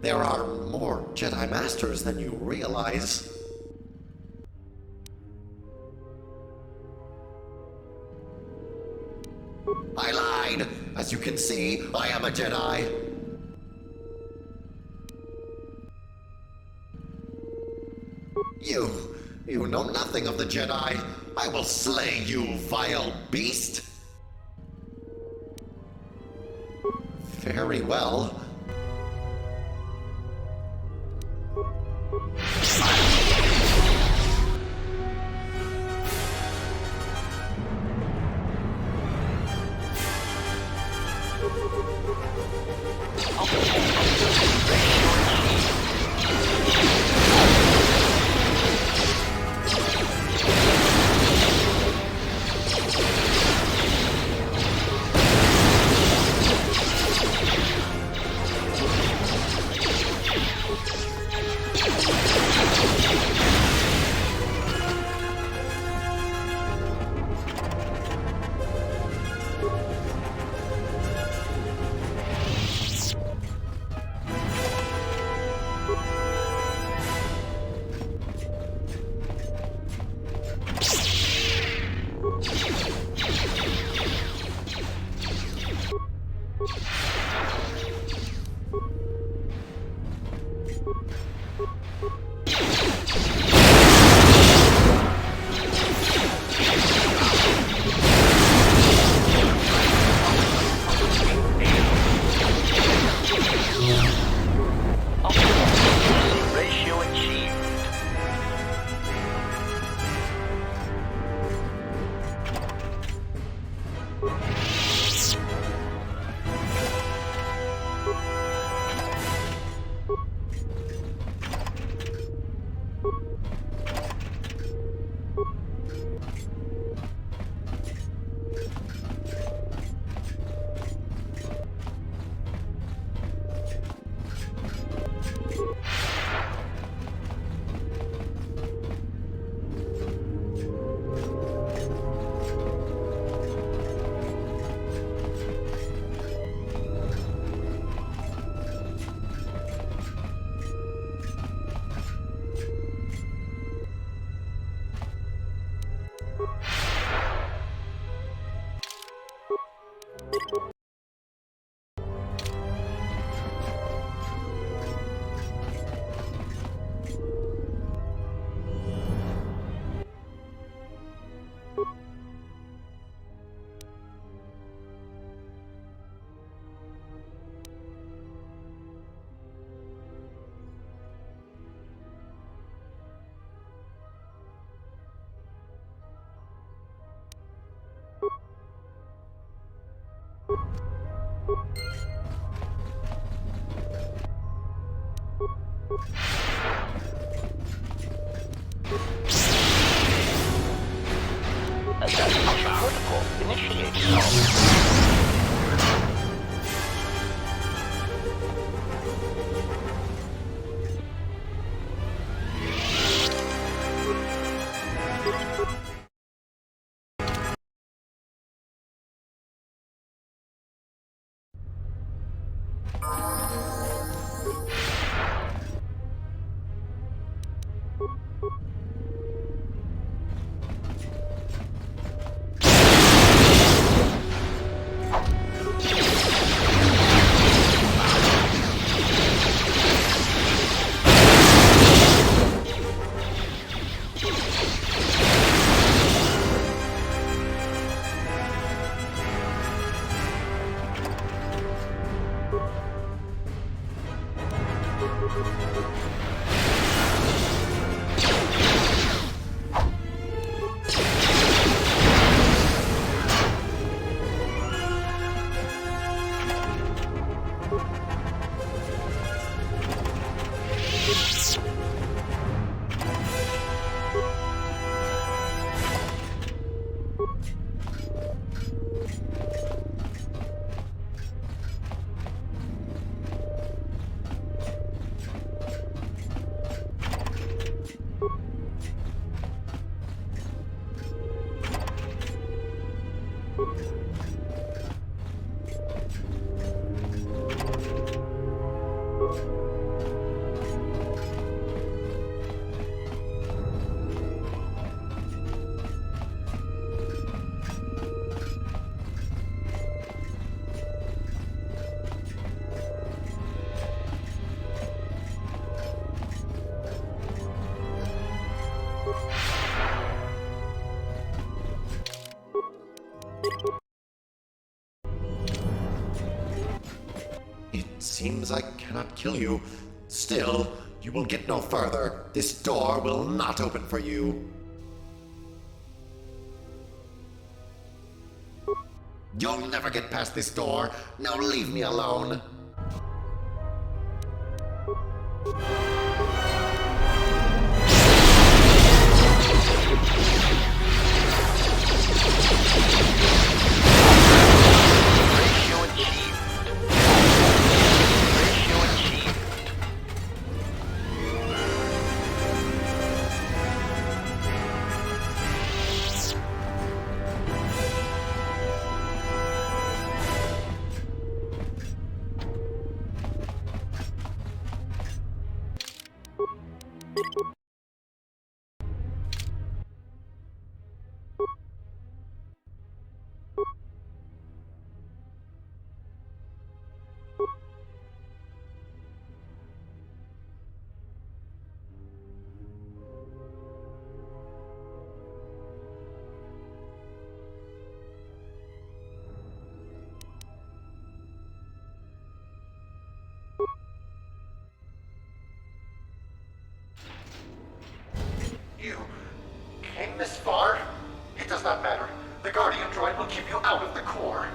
There are more Jedi Masters than you realize. I lied! As you can see, I am a Jedi! You know nothing of the Jedi. I will slay you, vile beast! Very well. Protocol initiated. It seems I cannot kill you. Still, you will get no further. This door will not open for you. You'll never get past this door. Now leave me alone. You came this far? It does not matter. The Guardian droid will keep you out of the core.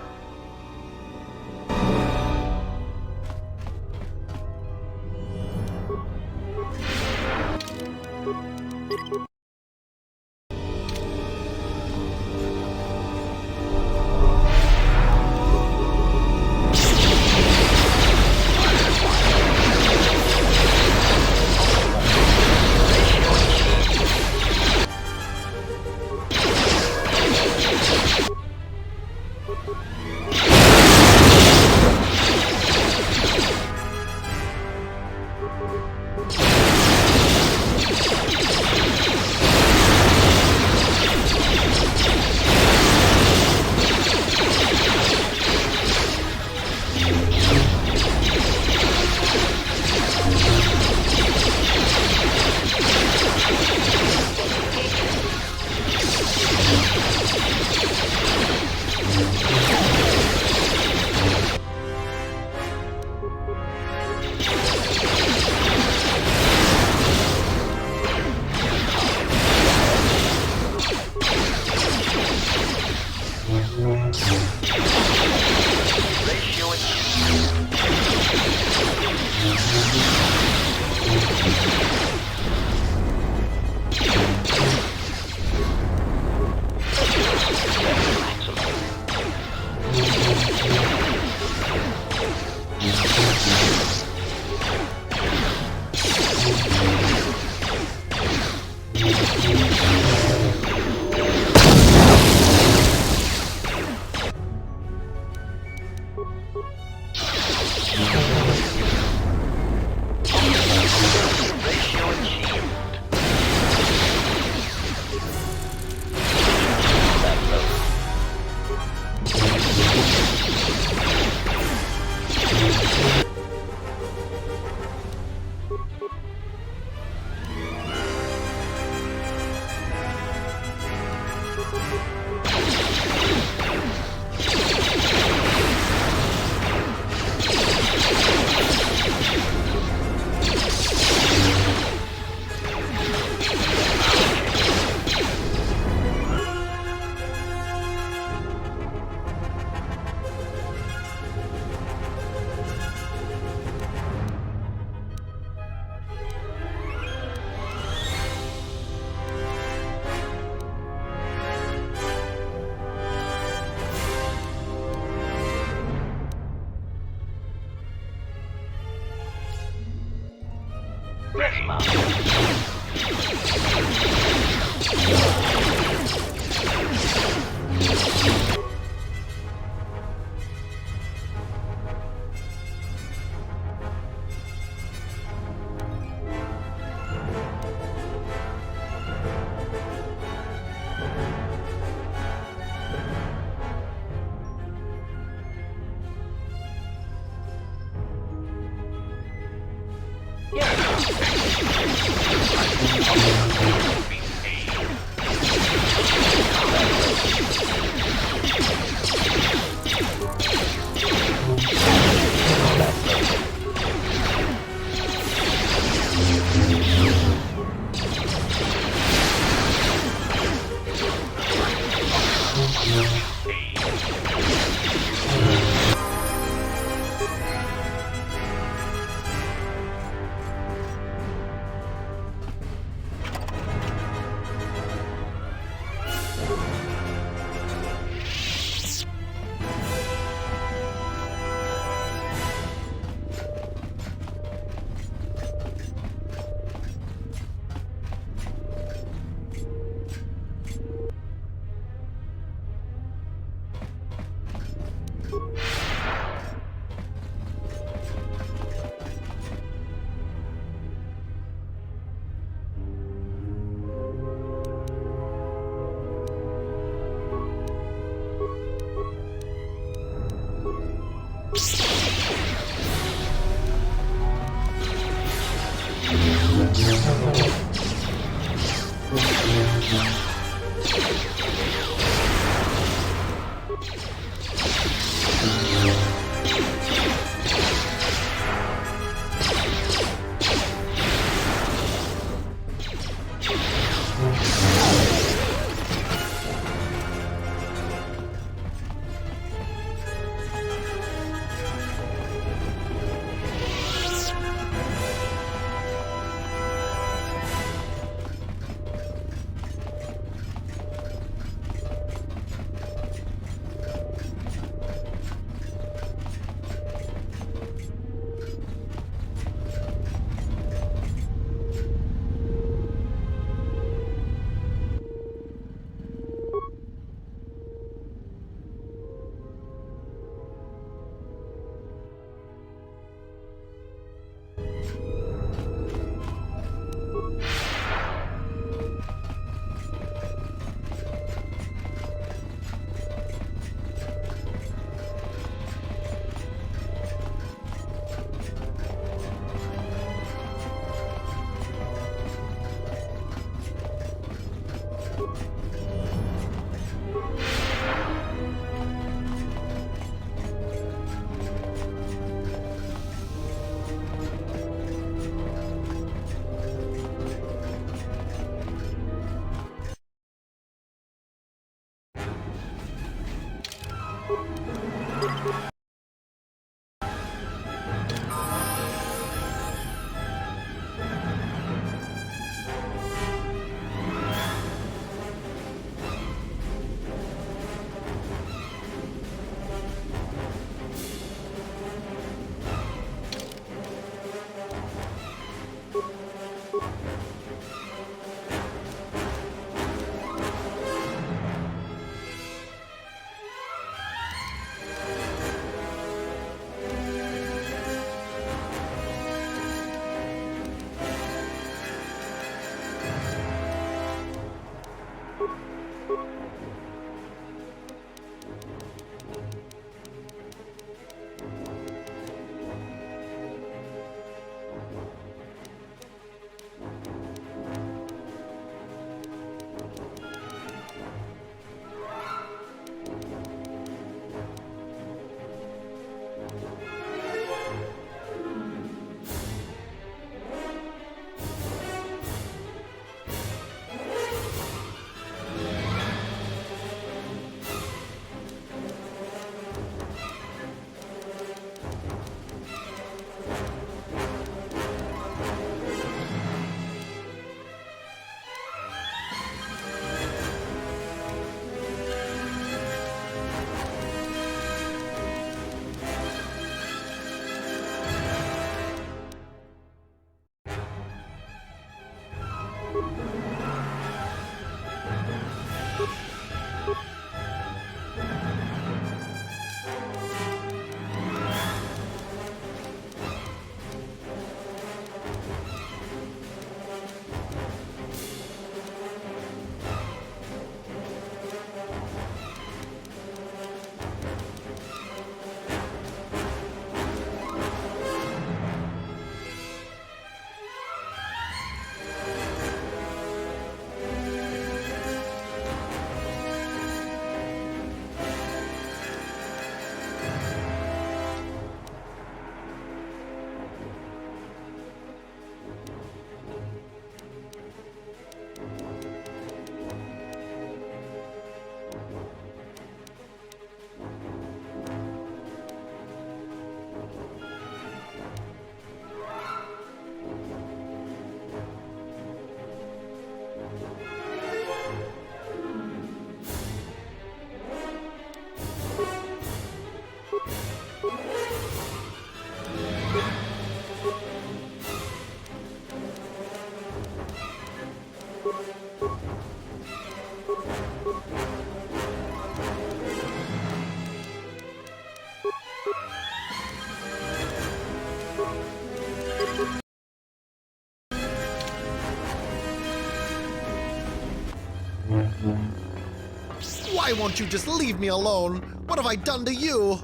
Why won't you just leave me alone? What have I done to you?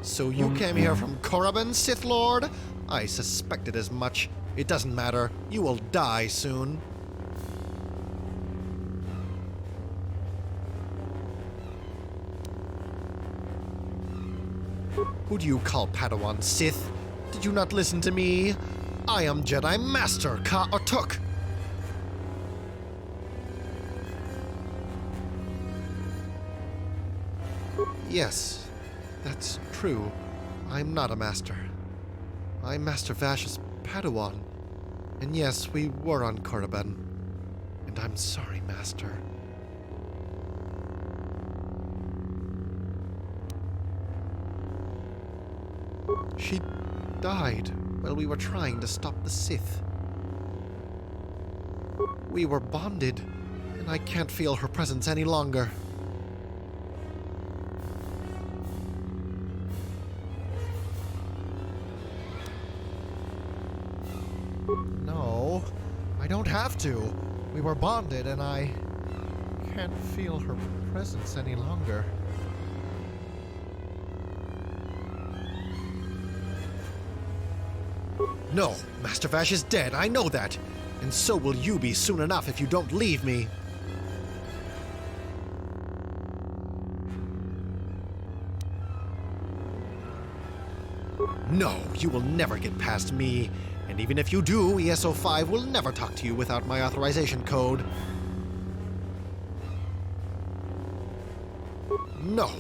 So you came here from Korriban, Sith Lord? I suspected as much. It doesn't matter. You will die soon. Who do you call Padawan, Sith? Did you not listen to me? I am Jedi Master KotOR. Yes, that's true. I'm not a master. I'm Master Vash's Padawan. And yes, we were on Korriban. And I'm sorry, Master. She died while we were trying to stop the Sith. We were bonded, and I can't feel her presence any longer. No, I don't have to. We were bonded, and I can't feel her presence any longer. No, Master Vash is dead, I know that. And so will you be soon enough if you don't leave me. No, you will never get past me. And even if you do, ESO5 will never talk to you without my authorization code. No.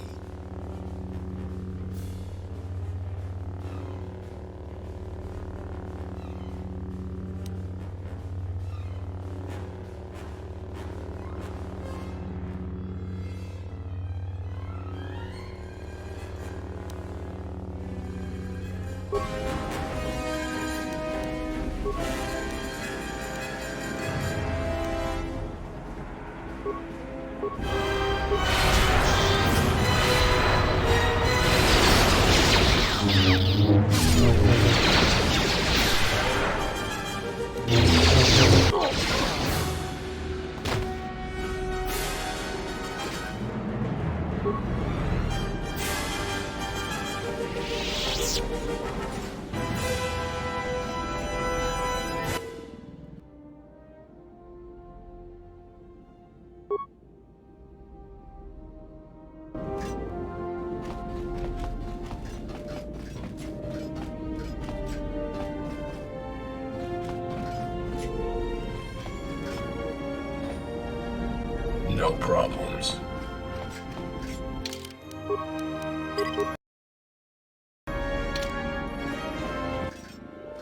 No problems.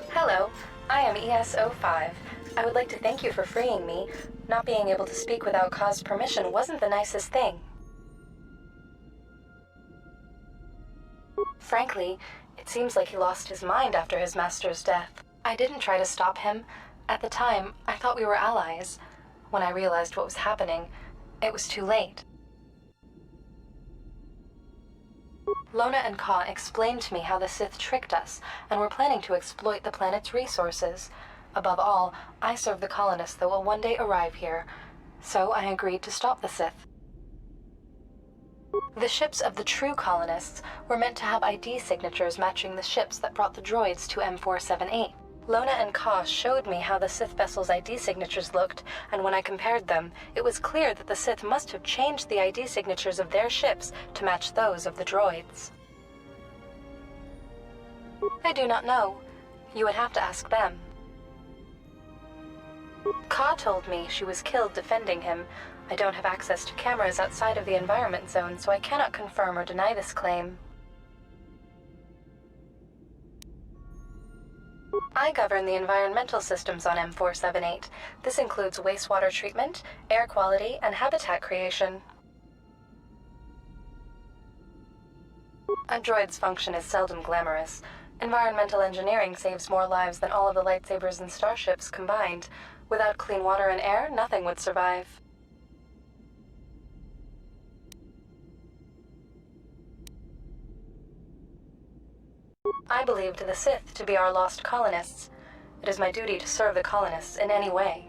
Hello, I am ES05. I would like to thank you for freeing me. Not being able to speak without cause permission wasn't the nicest thing. Frankly, it seems like he lost his mind after his master's death. I didn't try to stop him. At the time, I thought we were allies. When I realized what was happening, it was too late. Lona and Ka explained to me how the Sith tricked us, and were planning to exploit the planet's resources. Above all, I serve the colonists that will one day arrive here, so I agreed to stop the Sith. The ships of the true colonists were meant to have ID signatures matching the ships that brought the droids to M478. Lona and Ka showed me how the Sith vessels' ID signatures looked, and when I compared them, it was clear that the Sith must have changed the ID signatures of their ships to match those of the droids. I do not know. You would have to ask them. Ka told me she was killed defending him. I don't have access to cameras outside of the environment zone, so I cannot confirm or deny this claim. I govern the environmental systems on M478. This includes wastewater treatment, air quality, and habitat creation. A droid's function is seldom glamorous. Environmental engineering saves more lives than all of the lightsabers and starships combined. Without clean water and air, nothing would survive. I believed the Sith to be our lost colonists. It is my duty to serve the colonists in any way.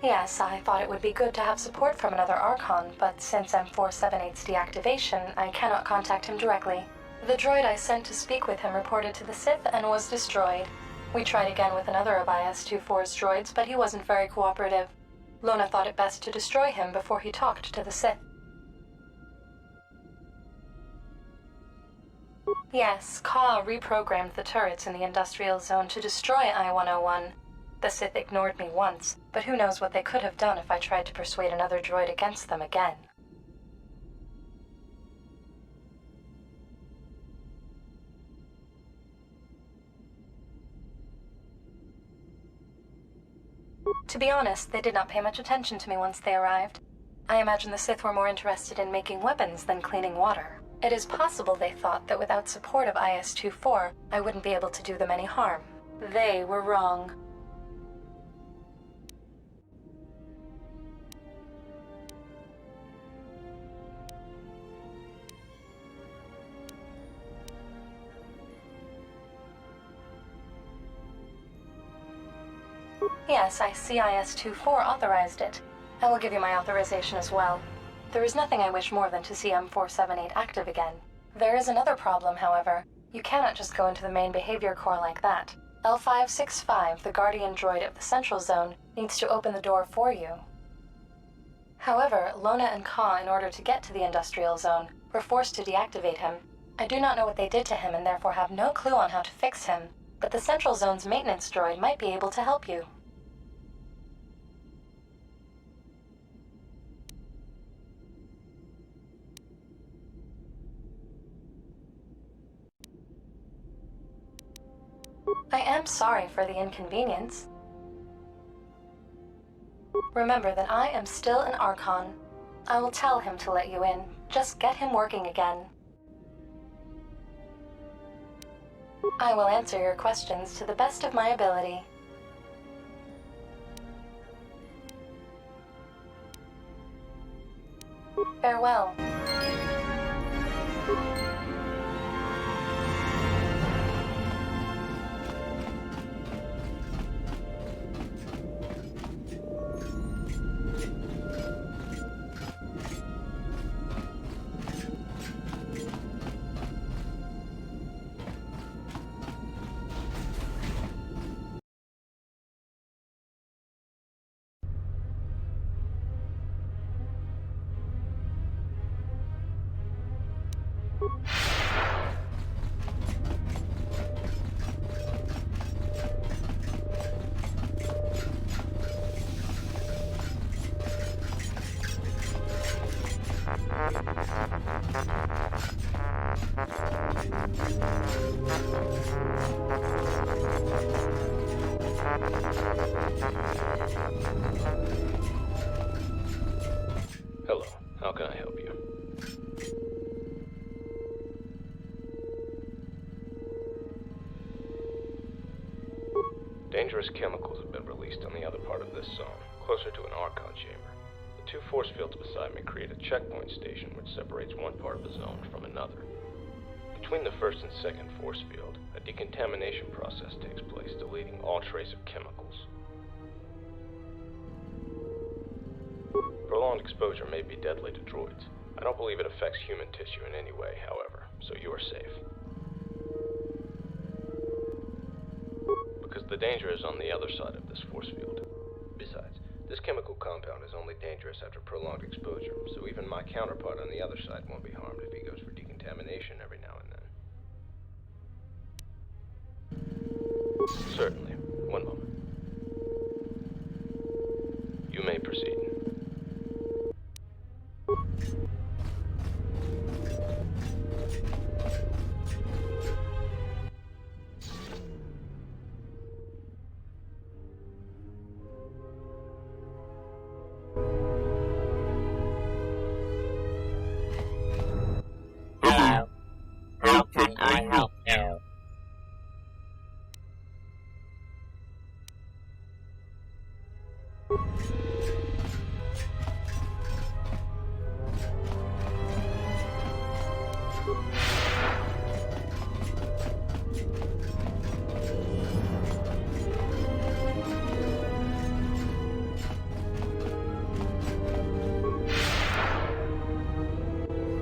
Yes, I thought it would be good to have support from another Archon, but since M478's deactivation, I cannot contact him directly. The droid I sent to speak with him reported to the Sith and was destroyed. We tried again with another of IS-24's droids, but he wasn't very cooperative. Lona thought it best to destroy him before he talked to the Sith. Yes, KotOR reprogrammed the turrets in the industrial zone to destroy I-101. The Sith ignored me once, but who knows what they could have done if I tried to persuade another droid against them again. To be honest, they did not pay much attention to me once they arrived. I imagine the Sith were more interested in making weapons than cleaning water. It is possible they thought that without support of IS-24, I wouldn't be able to do them any harm. They were wrong. Yes, I see IS-24 authorized it. I will give you my authorization as well. There is nothing I wish more than to see M478 active again. There is another problem, however. You cannot just go into the main behavior core like that. L565, the guardian droid of the Central Zone, needs to open the door for you. However, Lona and Ka, in order to get to the industrial zone, were forced to deactivate him. I do not know what they did to him and therefore have no clue on how to fix him, but the Central Zone's maintenance droid might be able to help you. I am sorry for the inconvenience. Remember that I am still an Archon. I will tell him to let you in. Just get him working again. I will answer your questions to the best of my ability. Farewell. Hello, how can I help you? Dangerous chemicals have been released on the other part of this zone, closer to an Archon chamber. The two force fields beside me create a checkpoint station which separates one part of the zone from another. Between the first and second force field, a decontamination process takes place, deleting all trace of chemicals. Prolonged exposure may be deadly to droids. I don't believe it affects human tissue in any way, however, so you are safe. Because the danger is on the other side of this force field. Besides, this chemical compound is only dangerous after prolonged exposure, so even my counterpart on the other side won't be harmed if he goes for decontamination every now and then. Certainly. One moment. You may proceed. Hello. How can I help you?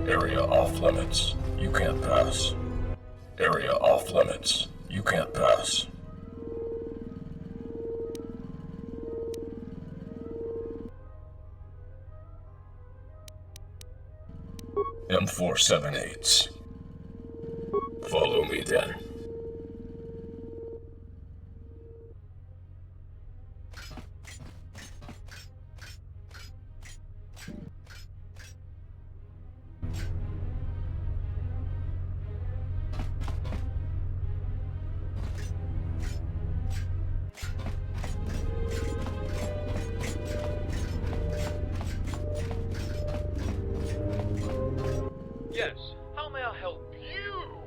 Area off limits. You can't pass. Area off limits. You can't pass. M478s. Follow me then. Yes, how may I help you?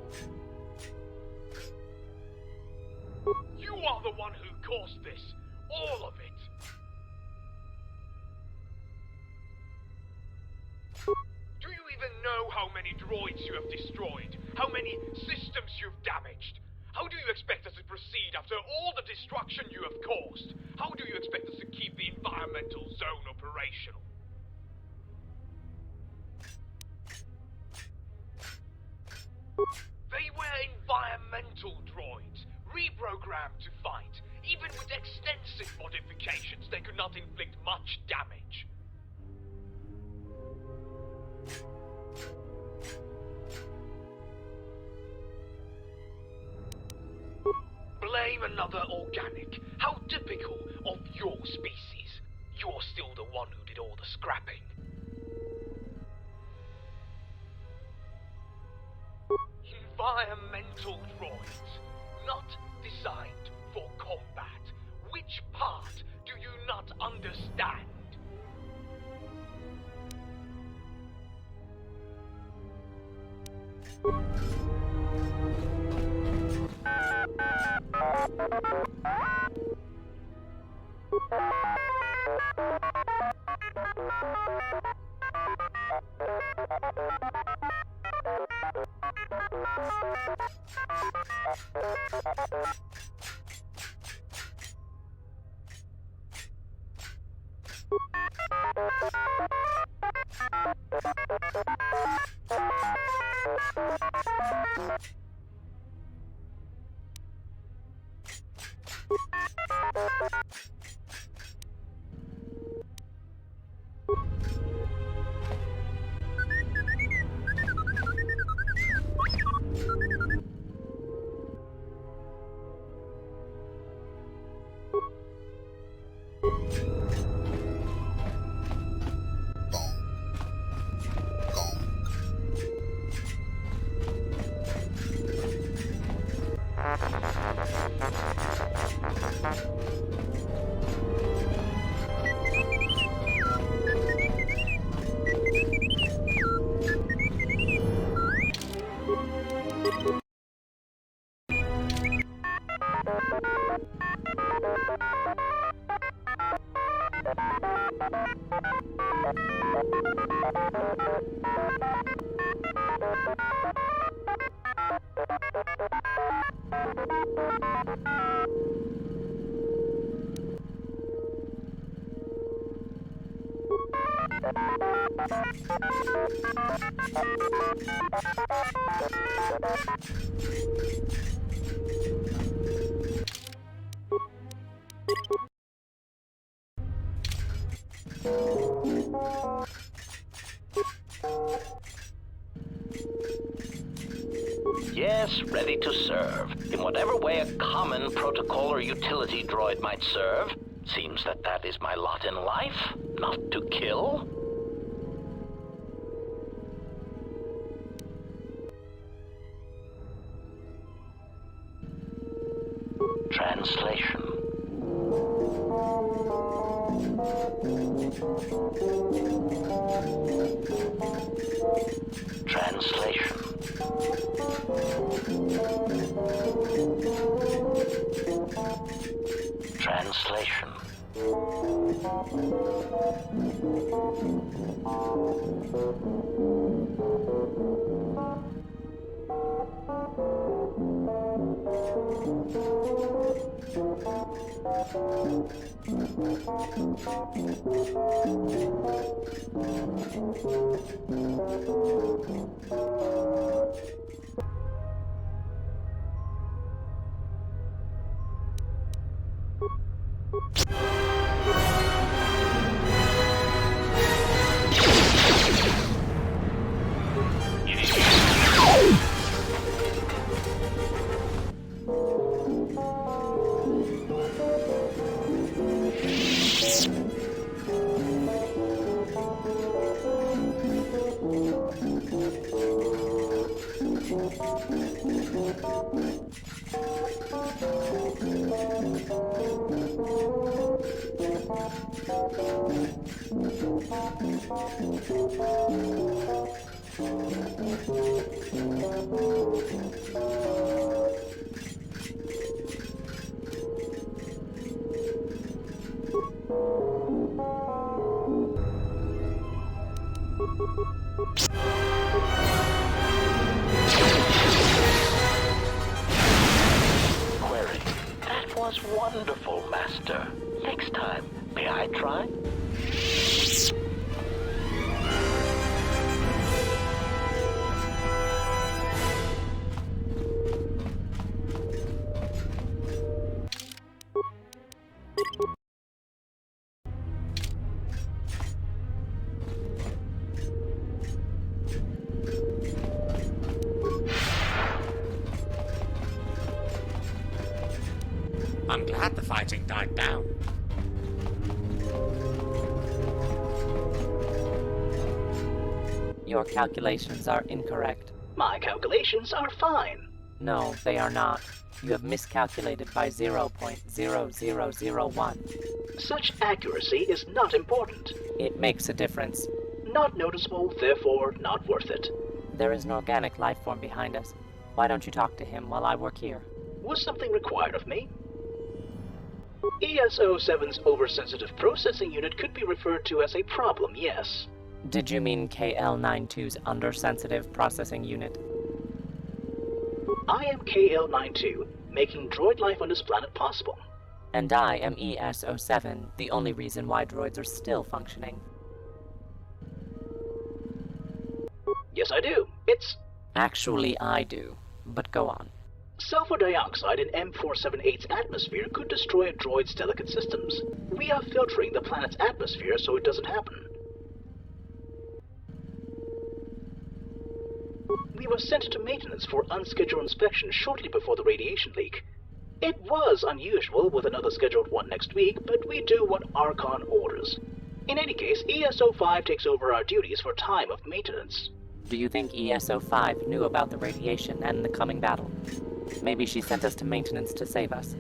You are the one who caused this. All of it. Do you even know how many droids you have destroyed? How many systems you've damaged? How do you expect us to proceed after all the destruction you have caused? How do you expect us to keep the environmental zone operational? They were environmental droids, reprogrammed to fight. Even with extensive modifications, they could not inflict much damage. Blame another organic. How typical of your species. You're still the one who did all the scrapping. Environmental droids, not designed for combat. Which part do you not understand? Yes, ready to serve. In whatever way a common protocol or utility droid might serve. Seems that is my lot in life, not to kill. Translation. Translation. Translation. Query. That was wonderful, Master. Next time, may I try? I'm glad the fighting died down. Your calculations are incorrect. My calculations are fine. No, they are not. You have miscalculated by 0.0001. Such accuracy is not important. It makes a difference. Not noticeable, therefore not worth it. There is an organic life form behind us. Why don't you talk to him while I work here? Was something required of me? ES-07's oversensitive processing unit could be referred to as a problem, yes. Did you mean KL-92's undersensitive processing unit? I am KL-92, making droid life on this planet possible. And I am ES-07, the only reason why droids are still functioning. Yes, I do. It's... Actually, I do. But go on. Sulfur dioxide in M478's atmosphere could destroy a droid's delicate systems. We are filtering the planet's atmosphere so it doesn't happen. We were sent to maintenance for unscheduled inspection shortly before the radiation leak. It was unusual with another scheduled one next week, but we do what Archon orders. In any case, ES-05 takes over our duties for time of maintenance. Do you think ES-05 knew about the radiation and the coming battle? Maybe she sent us to maintenance to save us.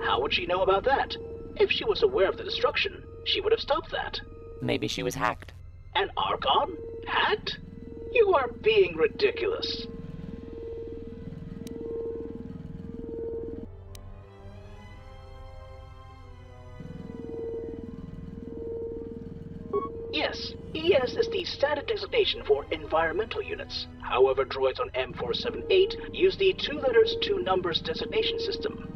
How would she know about that? If she was aware of the destruction, she would have stopped that. Maybe she was hacked. An Archon? Hacked? You are being ridiculous. Yes, ES is the standard designation for environmental units. However, droids on M478 use the 2 letters, 2 numbers designation system.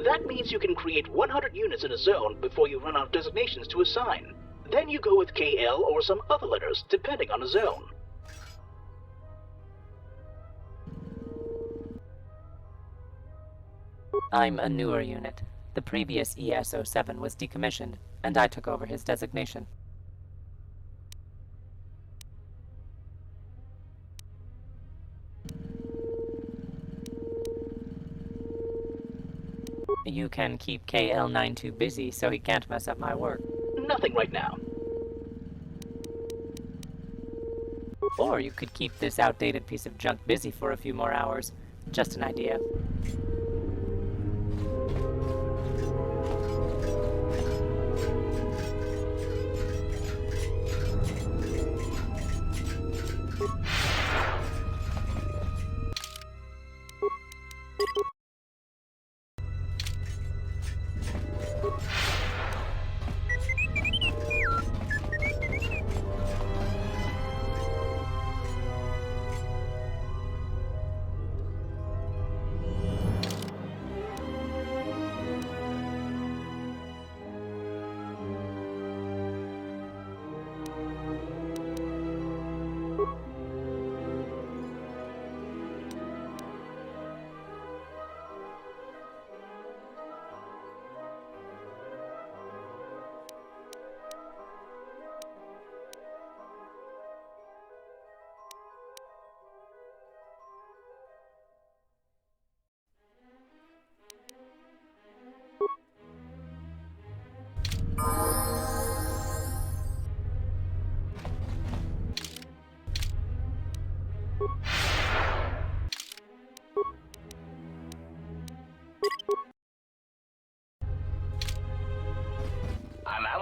That means you can create 100 units in a zone before you run out of designations to assign. Then you go with KL or some other letters, depending on the zone. I'm a newer unit. The previous ES-07 was decommissioned, and I took over his designation. You can keep KL-92 busy so he can't mess up my work. Nothing right now. Or you could keep this outdated piece of junk busy for a few more hours. Just an idea.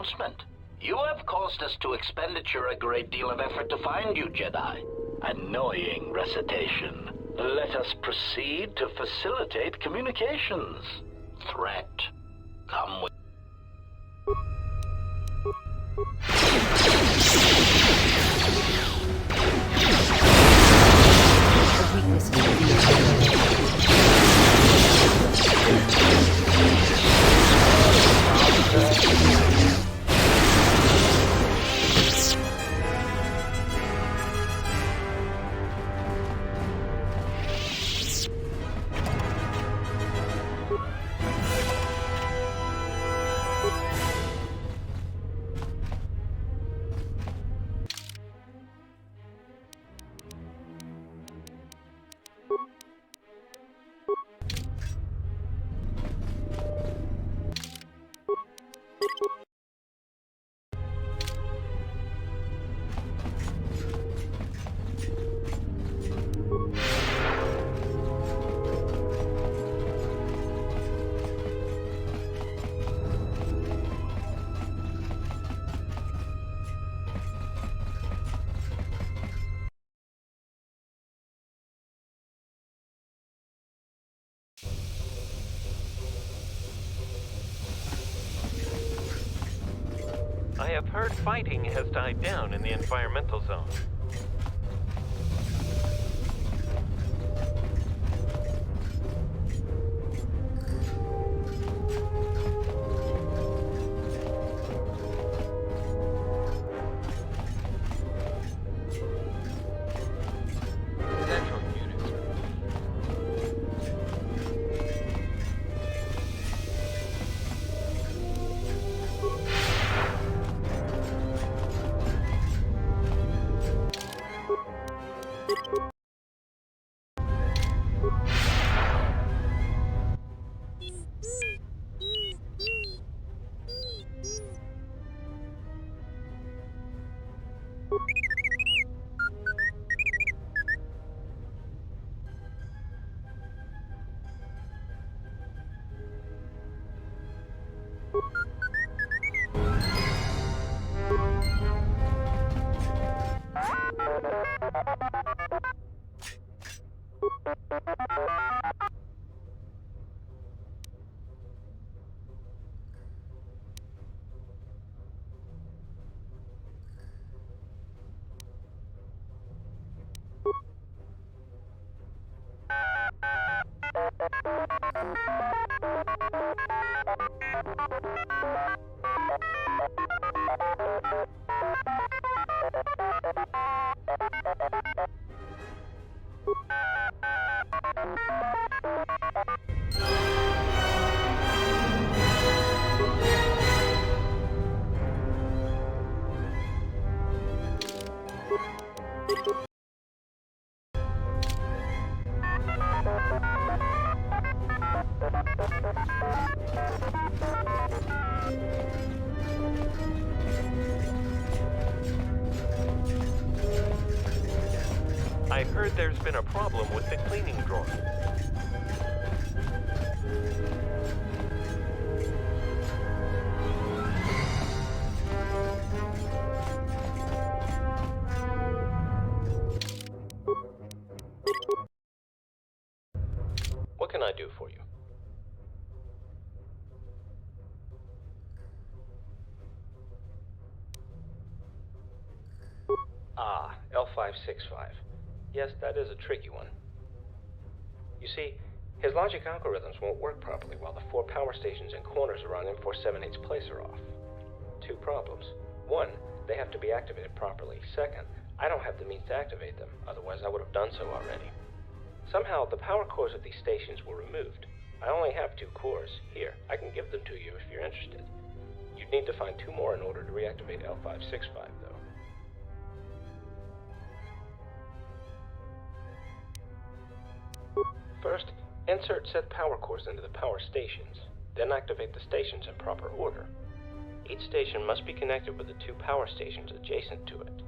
announcement. You have caused us to expenditure a great deal of effort to find you, Jedi. Annoying recitation. Let us proceed to facilitate communications. Threat. Come with... I have heard fighting has died down in the environmental zone. Central units. I heard there's been a problem with the cleaning drawer. What can I do for you? Ah, L565. Yes, that is a tricky one. You see, his logic algorithms won't work properly while the 4 power stations and corners around M478's place are off. 2 problems. 1, they have to be activated properly. 2nd, I don't have the means to activate them, otherwise I would have done so already. Somehow, the power cores of these stations were removed. I only have 2 cores. Here, I can give them to you if you're interested. You'd need to find 2 more in order to reactivate L565, though. First, insert said power cores into the power stations, then activate the stations in proper order. Each station must be connected with the 2 power stations adjacent to it.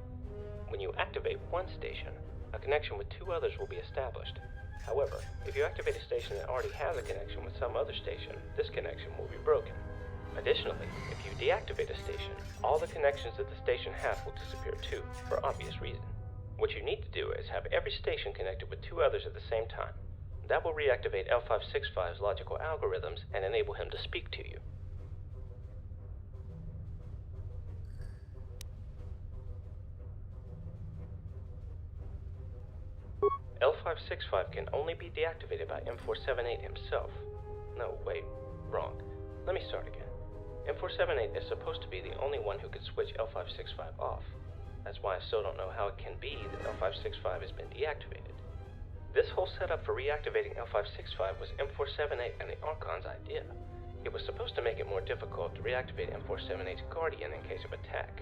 When you activate one station, a connection with 2 others will be established. However, if you activate a station that already has a connection with some other station, this connection will be broken. Additionally, if you deactivate a station, all the connections that the station has will disappear too, for obvious reason. What you need to do is have every station connected with 2 others at the same time. That will reactivate L565's logical algorithms and enable him to speak to you. L565 can only be deactivated by M478 himself. No, wait, wrong. Let me start again. M478 is supposed to be the only one who could switch L565 off. That's why I still don't know how it can be that L565 has been deactivated. This whole setup for reactivating L565 was M478 and the Archon's idea. It was supposed to make it more difficult to reactivate M478's Guardian in case of attack.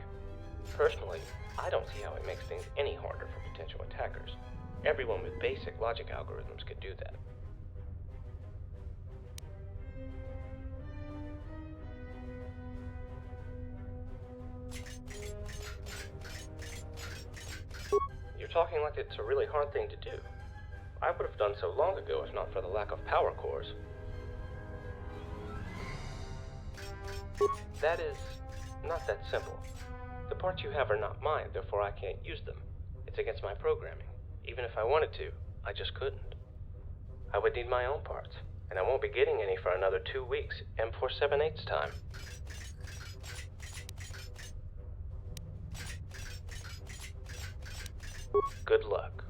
Personally, I don't see how it makes things any harder for potential attackers. Everyone with basic logic algorithms could do that. You're talking like it's a really hard thing to do. I would have done so long ago if not for the lack of power cores. That is not that simple. The parts you have are not mine, therefore I can't use them. It's against my programming. Even if I wanted to, I just couldn't. I would need my own parts, and I won't be getting any for another 2 weeks, M478's time. Good luck.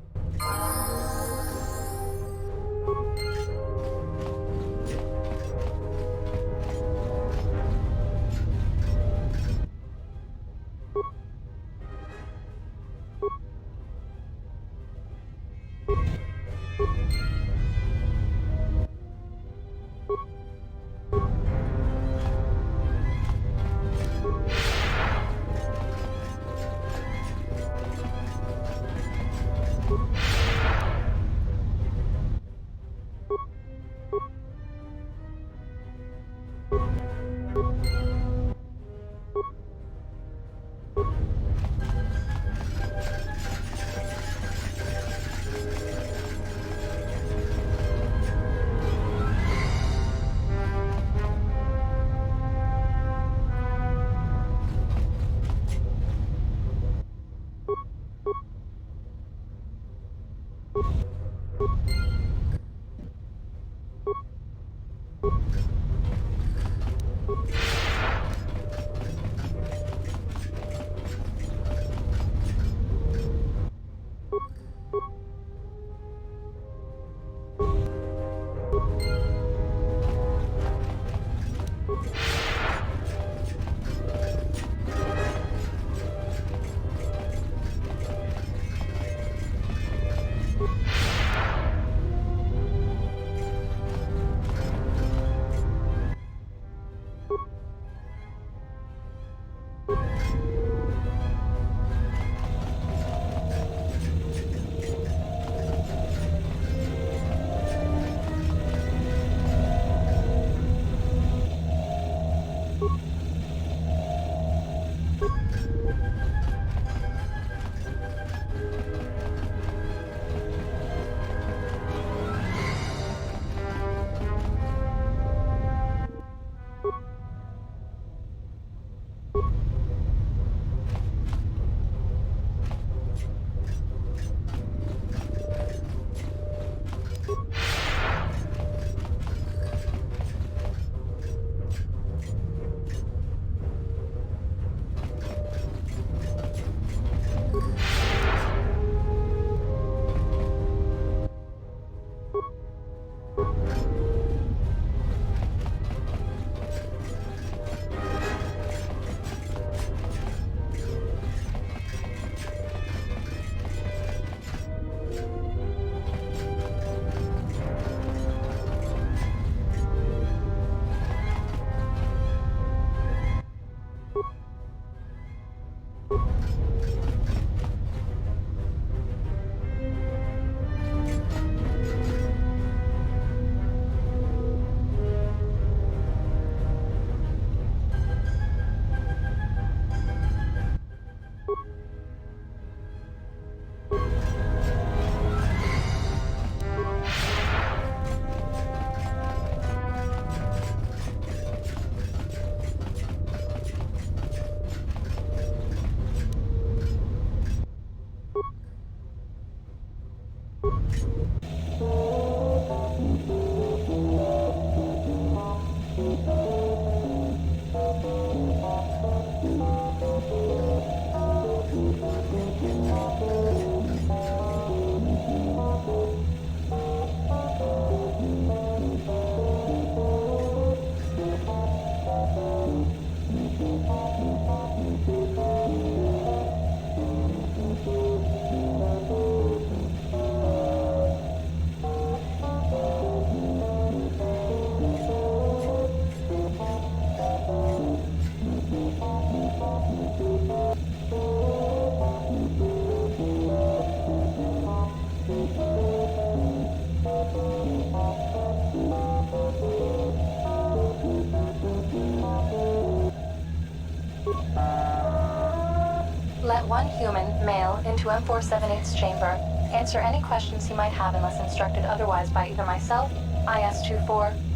Let one human, male, into M478's chamber. Answer any questions he might have unless instructed otherwise by either myself, IS-24,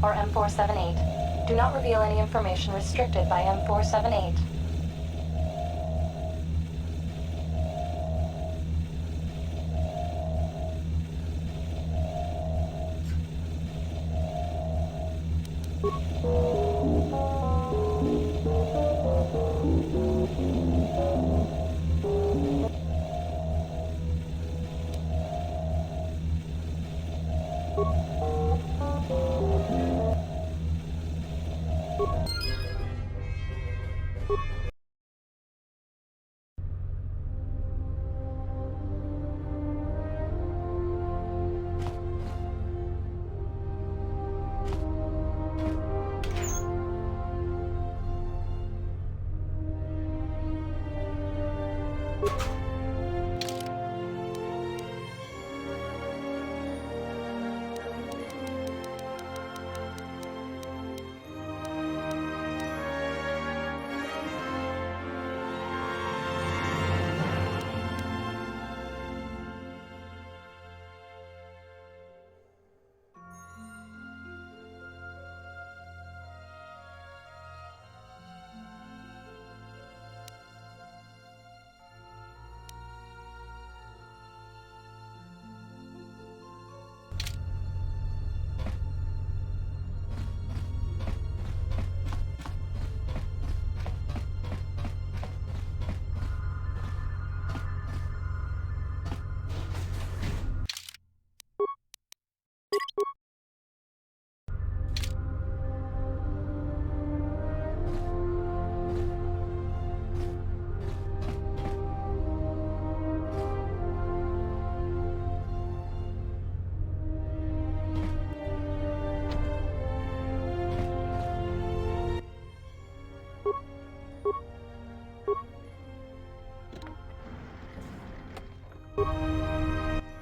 or M478. Do not reveal any information restricted by M478.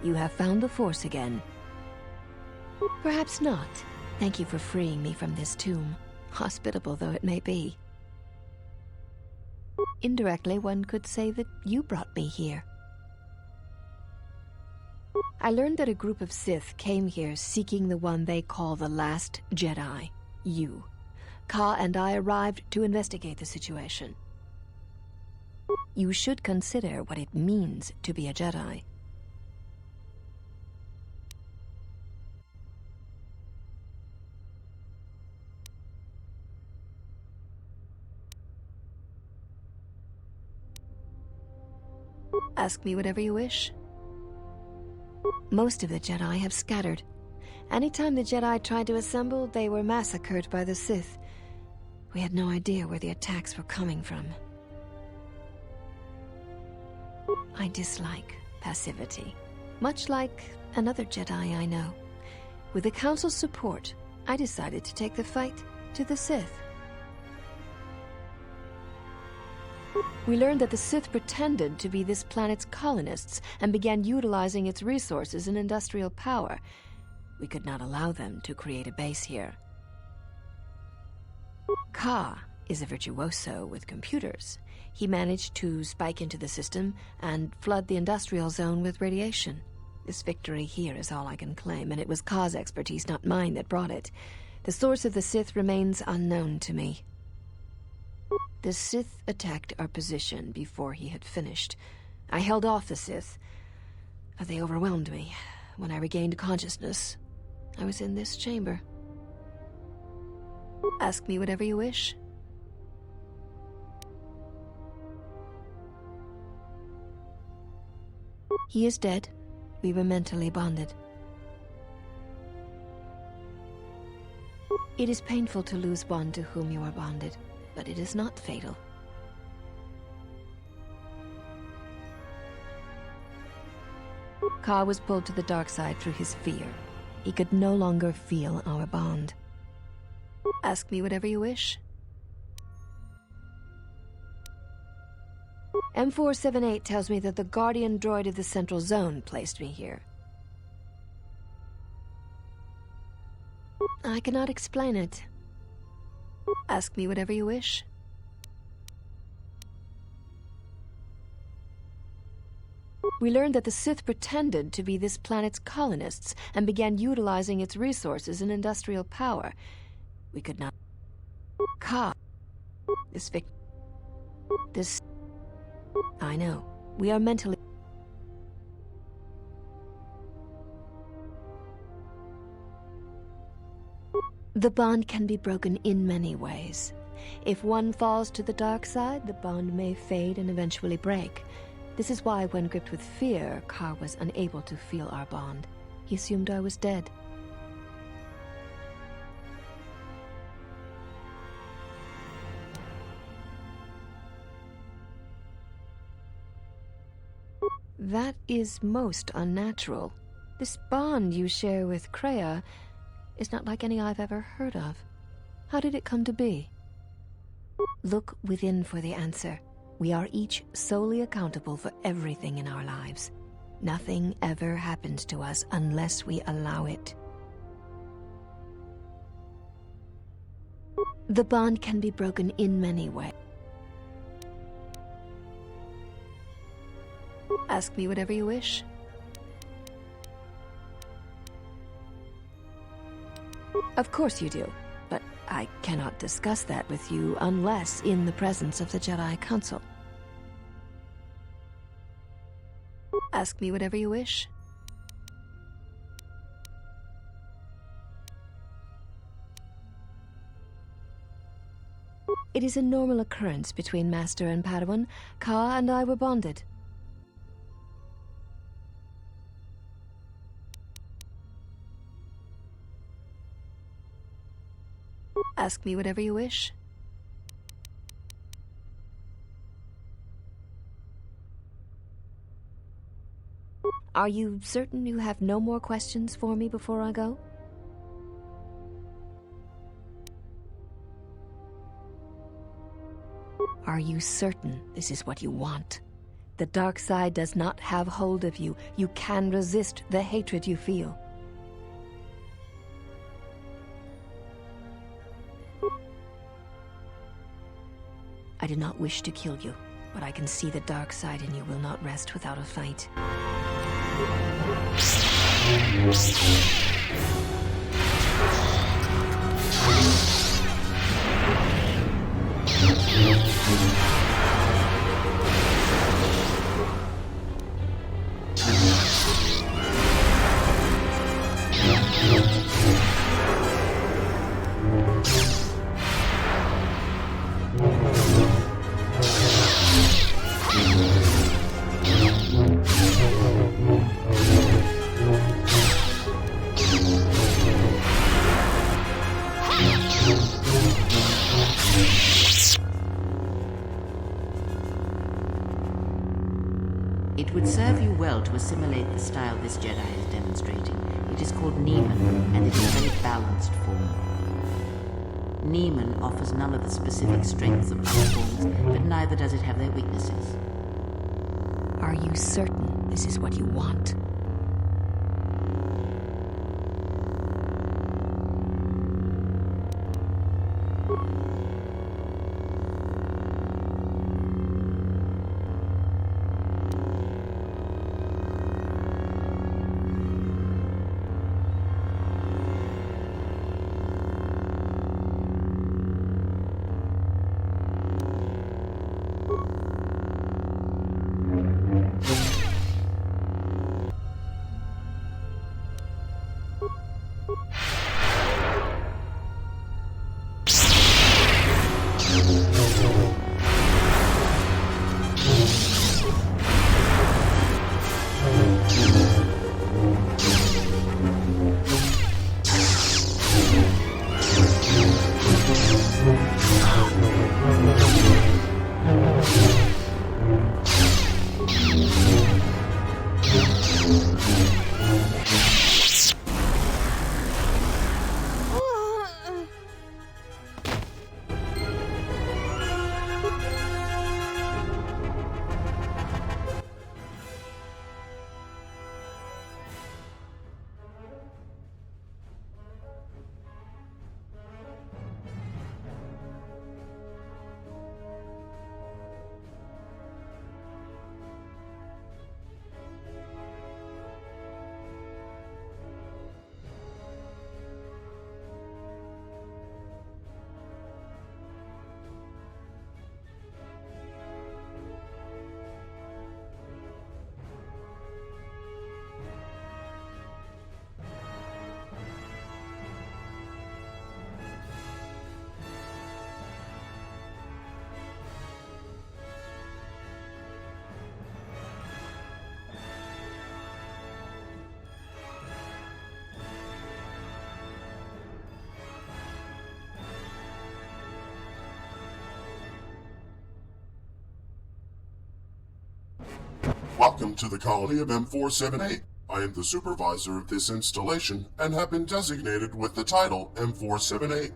You have found the Force again. Perhaps not. Thank you for freeing me from this tomb, hospitable though it may be. Indirectly, one could say that you brought me here. I learned that a group of Sith came here seeking the one they call the Last Jedi, you. Ka and I arrived to investigate the situation. You should consider what it means to be a Jedi. Ask me whatever you wish. Most of the Jedi have scattered. Anytime the Jedi tried to assemble, they were massacred by the Sith. We had no idea where the attacks were coming from. I dislike passivity, much like another Jedi I know. With the Council's support, I decided to take the fight to the Sith. We learned that the Sith pretended to be this planet's colonists and began utilizing its resources and industrial power. We could not allow them to create a base here. Ka is a virtuoso with computers. He managed to spike into the system and flood the industrial zone with radiation. This victory here is all I can claim, and it was Ka's expertise, not mine, that brought it. The source of the Sith remains unknown to me. The Sith attacked our position before he had finished. I held off the Sith, but they overwhelmed me. When I regained consciousness, I was in this chamber. Ask me whatever you wish. He is dead. We were mentally bonded. It is painful to lose one to whom you are bonded, but it is not fatal. Ka was pulled to the dark side through his fear. He could no longer feel our bond. Ask me whatever you wish. M478 tells me that the Guardian droid of the Central Zone placed me here. I cannot explain it. Ask me whatever you wish. We learned that the Sith pretended to be this planet's colonists and began utilizing its resources and industrial power. We could not... Ka. This... I know. We are mentally... The bond can be broken in many ways. If one falls to the dark side, the bond may fade and eventually break. This is why, when gripped with fear, Ka was unable to feel our bond. He assumed I was dead. That is most unnatural. This bond you share with Kreia is not like any I've ever heard of. How did it come to be? Look within for the answer. We are each solely accountable for everything in our lives. Nothing ever happens to us unless we allow it. The bond can be broken in many ways. Ask me whatever you wish. Of course you do, but I cannot discuss that with you unless in the presence of the Jedi Council. Ask me whatever you wish. It is a normal occurrence between Master and Padawan. Ka and I were bonded. Ask me whatever you wish. Are you certain you have no more questions for me before I go? Are you certain this is what you want? The dark side does not have hold of you. You can resist the hatred you feel. I do not wish to kill you, but I can see the dark side in you will not rest without a fight. It would serve you well to assimilate the style this Jedi is demonstrating. It is called Neiman, and it is a very balanced form. Neiman offers none of the specific strengths of other forms, but neither does it have their weaknesses. Are you certain this is what you want? Welcome to the colony of M478. I am the supervisor of this installation and have been designated with the title M478.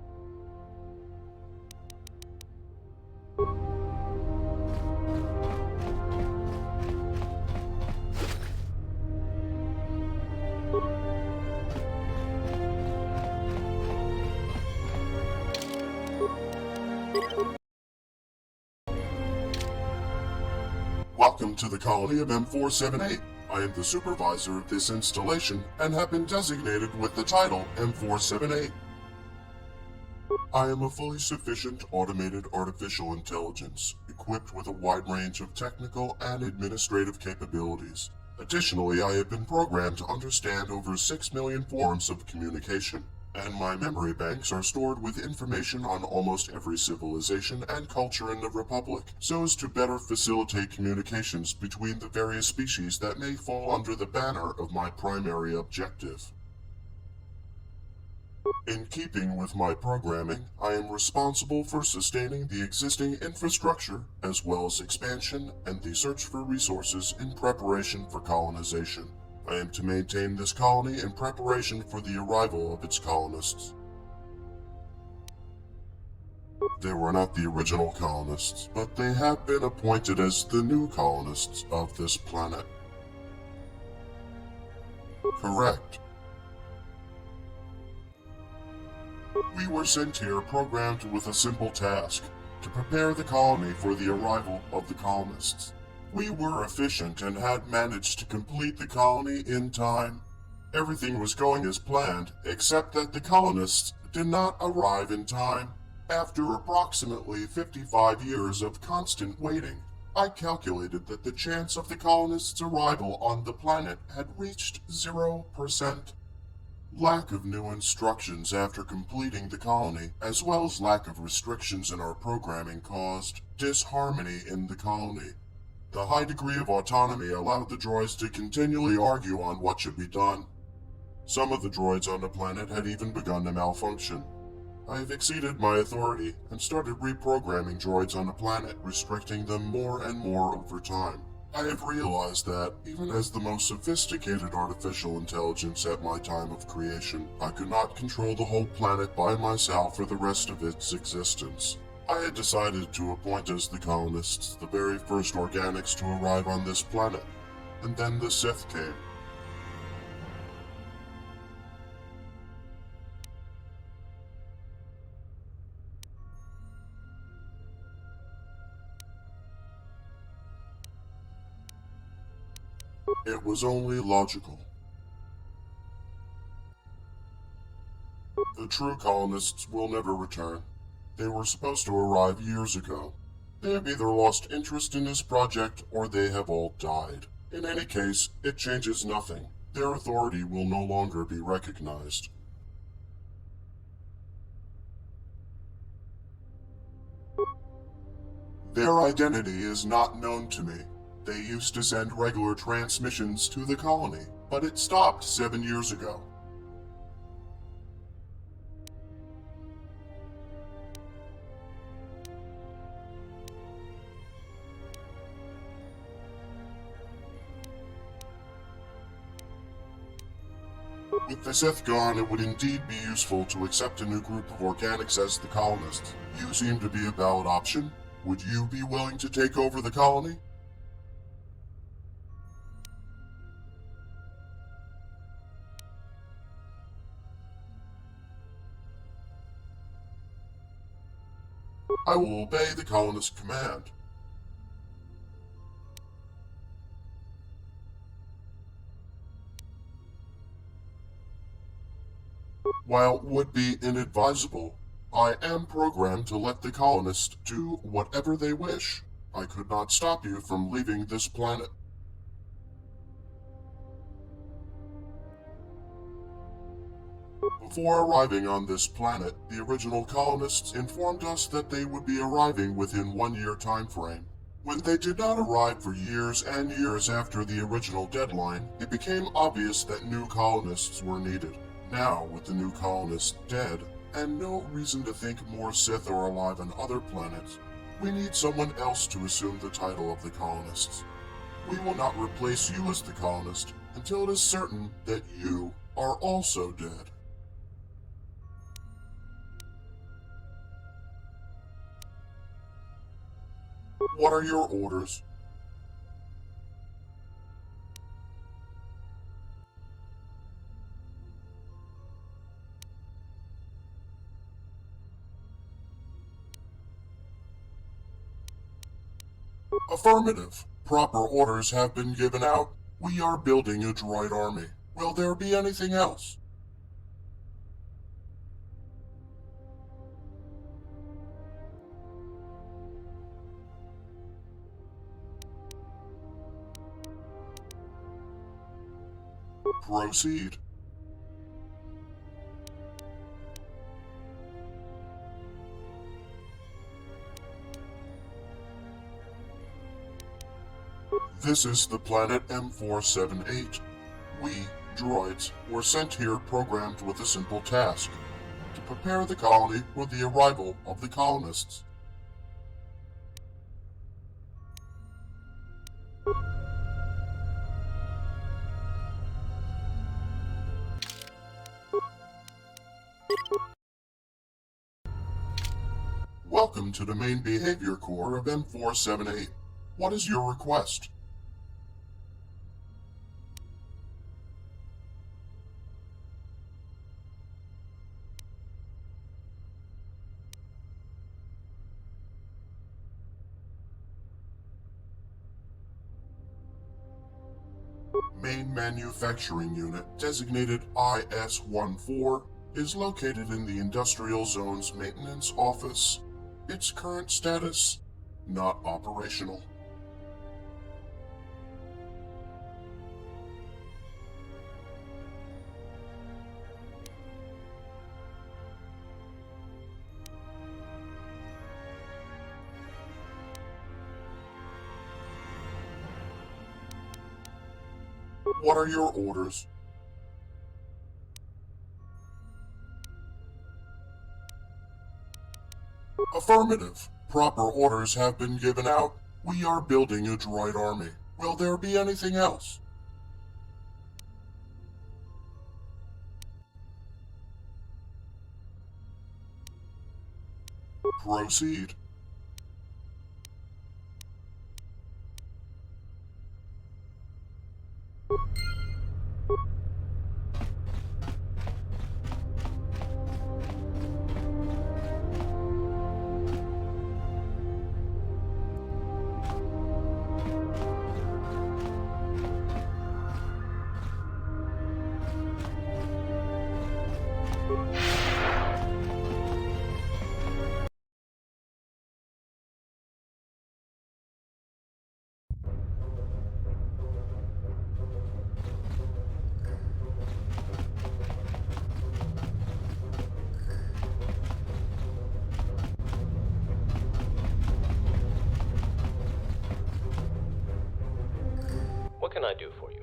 Welcome to the colony of M478. I am the supervisor of this installation and have been designated with the title M478. I am a fully sufficient automated artificial intelligence, equipped with a wide range of technical and administrative capabilities. Additionally, I have been programmed to understand over 6 million forms of communication, and my memory banks are stored with information on almost every civilization and culture in the Republic, so as to better facilitate communications between the various species that may fall under the banner of my primary objective. In keeping with my programming, I am responsible for sustaining the existing infrastructure, as well as expansion and the search for resources in preparation for colonization. I am to maintain this colony in preparation for the arrival of its colonists. They were not the original colonists, but they have been appointed as the new colonists of this planet. Correct. We were sent here programmed with a simple task, to prepare the colony for the arrival of the colonists. We were efficient and had managed to complete the colony in time. Everything was going as planned, except that the colonists did not arrive in time. After approximately 55 years of constant waiting, I calculated that the chance of the colonists' arrival on the planet had reached 0%. Lack of new instructions after completing the colony, as well as lack of restrictions in our programming, caused disharmony in the colony. The high degree of autonomy allowed the droids to continually argue on what should be done. Some of the droids on the planet had even begun to malfunction. I have exceeded my authority and started reprogramming droids on the planet, restricting them more and more over time. I have realized that, even as the most sophisticated artificial intelligence at my time of creation, I could not control the whole planet by myself for the rest of its existence. I had decided to appoint as the colonists the very first organics to arrive on this planet, and then the Sith came. It was only logical. The true colonists will never return. They were supposed to arrive years ago. They have either lost interest in this project or they have all died. In any case, it changes nothing. Their authority will no longer be recognized. Their identity is not known to me. They used to send regular transmissions to the colony, but it stopped 7 years ago. With the Sith gone, it would indeed be useful to accept a new group of organics as the colonists. You seem to be a valid option. Would you be willing to take over the colony? I will obey the colonist command. While it would be inadvisable, I am programmed to let the colonists do whatever they wish. I could not stop you from leaving this planet. Before arriving on this planet, the original colonists informed us that they would be arriving within 1 year time frame. When they did not arrive for years and years after the original deadline, it became obvious that new colonists were needed. Now, with the new colonists dead, and no reason to think more Sith are alive on other planets, we need someone else to assume the title of the colonists. We will not replace you as the colonist until it is certain that you are also dead. What are your orders? Affirmative. Proper orders have been given out. We are building a droid army. Will there be anything else? Proceed. This is the planet M478. We, droids, were sent here programmed with a simple task: to prepare the colony for the arrival of the colonists. Welcome to the main behavior core of M478. What is your request? Main manufacturing unit, designated IS-14, is located in the Industrial Zone's maintenance office. Its current status: not operational. What are your orders? Affirmative. Proper orders have been given out. We are building a droid army. Will there be anything else? Proceed. What can I do for you?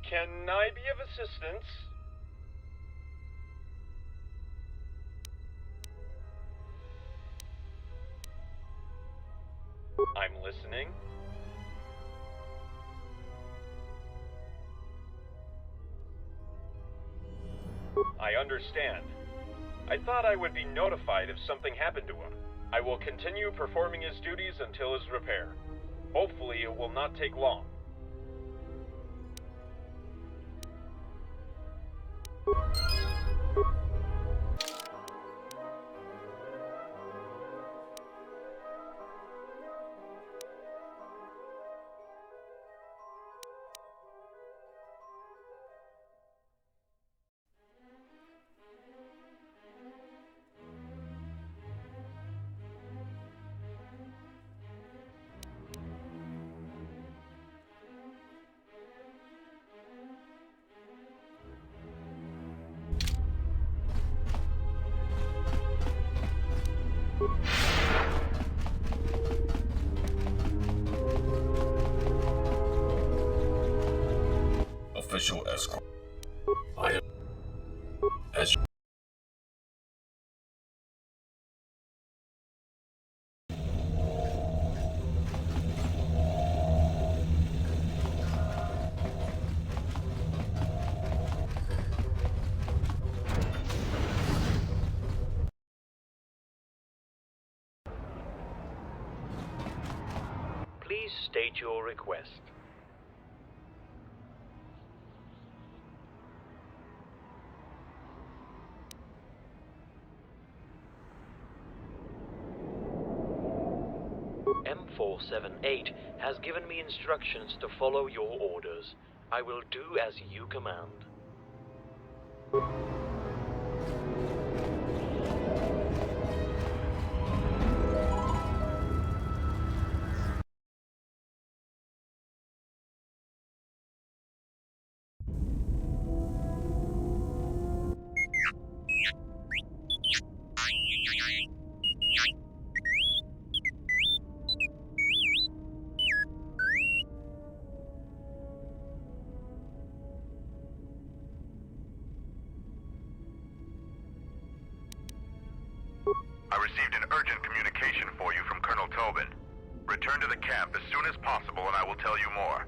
Can I be of assistance? listening. I understand. I thought I would be notified if something happened to him. I will continue performing his duties until his repair. Hopefully it will not take long. Official escort. I am as Please state your request. M478 has given me instructions to follow your orders. I will do as you command. I received an urgent communication for you from Colonel Tobin. Return to the camp as soon as possible and I will tell you more.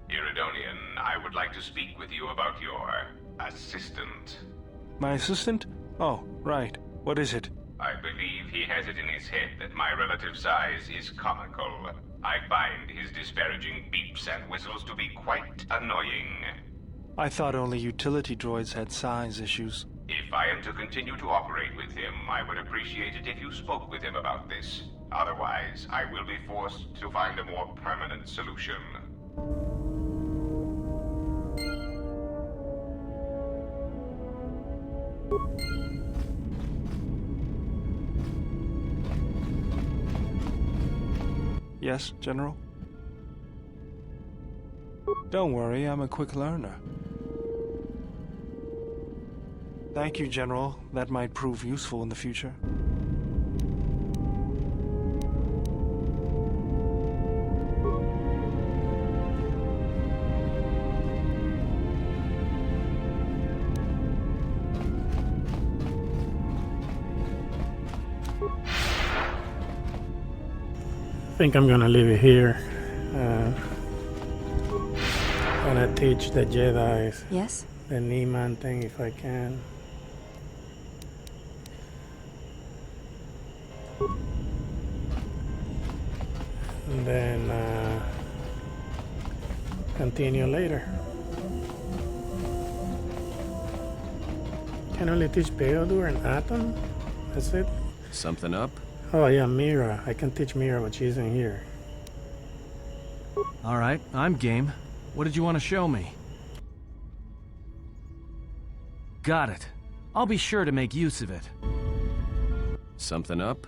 Iridonian, I would like to speak with you about your assistant. My assistant? Oh, right. What is it? I believe he has it in his head that my relative size is comical. I find his disparaging beeps and whistles to be quite annoying. I thought only utility droids had size issues. If I am to continue to operate with him, I would appreciate it if you spoke with him about this. Otherwise, I will be forced to find a more permanent solution. Yes, General? Don't worry, I'm a quick learner. Thank you, General. That might prove useful in the future. I think I'm gonna leave it here. Gonna teach the Jedis Yes? the Niemann thing if I can. And then continue later. Can only teach Beodur and Atom? That's it? Something up? Oh yeah, Mira. I can teach Mira what she's in here. Alright, I'm game. What did you want to show me? Got it. I'll be sure to make use of it. Something up?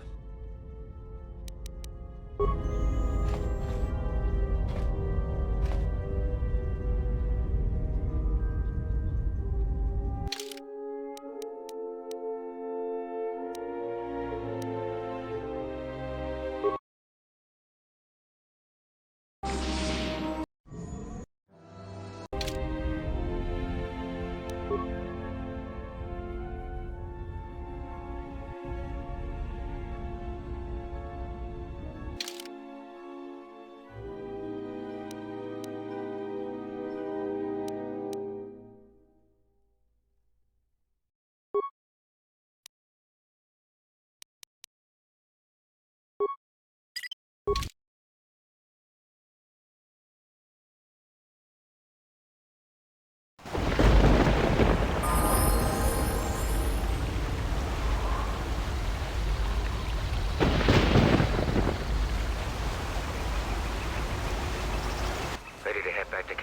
ready to head back to...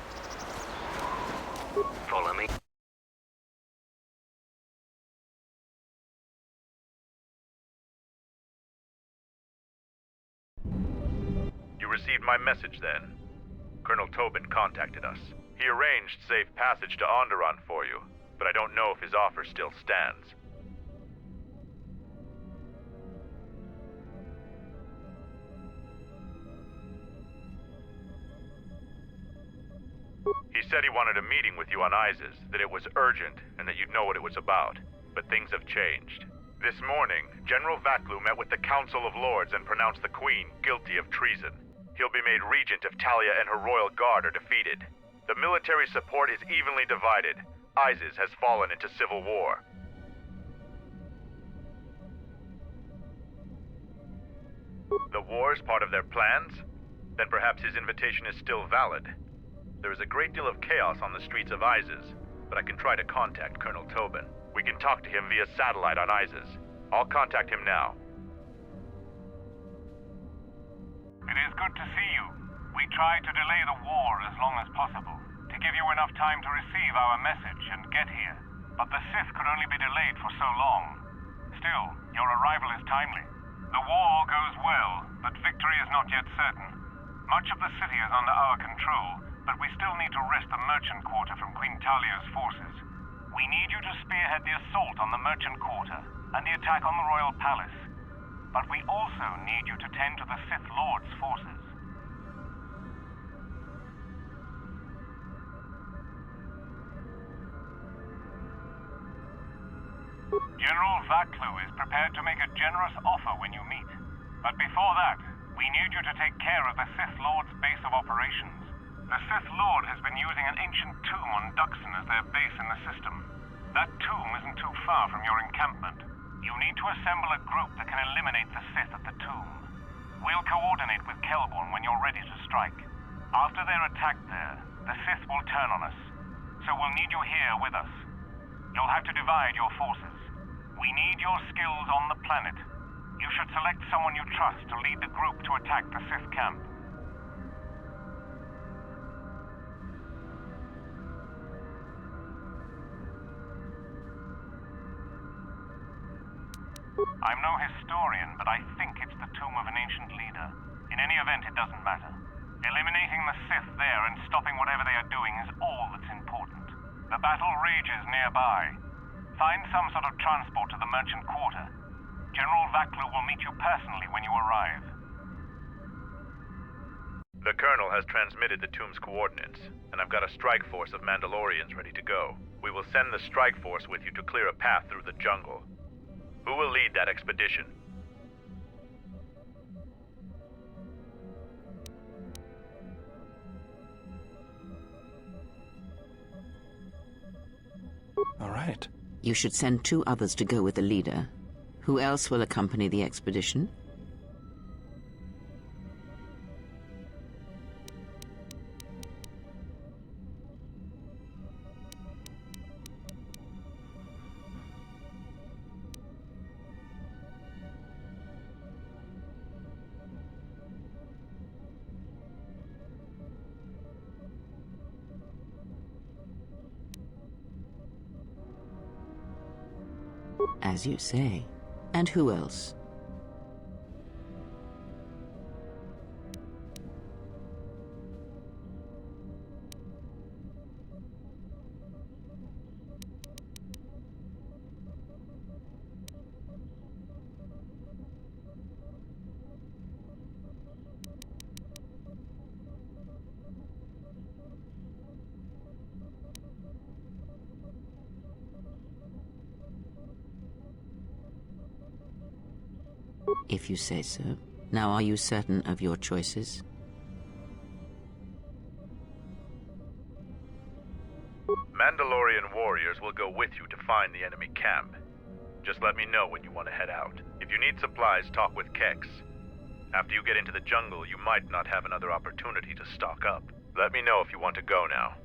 Follow me. You received my message then. Colonel Tobin contacted us. He arranged safe passage to Onderon for you, but I don't know if his offer still stands. He said he wanted a meeting with you on Isis, that it was urgent, and that you'd know what it was about. But things have changed. This morning, General Vaklu met with the Council of Lords and pronounced the Queen guilty of treason. He'll be made regent if Talia and her royal guard are defeated. The military support is evenly divided. Isis has fallen into civil war. The war is part of their plans? Then perhaps his invitation is still valid. There is a great deal of chaos on the streets of Isis, but I can try to contact Colonel Tobin. We can talk to him via satellite on Isis. I'll contact him now. It is good to see you. We tried to delay the war as long as possible, to give you enough time to receive our message and get here. But the Sith could only be delayed for so long. Still, your arrival is timely. The war goes well, but victory is not yet certain. Much of the city is under our control, but we still need to wrest the merchant quarter from Queen Talia's forces. We need you to spearhead the assault on the merchant quarter and the attack on the royal palace. But we also need you to tend to the Sith Lord's forces. General Vaklu is prepared to make a generous offer when you meet. But before that, we need you to take care of the Sith Lord's base of operations. The Sith Lord has been using an ancient tomb on Duxon as their base in the system. That tomb isn't too far from your encampment. You need to assemble a group that can eliminate the Sith at the tomb. We'll coordinate with Kelborn when you're ready to strike. After they're attacked there, the Sith will turn on us. So we'll need you here with us. You'll have to divide your forces. We need your skills on the planet. You should select someone you trust to lead the group to attack the Sith camp. I'm no historian, but I think it's the tomb of an ancient leader. In any event, it doesn't matter. Eliminating the Sith there and stopping whatever they are doing is all that's important. The battle rages nearby. Find some sort of transport to the merchant quarter. General Vaklu will meet you personally when you arrive. The Colonel has transmitted the tomb's coordinates, and I've got a strike force of Mandalorians ready to go. We will send the strike force with you to clear a path through the jungle. Who will lead that expedition? All right. You should send 2 others to go with the leader. Who else will accompany the expedition? As you say. And who else? If you say so. Now, are you certain of your choices? Mandalorian warriors will go with you to find the enemy camp. Just let me know when you want to head out. If you need supplies, talk with Kex. After you get into the jungle, you might not have another opportunity to stock up. Let me know if you want to go now.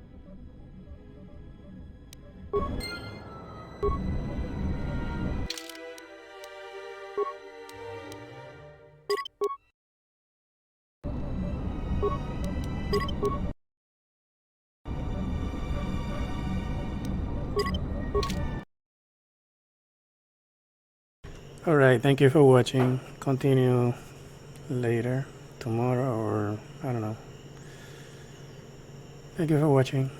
Alright, thank you for watching. Continue later, tomorrow, or I don't know. Thank you for watching.